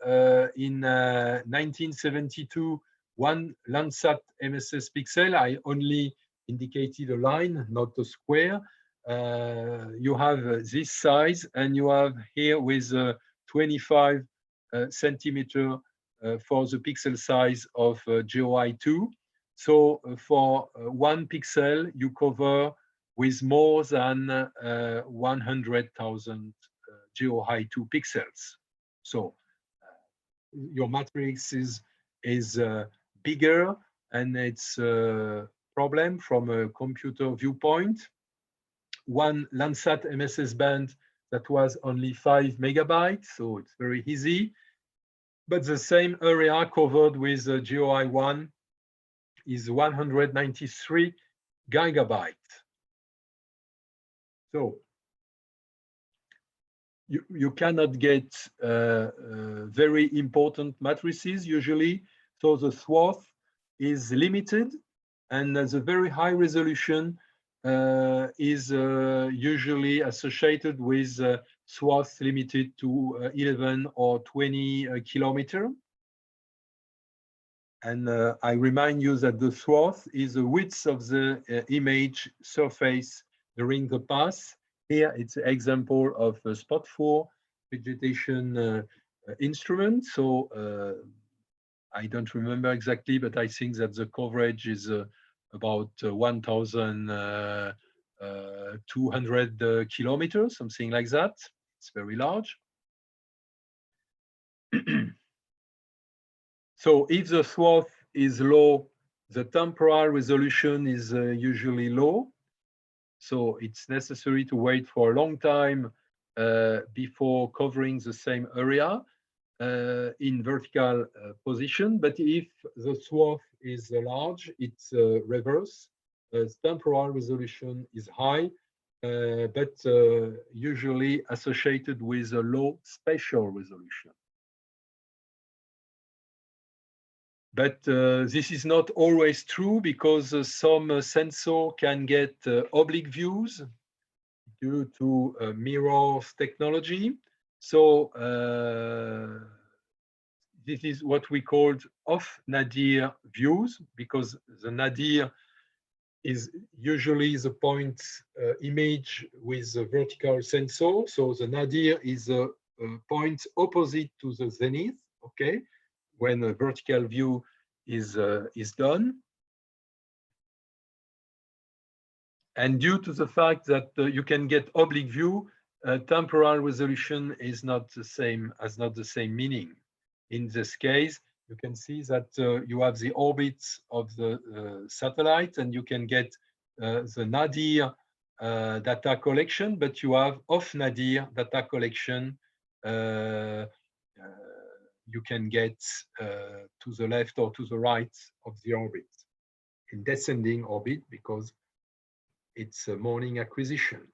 in 1972, one Landsat MSS pixel, I only indicated a line, not a square. You have this size, and you have here with 25 centimeter for the pixel size of GeoEye-2. So for 1 pixel, you cover with more than 100,000 GeoEye-2 pixels. So your matrix is bigger, and it's a problem from a computer viewpoint. One Landsat MSS band that was only 5 megabytes, so it's very easy. But the same area covered with GeoEye-1 is 193 gigabytes. So you cannot get very important matrices usually. So the swath is limited, and the very high resolution is usually associated with swaths limited to 11 or 20 kilometers. And I remind you that the swath is the width of the image surface during the pass. Here it's an example of a Spot 4 vegetation instrument. So I don't remember exactly, but I think that the coverage is about 1,200 kilometers, something like that. It's very large. So if the swath is low, the temporal resolution is usually low. So it's necessary to wait for a long time before covering the same area in vertical position. But if the swath is large, it's reverse. Temporal resolution is high, but usually associated with a low spatial resolution. But this is not always true, because some sensor can get oblique views due to mirrors technology. So this is what we called off-nadir views, because the nadir is usually the point image with a vertical sensor. So the nadir is a point opposite to the zenith, okay, when a vertical view is done. And due to the fact that you can get oblique view, temporal resolution is not the same, has not the same meaning. In this case, you can see that you have the orbits of the satellite, and you can get the nadir data collection, but you have off-nadir data collection. You can get to the left or to the right of the orbit in descending orbit, because it's a morning acquisition.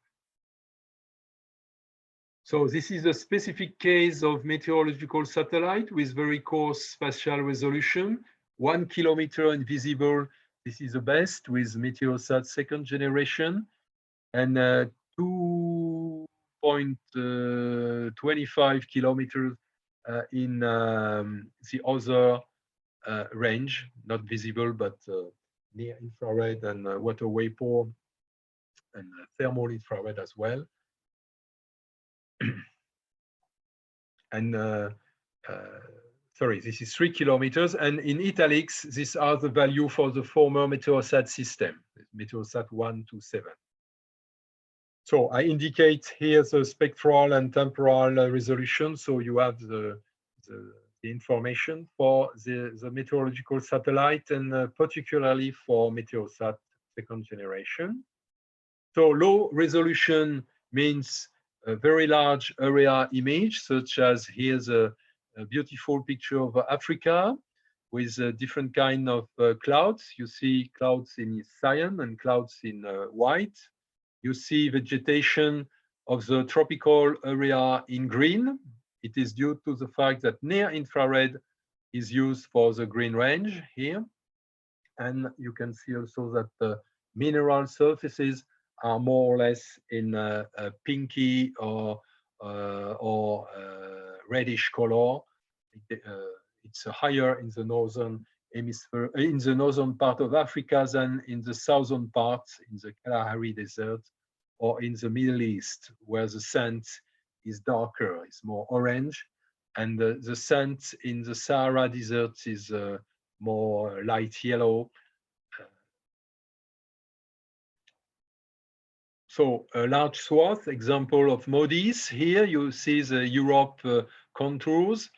So this is a specific case of meteorological satellite with very coarse spatial resolution, 1 kilometer invisible. This is the best with Meteosat second generation, and 2.25 kilometers in the other range, not visible, but near infrared and water vapor and thermal infrared as well. And sorry, this is 3 kilometers. And in italics, these are the value for the former Meteosat system, Meteosat 1 to 7. So I indicate here the spectral and temporal resolution. So you have the information for the meteorological satellite, and particularly for Meteosat second generation. So low resolution means a very large area image, such as here's a beautiful picture of Africa with a different kind of clouds. You see clouds in cyan and clouds in white. You see vegetation of the tropical area in green. It is due to the fact that near infrared is used for the green range here. And you can see also that the mineral surfaces are more or less in a pinky or reddish color. It's higher in the northern hemisphere, in the northern part of Africa than in the southern part, in the Kalahari Desert, or in the Middle East, where the sand is darker, it's more orange, and the sand in the Sahara Desert is more light yellow. So a large swath, example of MODIS. Here you see the Europe contours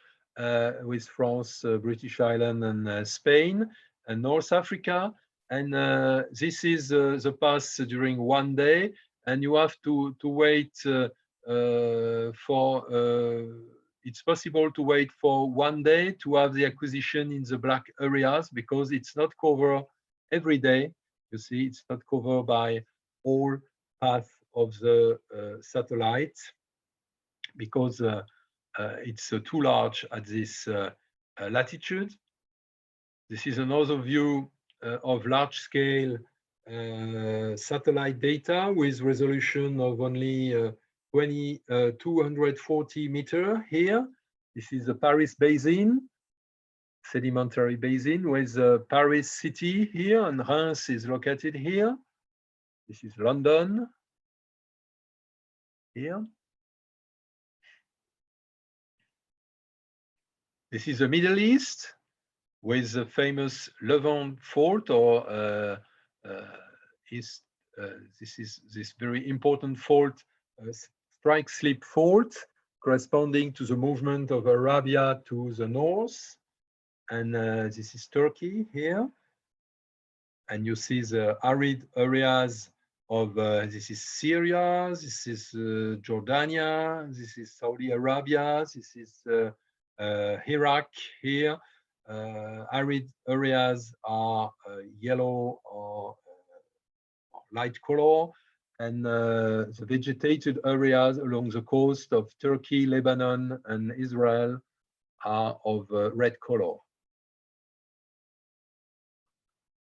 with France, British Island, and Spain, and North Africa. And this is the pass during one day, and you have to wait it's possible to wait for one day to have the acquisition in the black areas, because it's not covered every day. You see, it's not covered by all path of the satellite, because it's too large at this latitude. This is another view of large-scale satellite data with resolution of only 240 meters here. This is the Paris Basin, sedimentary basin, with Paris city here, and Reims is located here. This is London here. This is the Middle East with the famous Levant fault, or this is this very important fault, strike slip fault, corresponding to the movement of Arabia to the north. And this is Turkey here. And you see the arid areas of, this is Syria, this is Jordania, this is Saudi Arabia, this is Iraq here. Arid areas are yellow or light color, and the vegetated areas along the coast of Turkey, Lebanon, and Israel are of red color.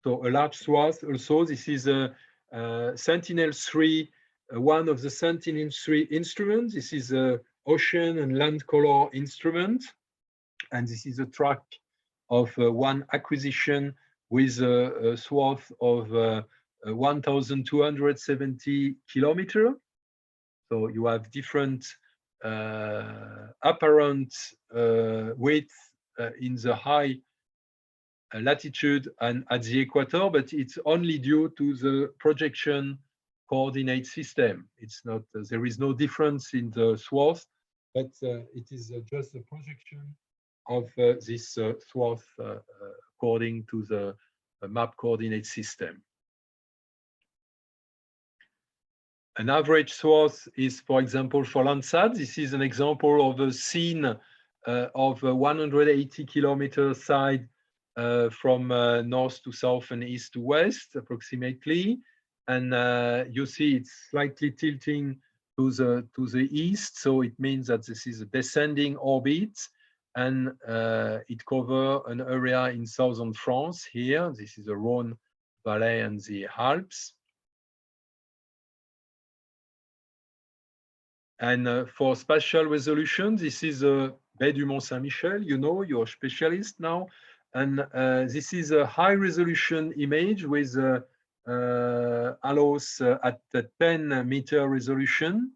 So a large swath also. This is a Sentinel-3, one of the Sentinel-3 instruments. This is a ocean and land color instrument. And this is a track of one acquisition with a swath of 1,270 kilometers. So you have different apparent width in the high latitude and at the equator, but it's only due to the projection coordinate system. It's not, there is no difference in the swath, but it is just the projection of this swath according to the map coordinate system. An average swath is, for example, for Landsat. This is an example of a scene of a 180 kilometer side from north to south and east to west, approximately. And you see it's slightly tilting to the east. So it means that this is a descending orbit, and it covers an area in southern France here. This is the Rhône Valley and the Alps. And for spatial resolution, this is a Baie du Mont Saint-Michel, you know, you're a specialist now. And this is a high resolution image with ALOS at the 10-meter resolution.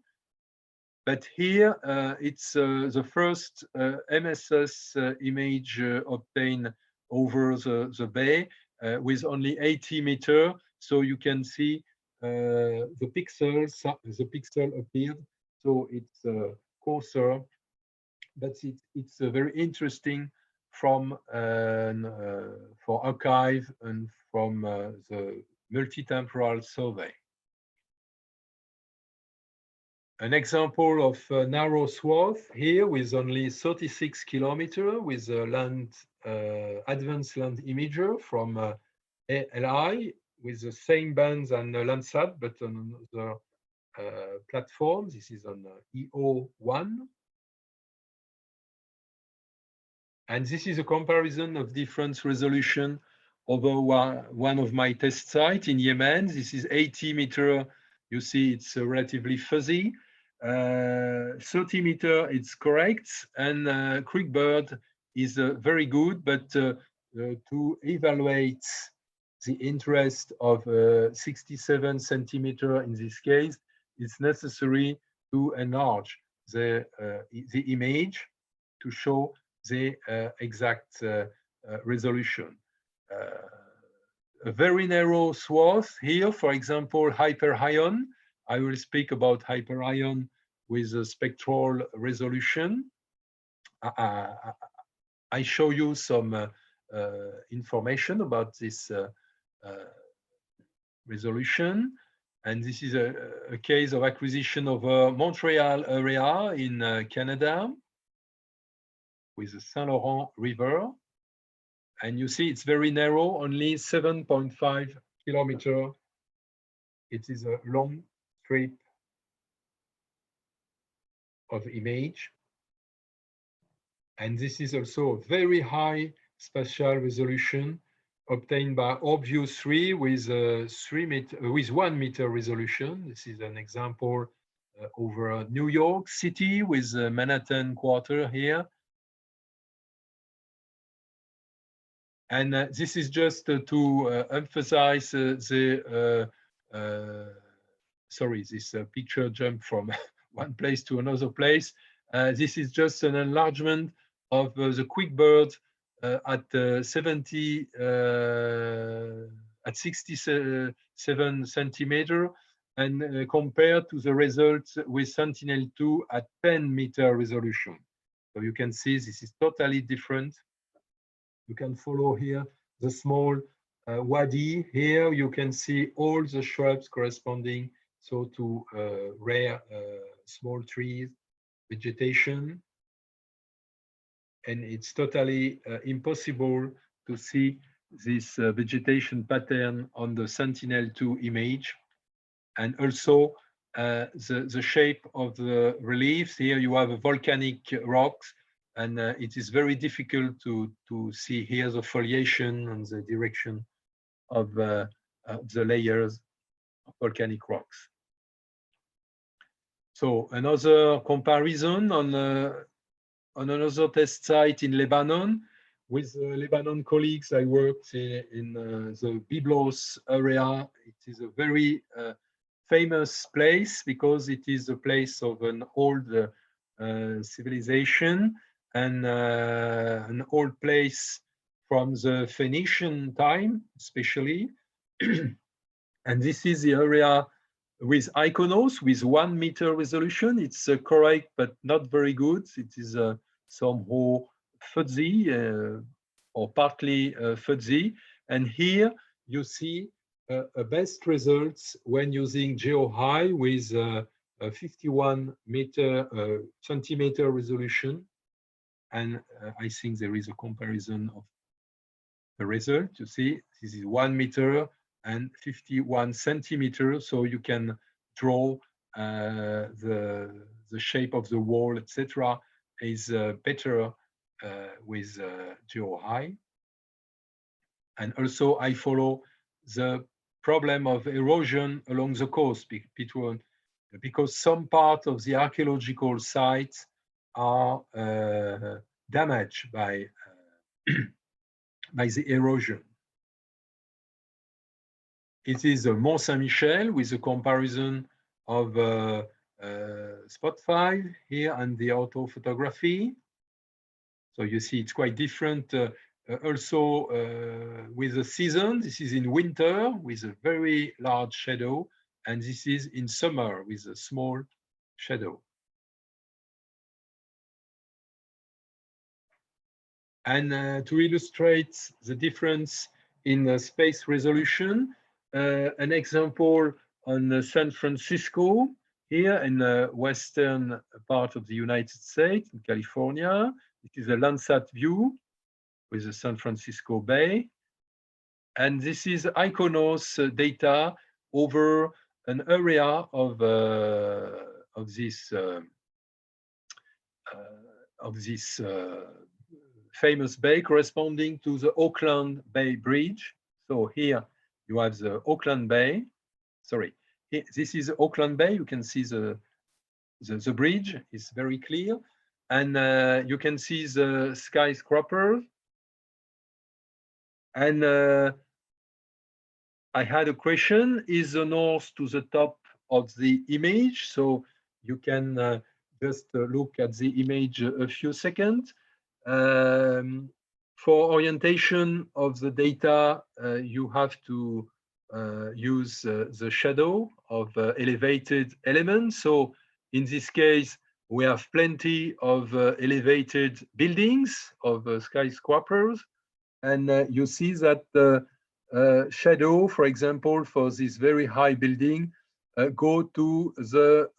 But here it's the first MSS image obtained over the bay with only 80 meters. So you can see the pixel appeared. So it's coarser, but it's very interesting from for archive and from the multi-temporal survey. An example of a narrow swath here with only 36 kilometers with a advanced land imager from ALI with the same bands and Landsat, but on the platform. This is on EO1. And this is a comparison of different resolution over one of my test sites in Yemen. This is 80 meter. You see, it's relatively fuzzy. 30 meter, it's correct. And QuickBird is very good, but to evaluate the interest of 67 centimeter in this case, it's necessary to enlarge the image to show the exact resolution. A very narrow swath here, for example, hyperion. I will speak about hyperion with a spectral resolution. I show you some information about this resolution. And this is a case of acquisition of a Montreal area in Canada with the Saint Laurent River. And you see it's very narrow, only 7.5 kilometers. It is a long strip of image. And this is also a very high spatial resolution obtained by OrbView 3 with 1 meter resolution. This is an example over New York City with Manhattan Quarter here. And this is just to emphasize this picture jump from one place to another place. This is just an enlargement of the QuickBird at 67 centimeter, and compared to the results with Sentinel-2 at 10 meter resolution. So you can see this is totally different. You can follow here the small wadi. Here you can see all the shrubs corresponding to rare small trees, vegetation. And it's totally impossible to see this vegetation pattern on the Sentinel-2 image. And also the shape of the reliefs. Here you have a volcanic rocks, and it is very difficult to see here the foliation and the direction of the layers of volcanic rocks. So another comparison on another test site in Lebanon. With Lebanon colleagues, I worked in the Byblos area. It is a very famous place because it is a place of an old civilization and an old place from the Phoenician time, especially. And this is the area with Iconos with 1 meter resolution. It's correct, but not very good. It is somehow fuzzy or partly fuzzy. And here you see best results when using GeoHigh with a 51 centimeter resolution. And I think there is a comparison of the result. You see, this is 1 meter and 51 centimeters. So you can draw the shape of the wall, etc. is better with GeoHigh. And also I follow the problem of erosion along the coast because some part of the archaeological sites are damaged by the erosion. It is Mont Saint-Michel with a comparison of spot 5 here and the orthophotography. So you see it's quite different also with the season. This is in winter with a very large shadow, and this is in summer with a small shadow. And to illustrate the difference in space resolution, an example on San Francisco, here in the western part of the United States, in California. It is a Landsat view with the San Francisco Bay. And this is Iconos data over an area of this famous bay corresponding to the Auckland Bay Bridge. So here you have the Auckland Bay. Sorry, here, this is Auckland Bay. You can see the bridge is very clear. And you can see the skyscraper. And I had a question, is the north to the top of the image? So you can just look at the image a few seconds. For orientation of the data, you have to use the shadow of elevated elements. So in this case, we have plenty of elevated buildings, of skyscrapers. And you see that the shadow, for example, for this very high building, go to the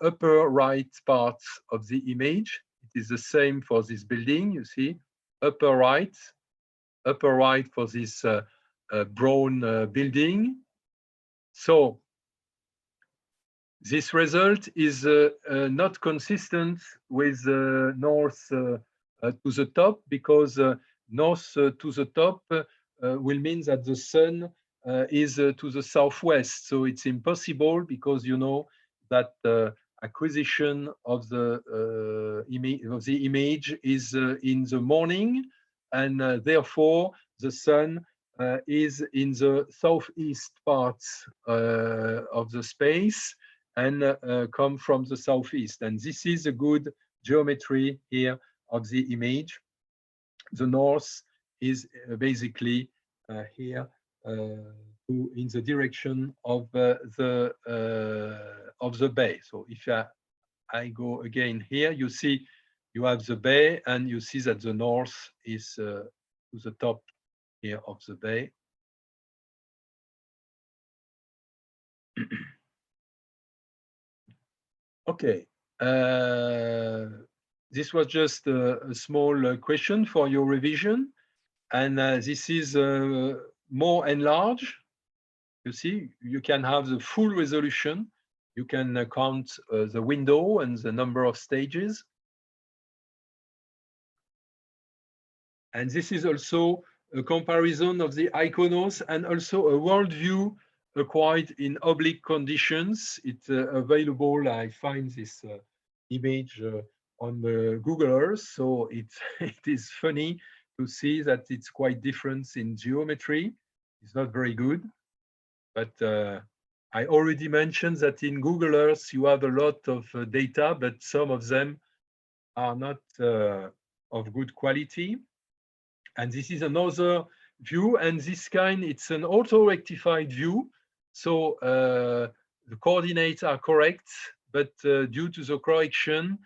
upper right part of the image. It is the same for this building, you see, upper right for this brown building. So this result is not consistent with north to the top, because north to the top will mean that the sun is to the southwest. So it's impossible, because you know that acquisition of the image is in the morning, and therefore the sun is in the southeast part of the space, and come from the southeast. And this is a good geometry here of the image. The north is basically here in the direction of the bay. So if I go again here, you see you have the bay, and you see that the north is to the top here of the bay. Okay. This was just a small question for your revision. And this is more enlarged. You see, you can have the full resolution. You can count the window and the number of stages. And this is also a comparison of the IKONOS and also a world view acquired in oblique conditions. It's available. I find this image on Google Earth. So it is funny to see that it's quite different in geometry. It's not very good. But I already mentioned that in Google Earth, you have a lot of data, but some of them are not of good quality. And this is another view, and this kind, it's an auto-rectified view. So the coordinates are correct, but due to the correction,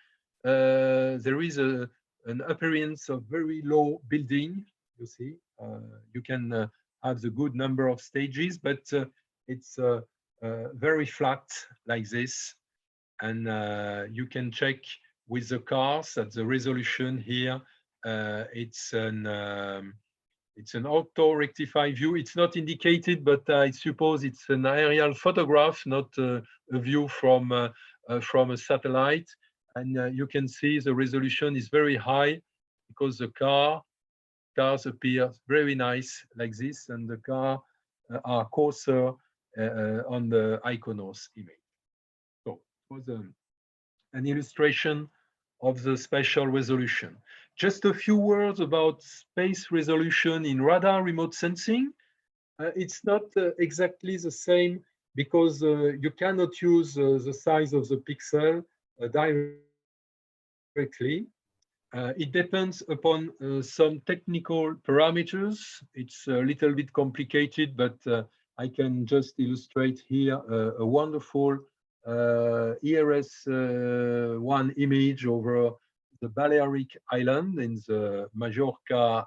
there is an appearance of very low building. You see, you can have the good number of stages, but it's very flat like this. And you can check with the cars that the resolution here, it's an auto-rectified view. It's not indicated, but I suppose it's an aerial photograph, not a view from a satellite. And you can see the resolution is very high, because the cars appear very nice like this, and the cars are coarser on the IKONOS image. So it was an illustration of the spatial resolution. Just a few words about space resolution in radar remote sensing. It's not exactly the same, because you cannot use the size of the pixel directly. It depends upon some technical parameters. It's a little bit complicated, but I can just illustrate here a wonderful ERS-1 image over the Balearic Island in the Majorca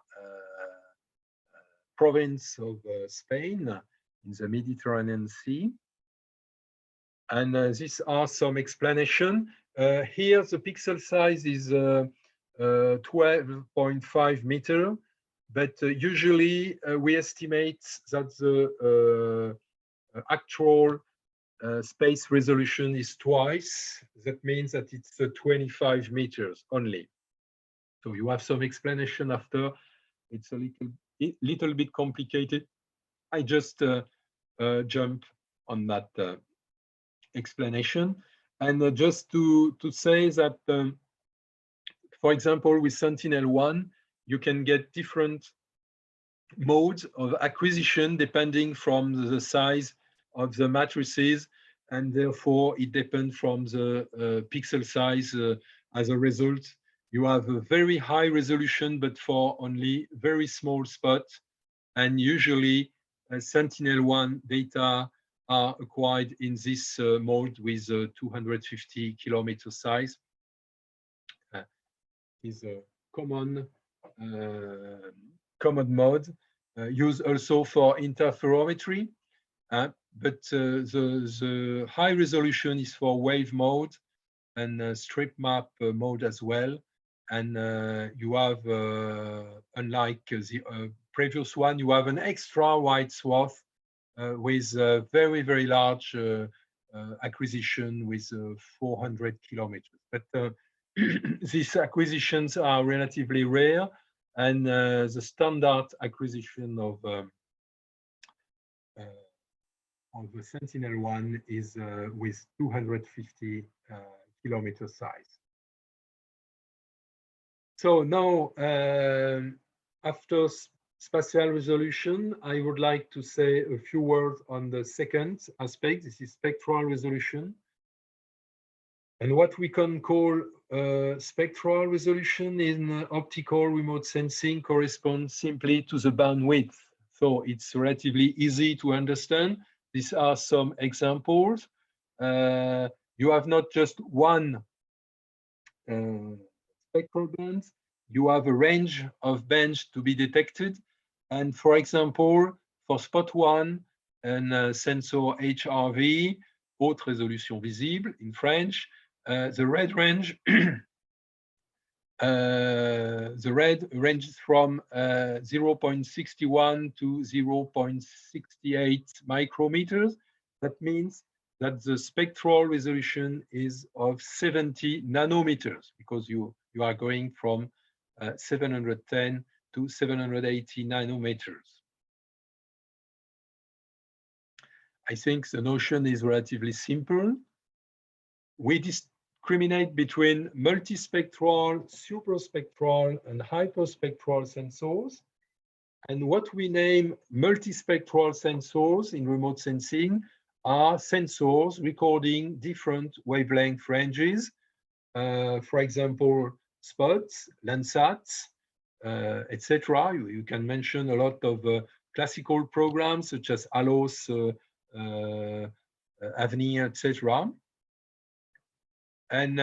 province of Spain in the Mediterranean Sea. And these are some explanation. Here, the pixel size is 12.5 meter, but usually we estimate that the actual space resolution is twice. That means that it's 25 meters only. So you have some explanation after. It's a little bit complicated. I just jump on that explanation. And just to say that, for example, with Sentinel-1, you can get different modes of acquisition depending from the size of the matrices, and therefore it depends from the pixel size. As a result, you have a very high resolution, but for only very small spots. And usually Sentinel-1 data are acquired in this mode with 250 kilometer size. Is a common mode used also for interferometry. But the high resolution is for wave mode and strip map mode as well. And you have, unlike the previous one, you have an extra wide swath with very, very large acquisition with 400 kilometers. But these acquisitions are relatively rare, and the standard acquisition of the Sentinel-1 is with 250 kilometer size. So now, after spatial resolution, I would like to say a few words on the second aspect. This is spectral resolution. And what we can call spectral resolution in optical remote sensing corresponds simply to the bandwidth. So it's relatively easy to understand. These are some examples. You have not just one spectral band, you have a range of bands to be detected. And for example, for spot 1 and sensor HRV, haute résolution visible in French, the red range, the red ranges from 0.61 to 0.68 micrometers. That means that the spectral resolution is of 70 nanometers, because you are going from 710 to 780 nanometers. I think the notion is relatively simple. We discriminate between multispectral, supraspectral, and hyperspectral sensors. And what we name multispectral sensors in remote sensing are sensors recording different wavelength ranges. For example, spots, Landsats, etc. You can mention a lot of classical programs such as ALOS, Avenir, etc. And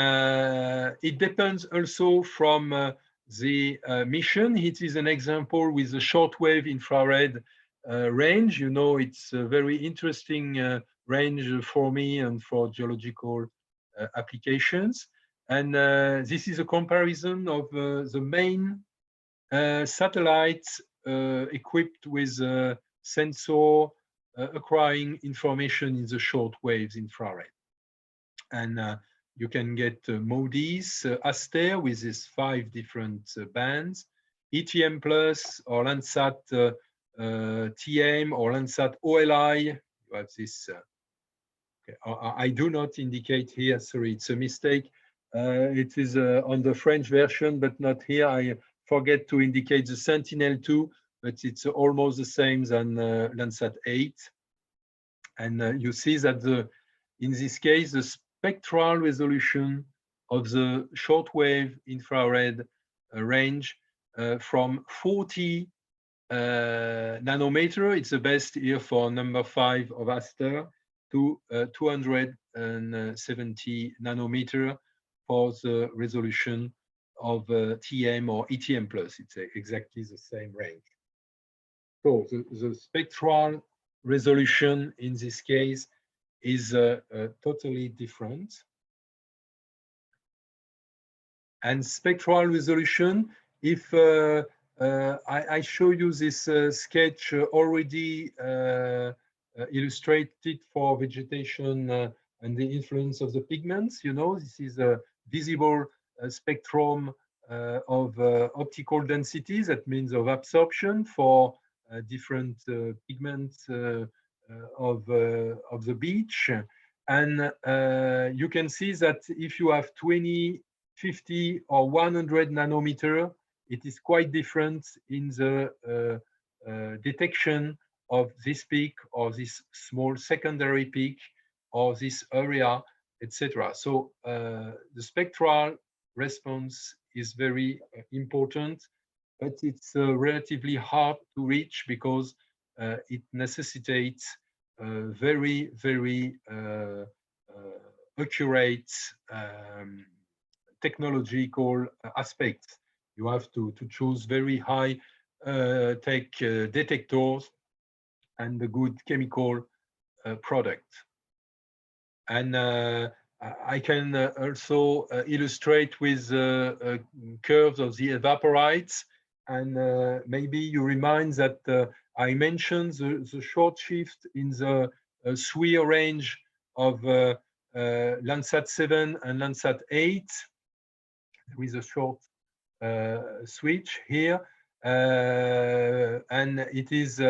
it depends also from the mission. It is an example with the shortwave infrared range. You know, it's a very interesting range for me and for geological applications. And this is a comparison of the main satellites equipped with sensor acquiring information in the short waves infrared. And you can get MODIS, Aster with these 5 different bands, ETM Plus or Landsat TM or Landsat OLI. You have this. Okay. I do not indicate here, sorry, it's a mistake. It is on the French version, but not here. I forget to indicate the Sentinel-2, but it's almost the same than Landsat 8. And you see that in this case, the spectral resolution of the shortwave infrared range from 40 nanometer, it's the best here for number 5 of Aster, to 270 nanometer for the resolution of TM or ETM Plus. It's exactly the same range. So the spectral resolution in this case is totally different. And spectral resolution, if I show you this sketch already illustrated for vegetation and the influence of the pigments, you know, this is a visible spectrum of optical densities, that means of absorption for different pigments of the beach. And you can see that if you have 20, 50 or 100 nanometer, it is quite different in the detection of this peak or this small secondary peak or this area, etc. So the spectral response is very important, but it's relatively hard to reach because it necessitates very, very accurate technological aspects. You have to choose very high tech detectors and a good chemical product. And I can also illustrate with curves of the evaporites. And maybe you remind that I mentioned the short shift in the SWIR range of Landsat 7 and Landsat 8 with a short switch here. And it is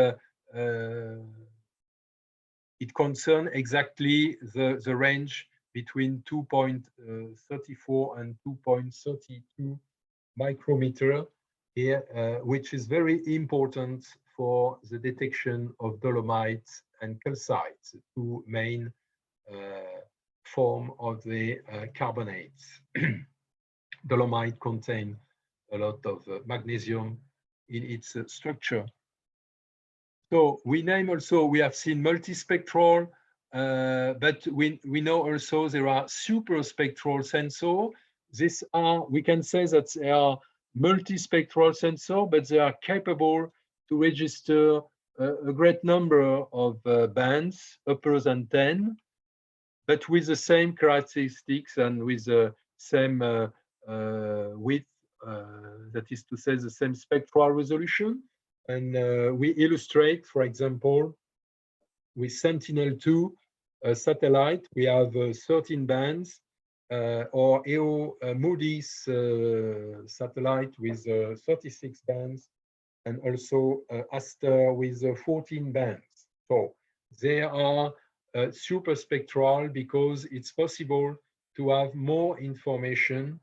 it concerns exactly the range between 2.34 and 2.32 micrometer here, which is very important for the detection of dolomites and calcites, the two main form of the carbonates. Dolomite contain a lot of magnesium in its structure. So we name also, we have seen multispectral, but we know also there are superspectral sensors. These are, we can say that they are multispectral sensors, but they are capable to register a great number of bands, upper than 10, but with the same characteristics and with the same width, that is to say the same spectral resolution. And we illustrate, for example, with Sentinel-2 satellite, we have 13 bands, or EO Moody's satellite with 36 bands, and also Aster with 14 bands. So they are super spectral because it's possible to have more information.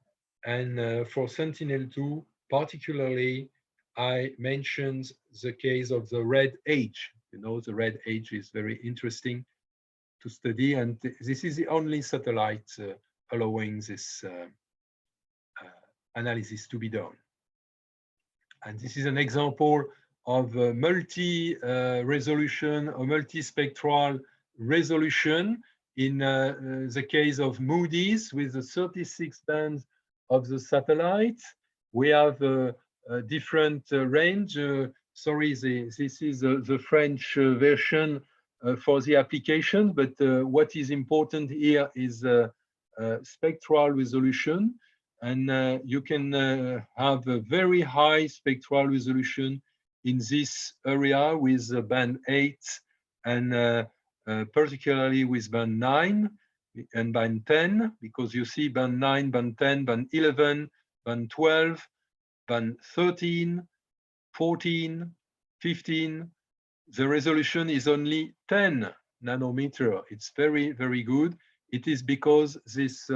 And for Sentinel-2, particularly, I mentioned the case of the red age. You know, the red age is very interesting to study, and this is the only satellite allowing this analysis to be done. And this is an example of multi-resolution or multispectral resolution in the case of Moody's with the 36 bands of the satellite. We have a different range. Sorry, this is the French version for the application, but what is important here is spectral resolution. And you can have a very high spectral resolution in this area with band 8 and particularly with band 9 and band 10, because you see band 9, band 10, band 11, band 12, band 13, 14, 15. The resolution is only 10 nanometer. It's very, very good. It is because this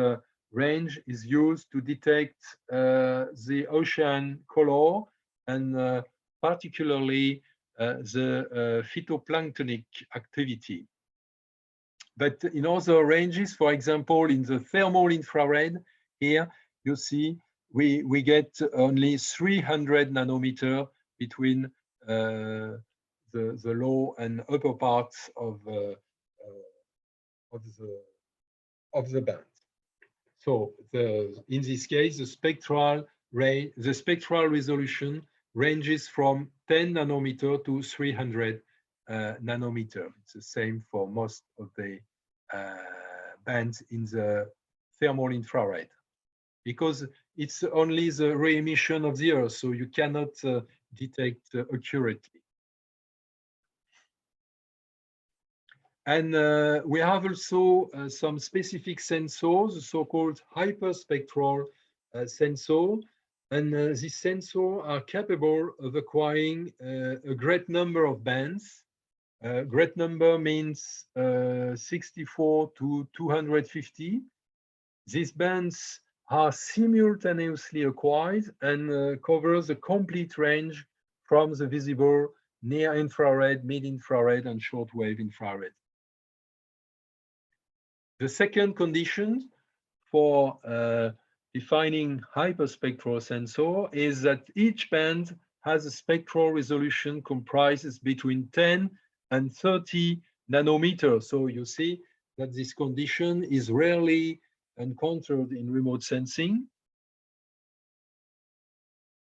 range is used to detect the ocean color and particularly the phytoplanktonic activity. But in other ranges, for example, in the thermal infrared, here you see we get only 300 nanometer between the low and upper parts of the band. So in this case, the spectral resolution ranges from 10 nanometer to 300 nanometer. It's the same for most of the bands in the thermal infrared, because it's only the re-emission of the Earth, so you cannot detect accurately. And we have also some specific sensors, so-called hyperspectral sensor. And these sensors are capable of acquiring a great number of bands. Great number means 64 to 250. These bands are simultaneously acquired and covers a complete range from the visible near infrared, mid infrared, and shortwave infrared. The second condition for defining hyperspectral sensor is that each band has a spectral resolution comprises between 10 and 30 nanometers. So you see that this condition is rarely encountered in remote sensing.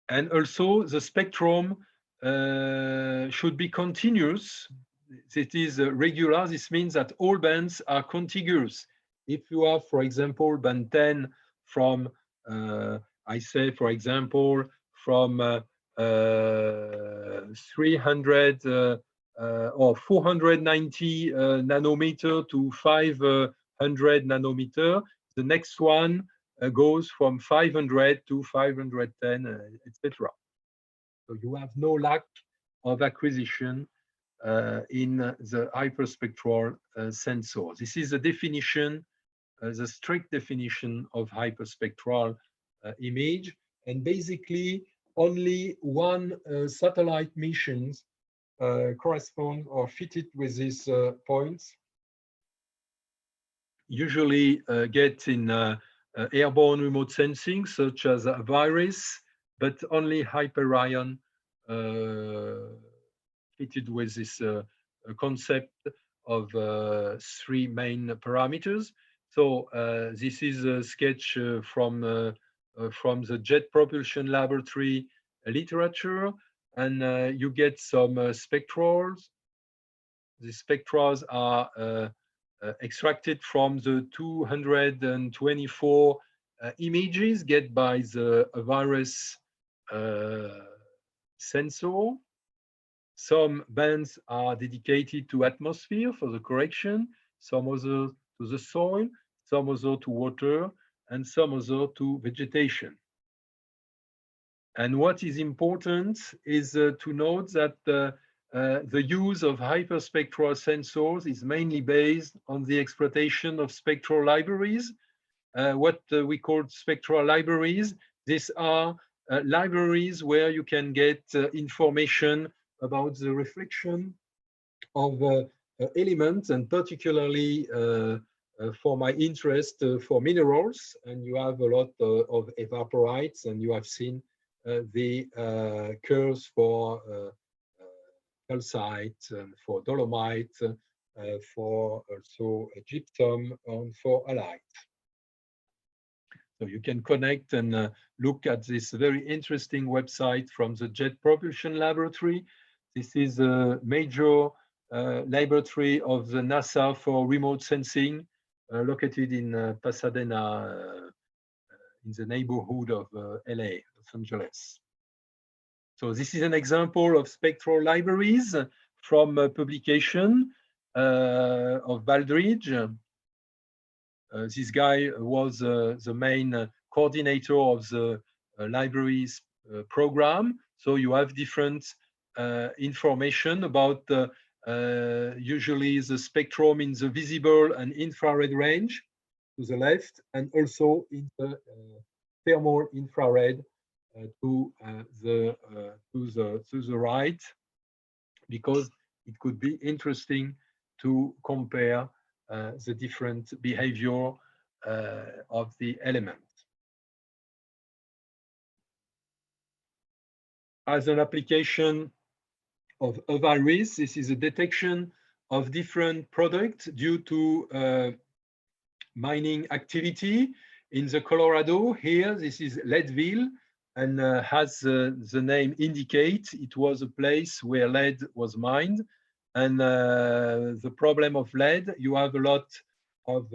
And also the spectrum should be continuous. It is regular. This means that all bands are contiguous. If you have, for example, band 10 from, I say, for example, from 300 or 490 nanometer to 500 nanometer, the next one goes from 500 to 510, etc. So you have no lack of acquisition in the hyperspectral sensor. This is a definition, the strict definition of hyperspectral image. And basically, only one satellite missions correspond or fitted with these points. Usually get in airborne remote sensing, such as VIRIS, but only Hyperion fitted with this concept of three main parameters. So this is a sketch from the Jet Propulsion Laboratory literature, and you get some spectrals. The spectrals are extracted from the 224 images get by the VIRIS sensor. Some bands are dedicated to atmosphere for the correction, some other to the soil, some other to water, and some other to vegetation. And what is important is to note that the use of hyperspectral sensors is mainly based on the exploitation of spectral libraries. What we call spectral libraries, these are libraries where you can get information about the reflection of elements, and particularly for my interest for minerals. And you have a lot of evaporites, and you have seen the curves for calcite, for dolomite, for also gypsum, and for alite. So you can connect and look at this very interesting website from the Jet Propulsion Laboratory. This is a major laboratory of the NASA for remote sensing, located in Pasadena, in the neighborhood of LA, Los Angeles. So this is an example of spectral libraries from a publication of Baldridge. This guy was the main coordinator of the libraries program. So you have different information about usually the spectrum in the visible and infrared range to the left, and also in the thermal infrared to the right, because it could be interesting to compare the different behavior of the element. As an application of VIRIS, this is a detection of different products due to mining activity in the Colorado. Here, this is Leadville, and as the name indicates, it was a place where lead was mined. And the problem of lead, you have a lot of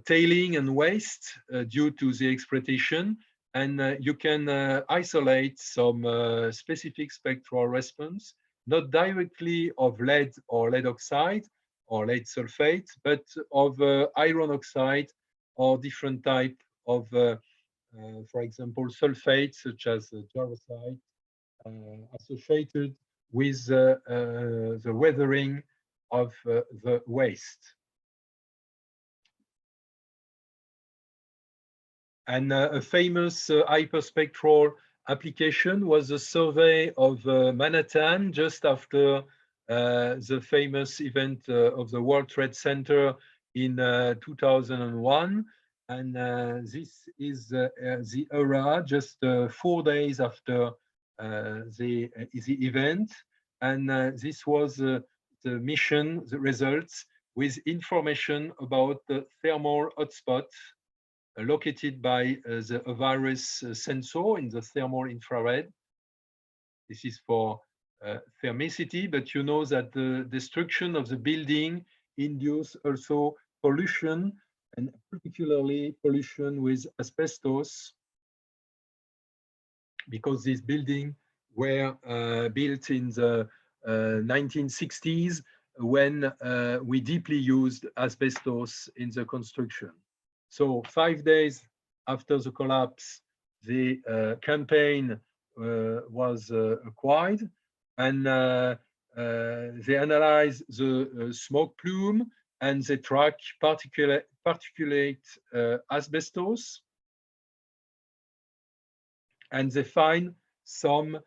tailing and waste due to the exploitation, and you can isolate some specific spectral response, not directly of lead or lead oxide or lead sulfate, but of iron oxide or different type of for example, sulfates such as jarosite, associated with the weathering of the waste. And a famous hyperspectral application was a survey of Manhattan just after the famous event of the World Trade Center in 2001. And this is the era just 4 days after the event. And this was the mission, the results, with information about the thermal hotspots located by the virus sensor in the thermal infrared. This is for thermicity, but you know that the destruction of the building induces also pollution, and particularly pollution with asbestos, because these buildings were built in the 1960s when we deeply used asbestos in the construction. So 5 days after the collapse, the campaign was acquired, and they analyzed the smoke plume, and they track particulate asbestos, and they find some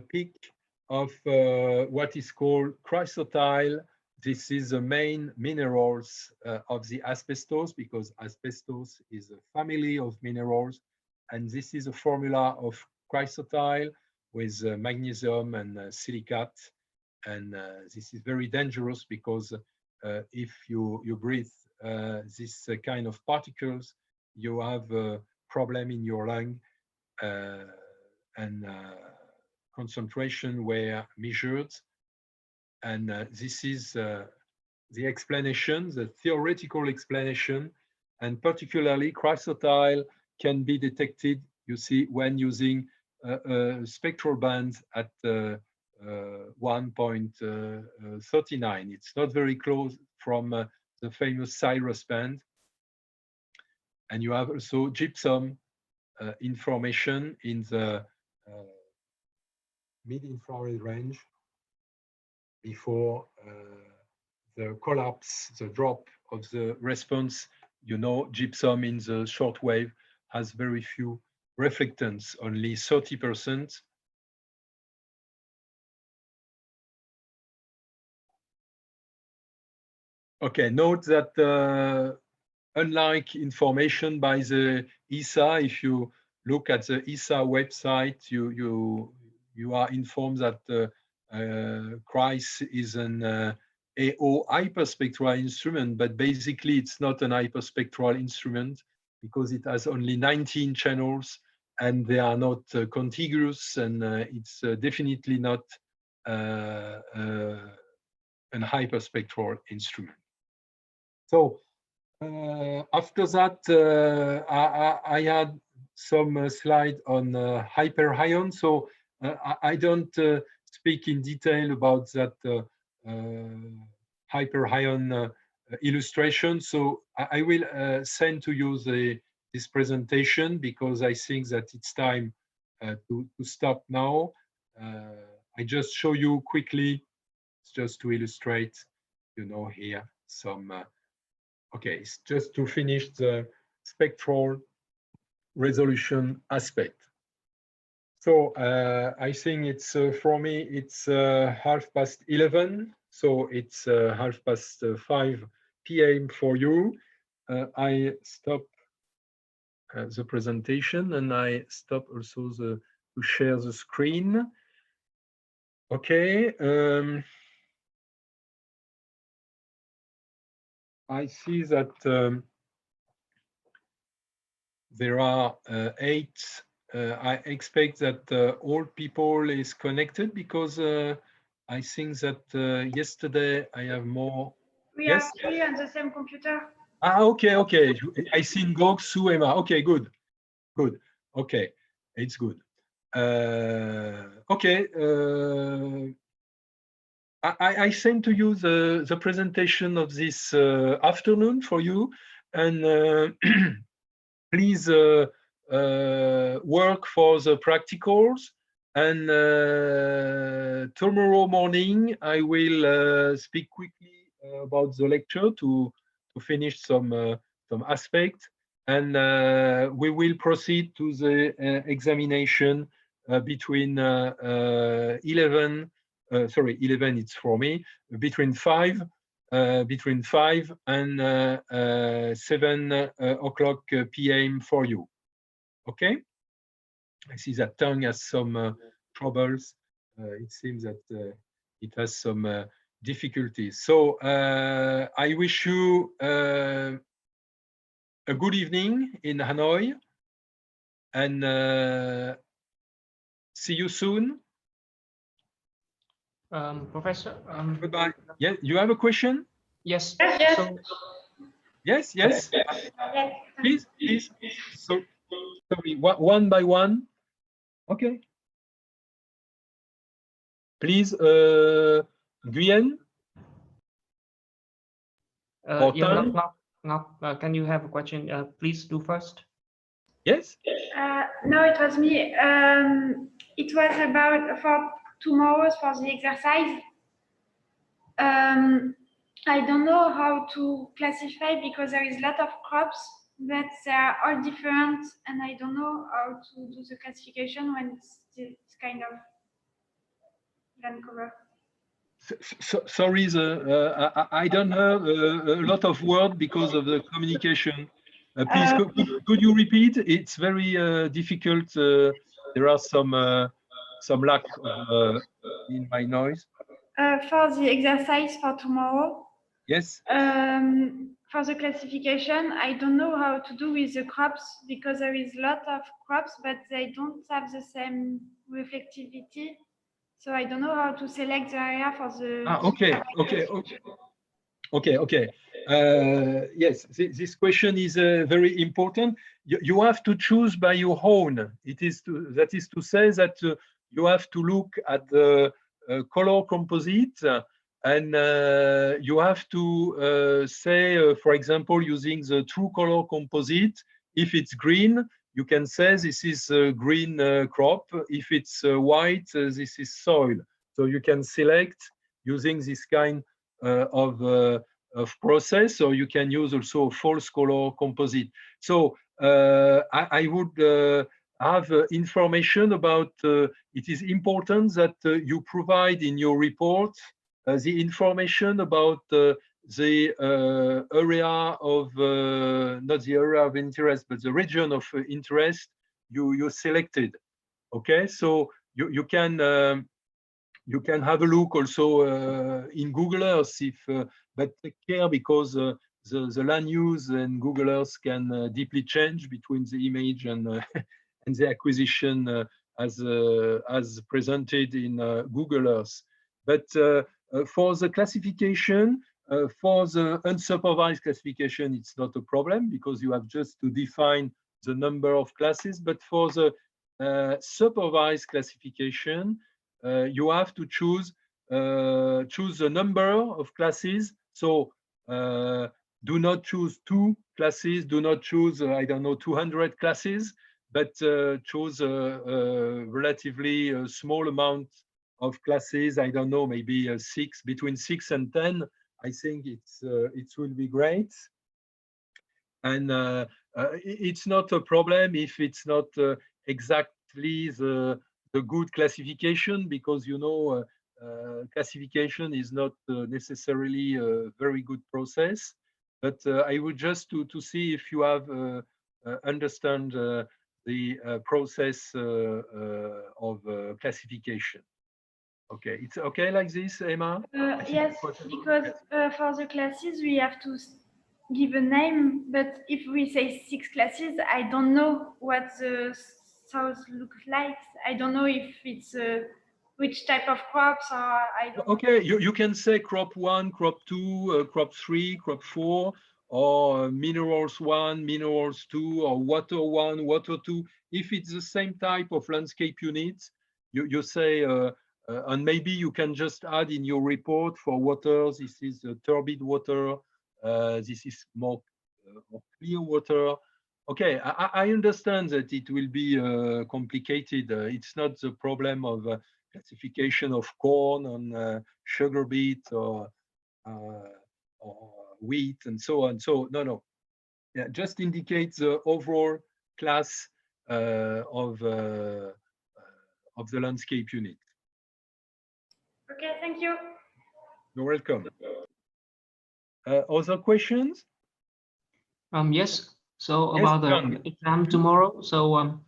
peak of what is called chrysotile. This is the main minerals of the asbestos, because asbestos is a family of minerals, and this is a formula of chrysotile with magnesium and silicate. And this is very dangerous, because if you breathe this kind of particles, you have a problem in your lung, and concentration were measured. And this is the explanation, the theoretical explanation, and particularly chrysotile can be detected, you see, when using spectral band at 1.39. It's not very close from the famous Cyrus band. And you have also gypsum information in the mid-infrared range before the collapse, the drop of the response. You know, gypsum in the short wave has very few reflectance, only 30%. Okay, note that unlike information by the ESA, if you look at the ESA website, you are informed that CRISE is an AO hyperspectral instrument, but basically it's not an hyperspectral instrument, because it has only 19 channels and they are not contiguous, and it's definitely not an hyperspectral instrument. So after that, I had some slide on hyperion. So I don't speak in detail about that hyperion illustration. So I will send to you this presentation, because I think that it's time to stop now. I just show you quickly, just to illustrate, you know, here some. Okay, it's just to finish the spectral resolution aspect. So I think it's for me, it's 11:30. So it's 5:30 p.m. for you. I stop the presentation, and I stop also to share the screen. Okay. I see that there are 8. I expect that all people is connected, because I think that yesterday I have more. We Yes? are 3 on the same computer. Ah, okay, okay. I see Ngok, Sue, Emma. Okay, good, good. Okay, it's good. Okay. I sent to you the presentation of this afternoon for you, and please work for the practicals, and tomorrow morning I will speak quickly about the lecture to finish some aspects, and we will proceed to the examination between 11 it's for me, between 5 and 7 o'clock p.m. for you. Okay, I see that tongue has some troubles. It seems that it has some difficulties. So I wish you a good evening in Hanoi, and see you soon. Professor. Goodbye. Yeah, you have a question? Yes. Yes. So, Yes, yes. Yes. Please. So, sorry, one by one. Okay. Please, Nguyen. yeah, Ngọc, can you have a question? Please do first. Yes. No, it was me. It was about for tomorrow for the exercise. I don't know how to classify because there is a lot of crops, but they are all different, and I don't know how to do the classification when it's kind of land cover. Sorry, I don't have a lot of word because of the communication. Please, could you repeat? It's very difficult. There are some lack of, in my noise. For the exercise for tomorrow. Yes. For the classification, I don't know how to do with the crops because there is a lot of crops, but they don't have the same reflectivity. So I don't know how to select the area for the. Okay. Yes, this question is very important. You have to choose by your own. That is to say that you have to look at the color composite, and you have to say, for example, using the true color composite, if it's green, you can say this is a green crop. If it's white, this is soil. So you can select using this kind of process, or you can use also a false color composite. So I would have information about, it is important that you provide in your report the information about the area of, not the area of interest, but the region of interest you selected. Okay, so you can have a look also in Google Earth, but take care because the land use and Google Earth can deeply change between the image and and the acquisition as presented in Google Earth. But for the classification, for the unsupervised classification, it's not a problem because you have just to define the number of classes. But for the supervised classification, you have to choose the number of classes. So do not choose 2 classes, do not choose, I don't know, 200 classes, but choose a relatively small amount of classes. I don't know, maybe 6, between 6 and 10. I think it will be great. And it's not a problem if it's not exactly the good classification, because classification is not necessarily a very good process. But I would just to see if you have understand the process of classification. Okay, it's okay like this, Emma? Yes, because for the classes we have to give a name, but if we say 6 classes, I don't know what the south looks like. I don't know if it's which type of crops, or I don't. Okay, you can say crop 1, crop 2, crop 3, crop 4, or minerals 1, minerals 2, or water 1, water 2. If it's the same type of landscape units, you say, and maybe you can just add in your report for water, this is turbid water, this is more clear water, Okay, I understand that it will be complicated. It's not the problem of classification of corn on sugar beet or wheat and so on. So no. Yeah, just indicate the overall class of the landscape unit. Okay, thank you. You're welcome. Other questions? Yes. So Yes, about the John. exam tomorrow. So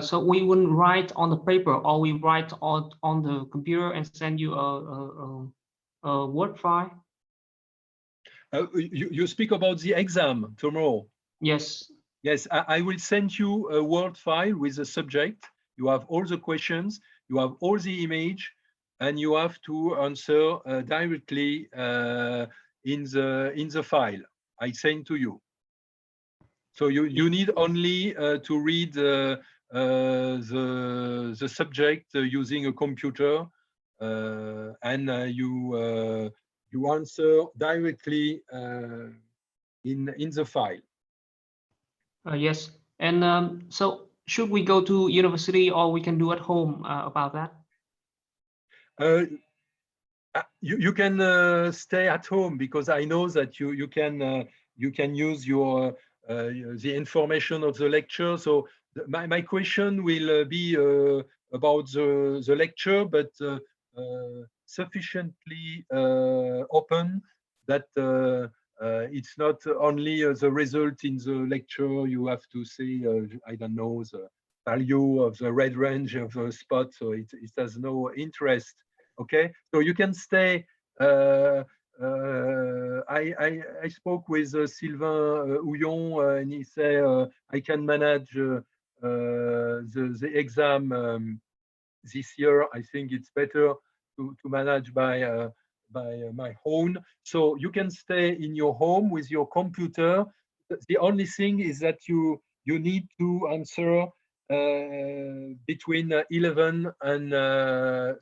so we wouldn't write on the paper, or we write on the computer and send you a Word file. You speak about the exam tomorrow. Yes. Yes, I will send you a Word file with the subject. You have all the questions, you have all the image, and you have to answer directly in the file I send to you. So you need only to read the subject using a computer, and you answer directly in the file. Yes. And so should we go to university, or we can do at home about that? You can stay at home, because I know that you can use your the information of the lecture. So my question will be about the lecture, but sufficiently open that it's not only the result in the lecture. You have to say I don't know, the value of the red range of the spot, so it has no interest. Okay, so you can stay. I spoke with Sylvain Houillon, and he said I can manage the exam this year. I think it's better to manage by my own. So you can stay in your home with your computer. The only thing is that you need to answer between 11 and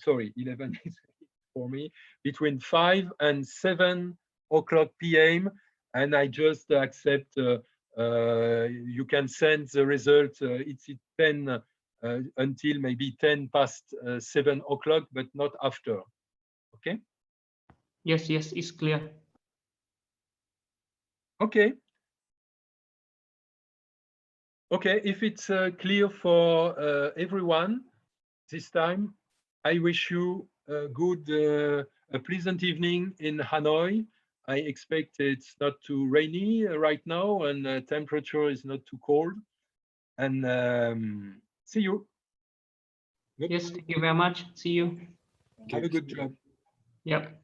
sorry, 11 is for me, between 5 and 7 o'clock p.m. and I just accept you can send the result. It's 10 until maybe 10 past 7 o'clock, but not after. Okay. Yes, it's clear. Okay. Okay, if it's clear for everyone this time, I wish you a good, a pleasant evening in Hanoi. I expect it's not too rainy right now, and temperature is not too cold. And see you. Yes, thank you very much. See you. Have a good job. Yep.